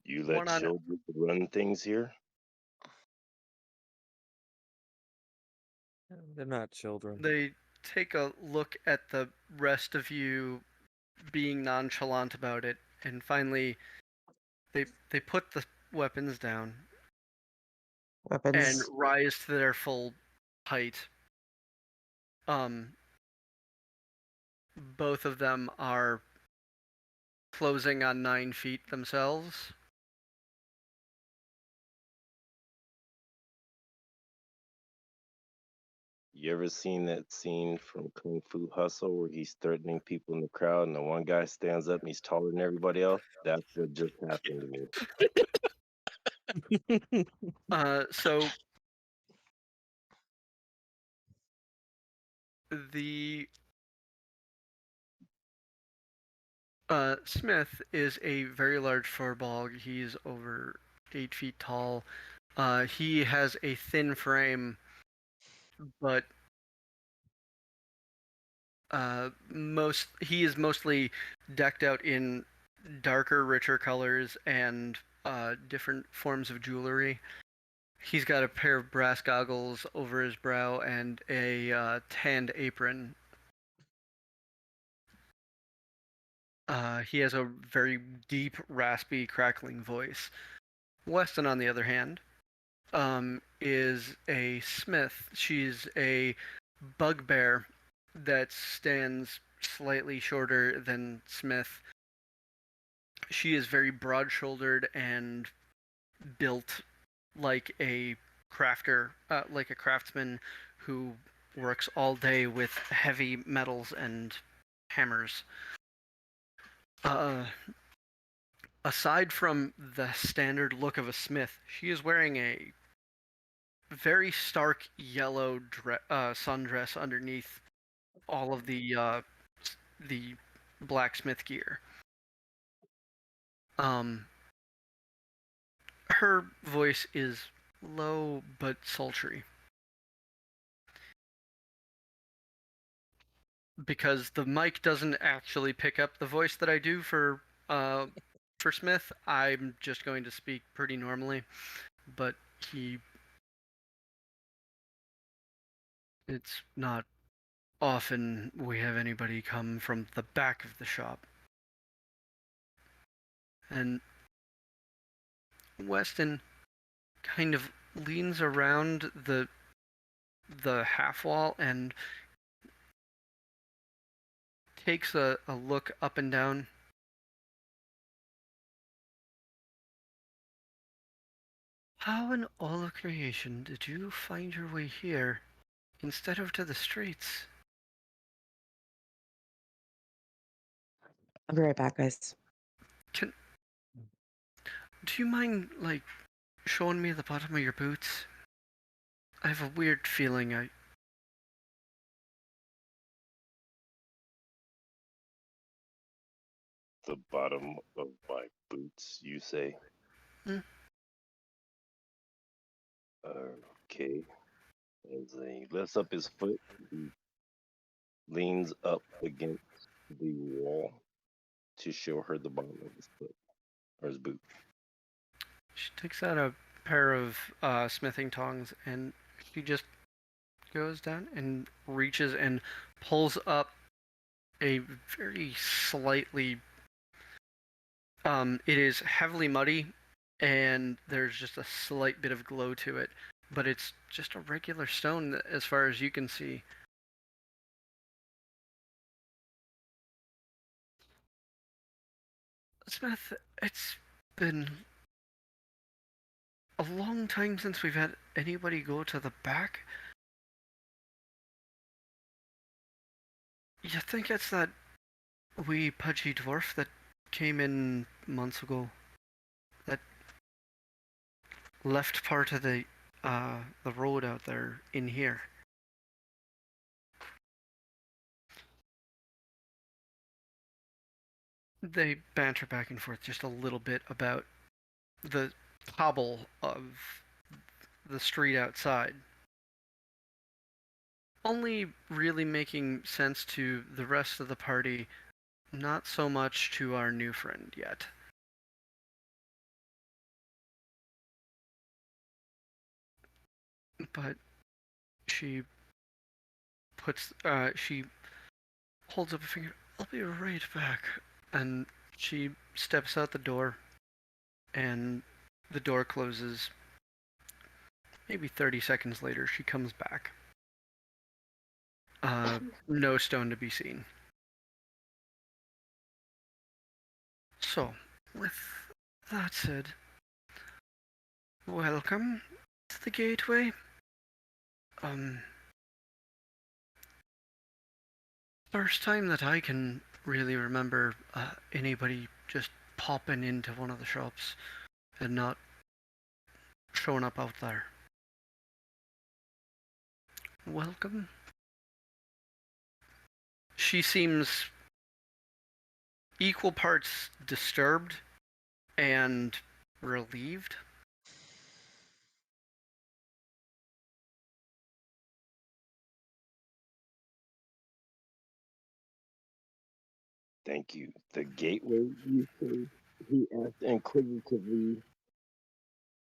Speaker 8: You let
Speaker 1: One on
Speaker 8: children run things here?
Speaker 5: They're not children.
Speaker 1: They take a look at the rest of you being nonchalant about it, and finally they put the weapons down and
Speaker 4: Weapons.
Speaker 1: rise to their full height. Both of them are closing on 9 feet themselves.
Speaker 8: You ever seen that scene from Kung Fu Hustle where he's threatening people in the crowd and the one guy stands up and he's taller than everybody else? That's what just happened to me.
Speaker 1: So the Smith is a very large furball. He's over 8 feet tall. He has a thin frame, but he is mostly decked out in darker, richer colors and different forms of jewelry. He's got a pair of brass goggles over his brow and a tanned apron. He has a very deep, raspy, crackling voice. Weston, on the other hand, is a smith. She's a bugbear that stands slightly shorter than Smith. She is very broad-shouldered and built like a crafter, like a craftsman who works all day with heavy metals and hammers. Aside from the standard look of a smith, she is wearing a very stark yellow sundress underneath all of the blacksmith gear. Her voice is low but sultry, because the mic doesn't actually pick up the voice that I do for Smith. I'm just going to speak pretty normally, but it's not often we have anybody come from the back of the shop. And Weston kind of leans around the half wall and takes a look up and down. How in all of creation did you find your way here instead of to the streets?
Speaker 4: I'll be right back, guys.
Speaker 1: Do you mind, like, showing me the bottom of your boots? I have a weird feeling
Speaker 8: the bottom of my boots, you say?
Speaker 1: Hmm.
Speaker 8: Okay. As he lifts up his foot, he leans up against the wall to show her the bottom of his foot or his boot.
Speaker 1: She takes out a pair of smithing tongs and she just goes down and reaches and pulls up a very slightly. It is heavily muddy, and there's just a slight bit of glow to it, but it's just a regular stone as far as you can see. Smith, it's been a long time since we've had anybody go to the back. You think it's that wee pudgy dwarf that came in months ago? That left part of the road out there in here. They banter back and forth just a little bit about the cobble of the street outside. Only really making sense to the rest of the party, not so much to our new friend yet. But she she holds up a finger. I'll be right back. And she steps out the door, and the door closes. Maybe 30 seconds later, she comes back. No stone to be seen. So, with that said, welcome to the gateway. First time that I can really remember anybody just popping into one of the shops and not showing up out there. Welcome. She seems equal parts disturbed and relieved.
Speaker 8: Thank you. The gateway, you say? He asked inquisitively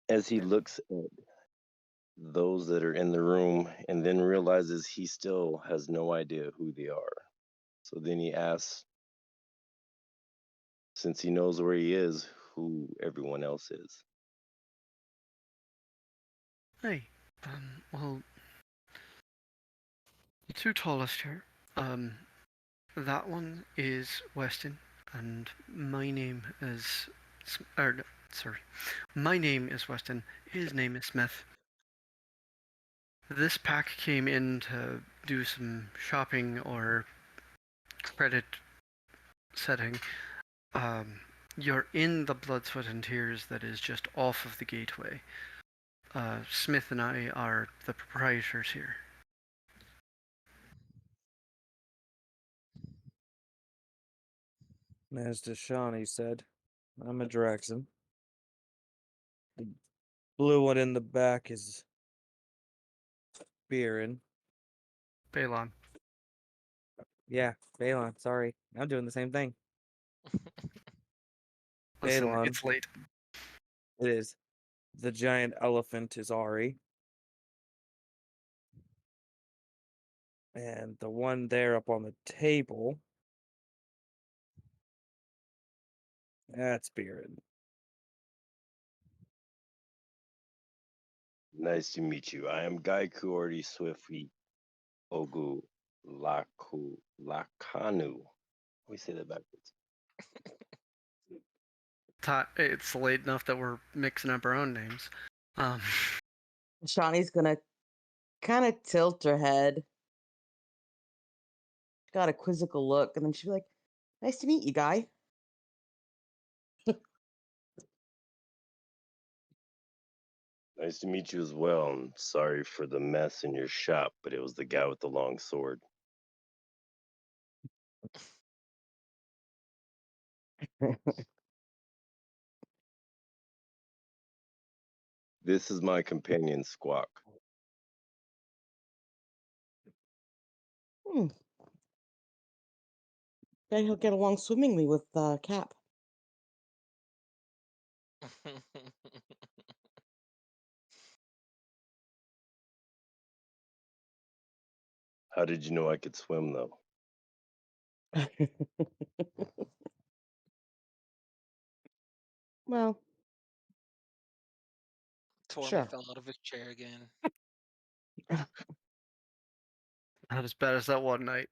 Speaker 8: as he looks at those that are in the room and then realizes he still has no idea who they are. So then he asks, since he knows where he is, who everyone else is.
Speaker 1: Hey, well, the two tallest here, that one is Weston, and my name is, my name is Weston, his name is Smith. This pack came in to do some shopping or credit setting. You're in the Blood, Sweat, and Tears that is just off of the gateway. Smith and I are the proprietors here.
Speaker 5: As Deshani said, I'm a Draxon. The blue one in the back is Biren.
Speaker 1: Balon.
Speaker 5: Yeah, Balon. Sorry, I'm doing the same thing.
Speaker 1: Listen,
Speaker 5: Balon.
Speaker 1: it's late.
Speaker 5: It is. The giant elephant is Ari. And the one there up on the table, that's Biren.
Speaker 8: Nice to meet you. I am Gaiku Ordi Swiftly Ogu Lakanu. We say that backwards.
Speaker 1: It's late enough that we're mixing up our own names.
Speaker 4: Shawnee's gonna kind of tilt her head. She got a quizzical look, and then she'll be like, "Nice to meet you, guy."
Speaker 8: Nice to meet you as well. I'm sorry for the mess in your shop, but it was the guy with the long sword. This is my companion Squawk.
Speaker 4: Hmm. Bet he'll get along swimmingly with Cap.
Speaker 8: How did you know I could swim, though?
Speaker 4: Well,
Speaker 3: Tormy
Speaker 4: sure.
Speaker 3: fell out of his chair again.
Speaker 1: Not as bad as that one night.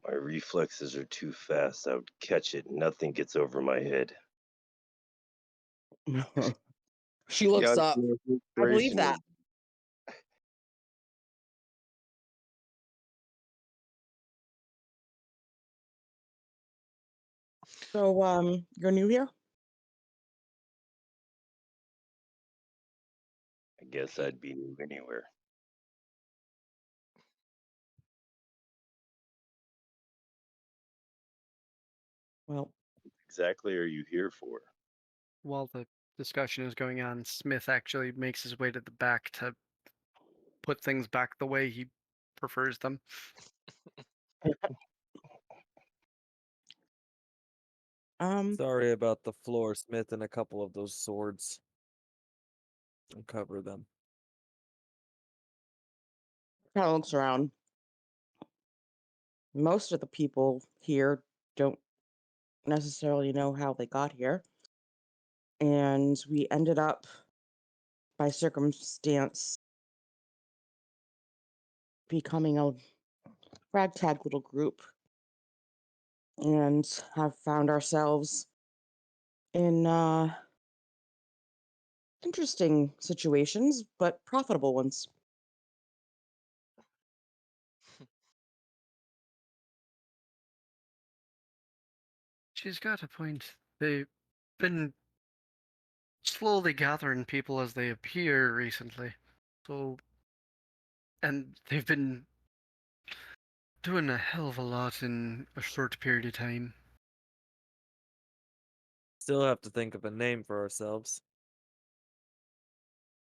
Speaker 8: My reflexes are too fast. I would catch it. Nothing gets over my head.
Speaker 4: She looks
Speaker 8: Yeah,
Speaker 4: up.
Speaker 8: the
Speaker 4: I believe
Speaker 8: inspiration
Speaker 4: that.
Speaker 8: is-
Speaker 4: So, you're new here?
Speaker 8: I guess I'd be new anywhere.
Speaker 4: Well,
Speaker 8: Exactly are you here for?
Speaker 1: While the discussion is going on, Smith actually makes his way to the back to put things back the way he prefers them.
Speaker 5: Sorry about the floor, Smith, and a couple of those swords. Uncover them.
Speaker 4: kind of looks around. Most of the people here don't necessarily know how they got here. And we ended up, by circumstance, becoming a ragtag little group and have found ourselves in interesting situations, but profitable ones.
Speaker 1: She's got a point. They've been slowly gathering people as they appear recently. So, and they've been doing a hell of a lot in a short period of time.
Speaker 5: Still have to think of a name for ourselves.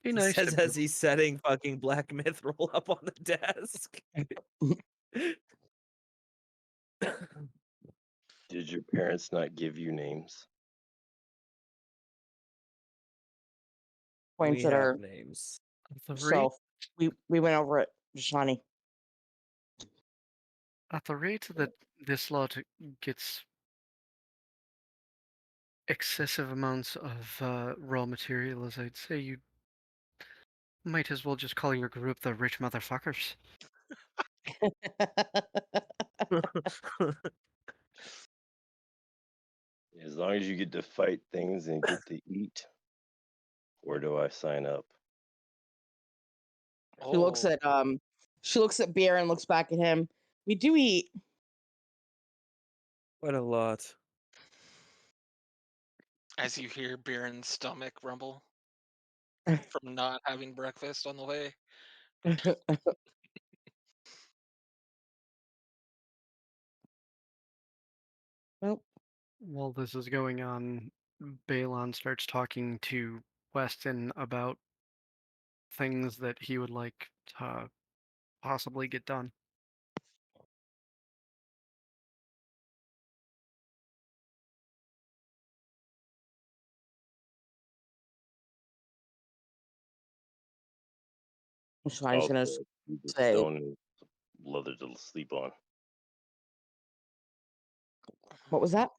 Speaker 1: Be
Speaker 5: He
Speaker 1: nice
Speaker 5: says
Speaker 1: to
Speaker 5: as he's setting fucking Black Myth roll up on the desk.
Speaker 8: Did your parents not give you names?
Speaker 4: Points
Speaker 5: We
Speaker 4: at
Speaker 5: have
Speaker 4: our
Speaker 5: names.
Speaker 1: at the rate
Speaker 4: shelf. We went over it, Shani.
Speaker 1: that this lot gets excessive amounts of raw materials, I'd say you might as well just call your group the rich motherfuckers.
Speaker 8: As long as you get to fight things and get to eat, where do I sign up?
Speaker 4: She looks
Speaker 3: Oh,
Speaker 4: at Beer and looks back at him. We do eat.
Speaker 5: What a lot.
Speaker 3: as you hear Baron's stomach rumble from not having breakfast on the way.
Speaker 4: Well,
Speaker 1: While this is going on, Balon starts talking to Weston about things that he would like to possibly get done.
Speaker 4: Shani's gonna
Speaker 8: Also, the
Speaker 4: say,
Speaker 8: stone and leather to sleep on.
Speaker 4: "What was that?"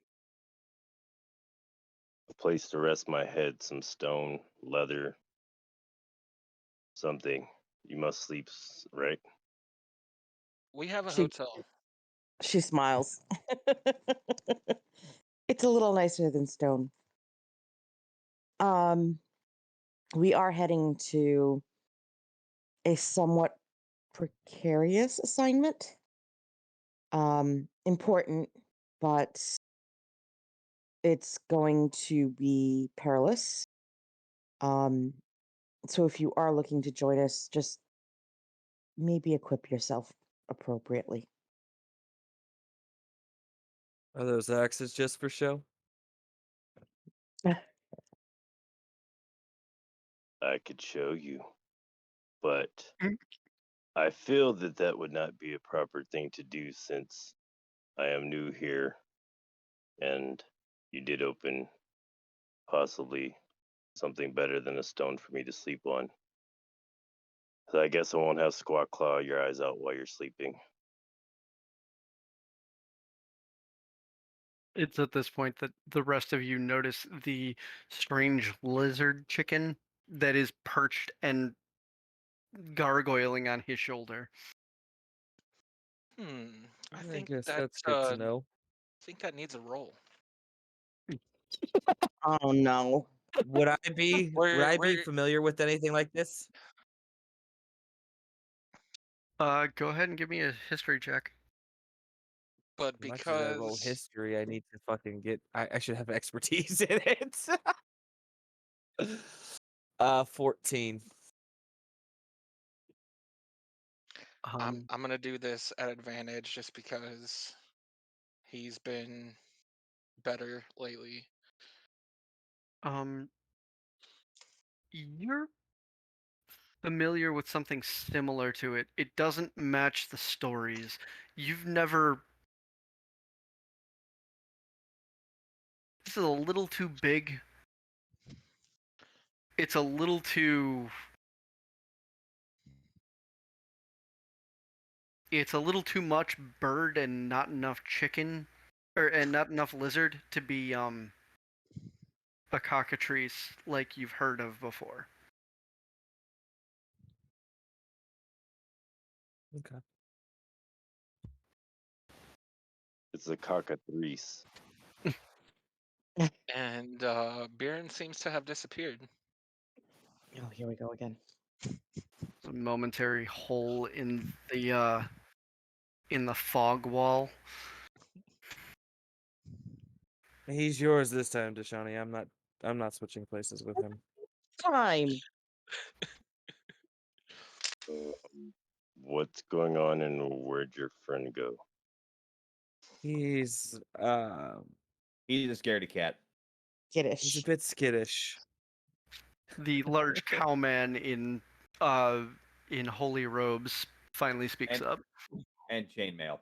Speaker 8: A place to rest my head, some stone, leather, something. You must sleep, right?
Speaker 3: We have a
Speaker 4: She
Speaker 3: hotel.
Speaker 4: she smiles. It's a little nicer than stone. We are heading to a somewhat precarious assignment. Important, but it's going to be perilous. So if you are looking to join us, just maybe equip yourself appropriately.
Speaker 5: Are those axes just for show?
Speaker 8: I could show you, but
Speaker 1: Mm.
Speaker 8: I feel that that would not be a proper thing to do since I am new here and you did open possibly something better than a stone for me to sleep on. So I guess I won't have Squawk claw your eyes out while you're sleeping.
Speaker 1: It's at this point that the rest of you notice the strange lizard chicken that is perched and gargoyling on his shoulder.
Speaker 3: I
Speaker 5: I
Speaker 3: think
Speaker 5: guess
Speaker 3: that
Speaker 5: that's good to know.
Speaker 3: I think that needs a roll.
Speaker 4: Oh no.
Speaker 5: Would I be
Speaker 3: Where
Speaker 5: familiar with anything like this?
Speaker 1: Go ahead and give me a history check.
Speaker 3: but
Speaker 5: As much as I roll
Speaker 3: because
Speaker 5: history, I need to fucking get. I should have expertise in it. 14.
Speaker 3: I'm gonna do this at advantage just because he's been better lately.
Speaker 1: You're familiar with something similar to it. It doesn't match the stories. You've never. This is a little too big. It's a little too. It's a little too much bird and not enough chicken, and not enough lizard to be a cockatrice like you've heard of before.
Speaker 5: Okay.
Speaker 8: It's a cockatrice.
Speaker 3: And Biren seems to have disappeared.
Speaker 4: Oh, here we go again.
Speaker 1: A momentary hole in the fog wall.
Speaker 5: He's yours this time, Deshani. I'm not switching places with him.
Speaker 4: Time.
Speaker 8: What's going on and where'd your friend go?
Speaker 5: He's
Speaker 7: He's a scaredy cat.
Speaker 5: he's a
Speaker 4: Kiddish.
Speaker 5: bit skittish.
Speaker 1: The large cowman in holy robes finally speaks
Speaker 7: And-
Speaker 1: up.
Speaker 7: And chainmail.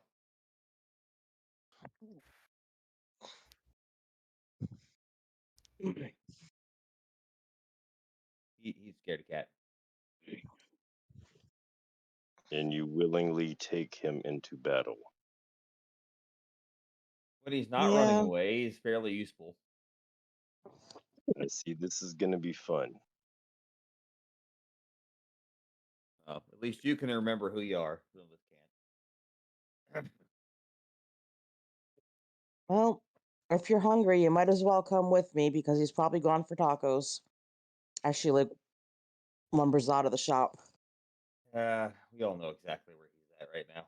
Speaker 7: He's scared of cat.
Speaker 8: And you willingly take him into battle.
Speaker 7: When he's not
Speaker 4: Yeah.
Speaker 7: running away, he's fairly useful.
Speaker 8: I see this is gonna be fun.
Speaker 7: At least you can remember who you are. Some of us can't.
Speaker 4: Well, if you're hungry, you might as well come with me because he's probably gone for tacos. As she like lumbers out of the shop.
Speaker 7: We all know exactly where he's at right now.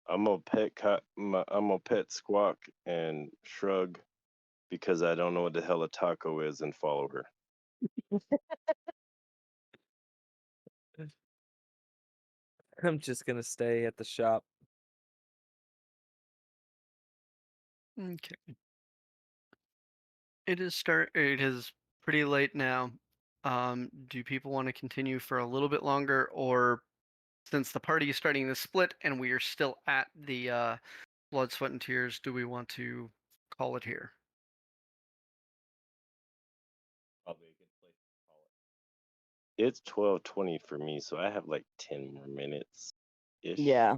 Speaker 8: I'm gonna pet Squawk and shrug because I don't know what the hell a taco is and follow her.
Speaker 5: I'm just gonna stay at the shop.
Speaker 1: Okay. It is pretty late now. Do people want to continue for a little bit longer, or since the party is starting to split and we are still at the Blood, Sweat, and Tears, do we want to call it here?
Speaker 7: Probably a good place to call it.
Speaker 8: It's 12:20 for me, so I have like 10 more minutes. Ish.
Speaker 4: Yeah.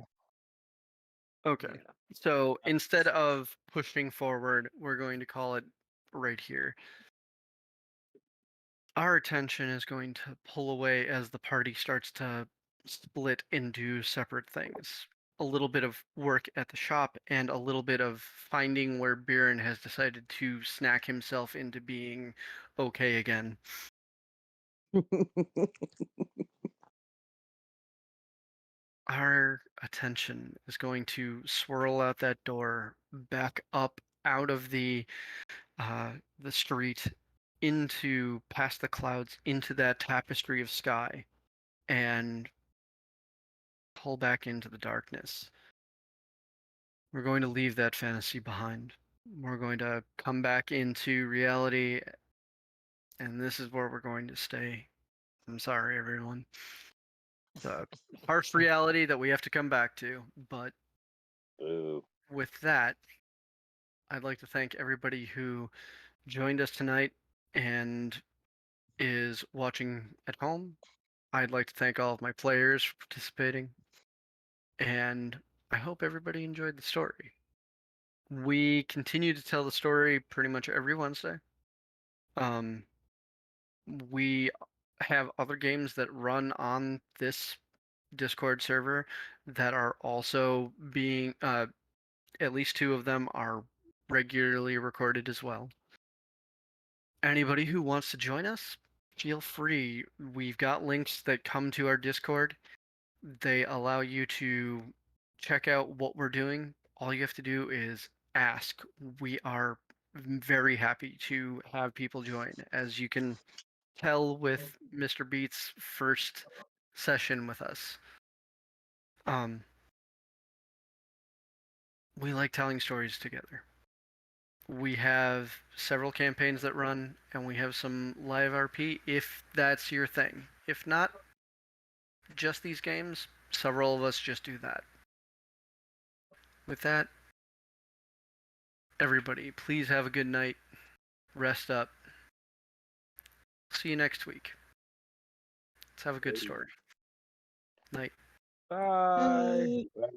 Speaker 1: Okay. So instead of pushing forward, we're going to call it right here. Our attention is going to pull away as the party starts to split into separate things. A little bit of work at the shop and a little bit of finding where Biren has decided to snack himself into being okay again. Our attention is going to swirl out that door, back up out of the street, into past the clouds, into that tapestry of sky, and pull back into the darkness. We're going to leave that fantasy behind. We're going to come back into reality, and this is where we're going to stay. I'm sorry, everyone. The harsh reality that we have to come back to. But
Speaker 8: Boo.
Speaker 1: with that, I'd like to thank everybody who joined us tonight and is watching at home. I'd like to thank all of my players for participating, and I hope everybody enjoyed the story. We continue to tell the story pretty much every Wednesday. We have other games that run on this Discord server that are also being, at least 2 of them are regularly recorded as well. Anybody who wants to join us, feel free. We've got links that come to our Discord. They allow you to check out what we're doing. All you have to do is ask. We are very happy to have people join. As you can tell with Mr. Beat's first session with us. We like telling stories together. We have several campaigns that run, and we have some live RP if that's your thing. If not, just these games, several of us just do that. With that, everybody, please have a good night. Rest up. See you next week. Let's have a good story. Night.
Speaker 6: Bye.
Speaker 4: Bye.
Speaker 8: Bye.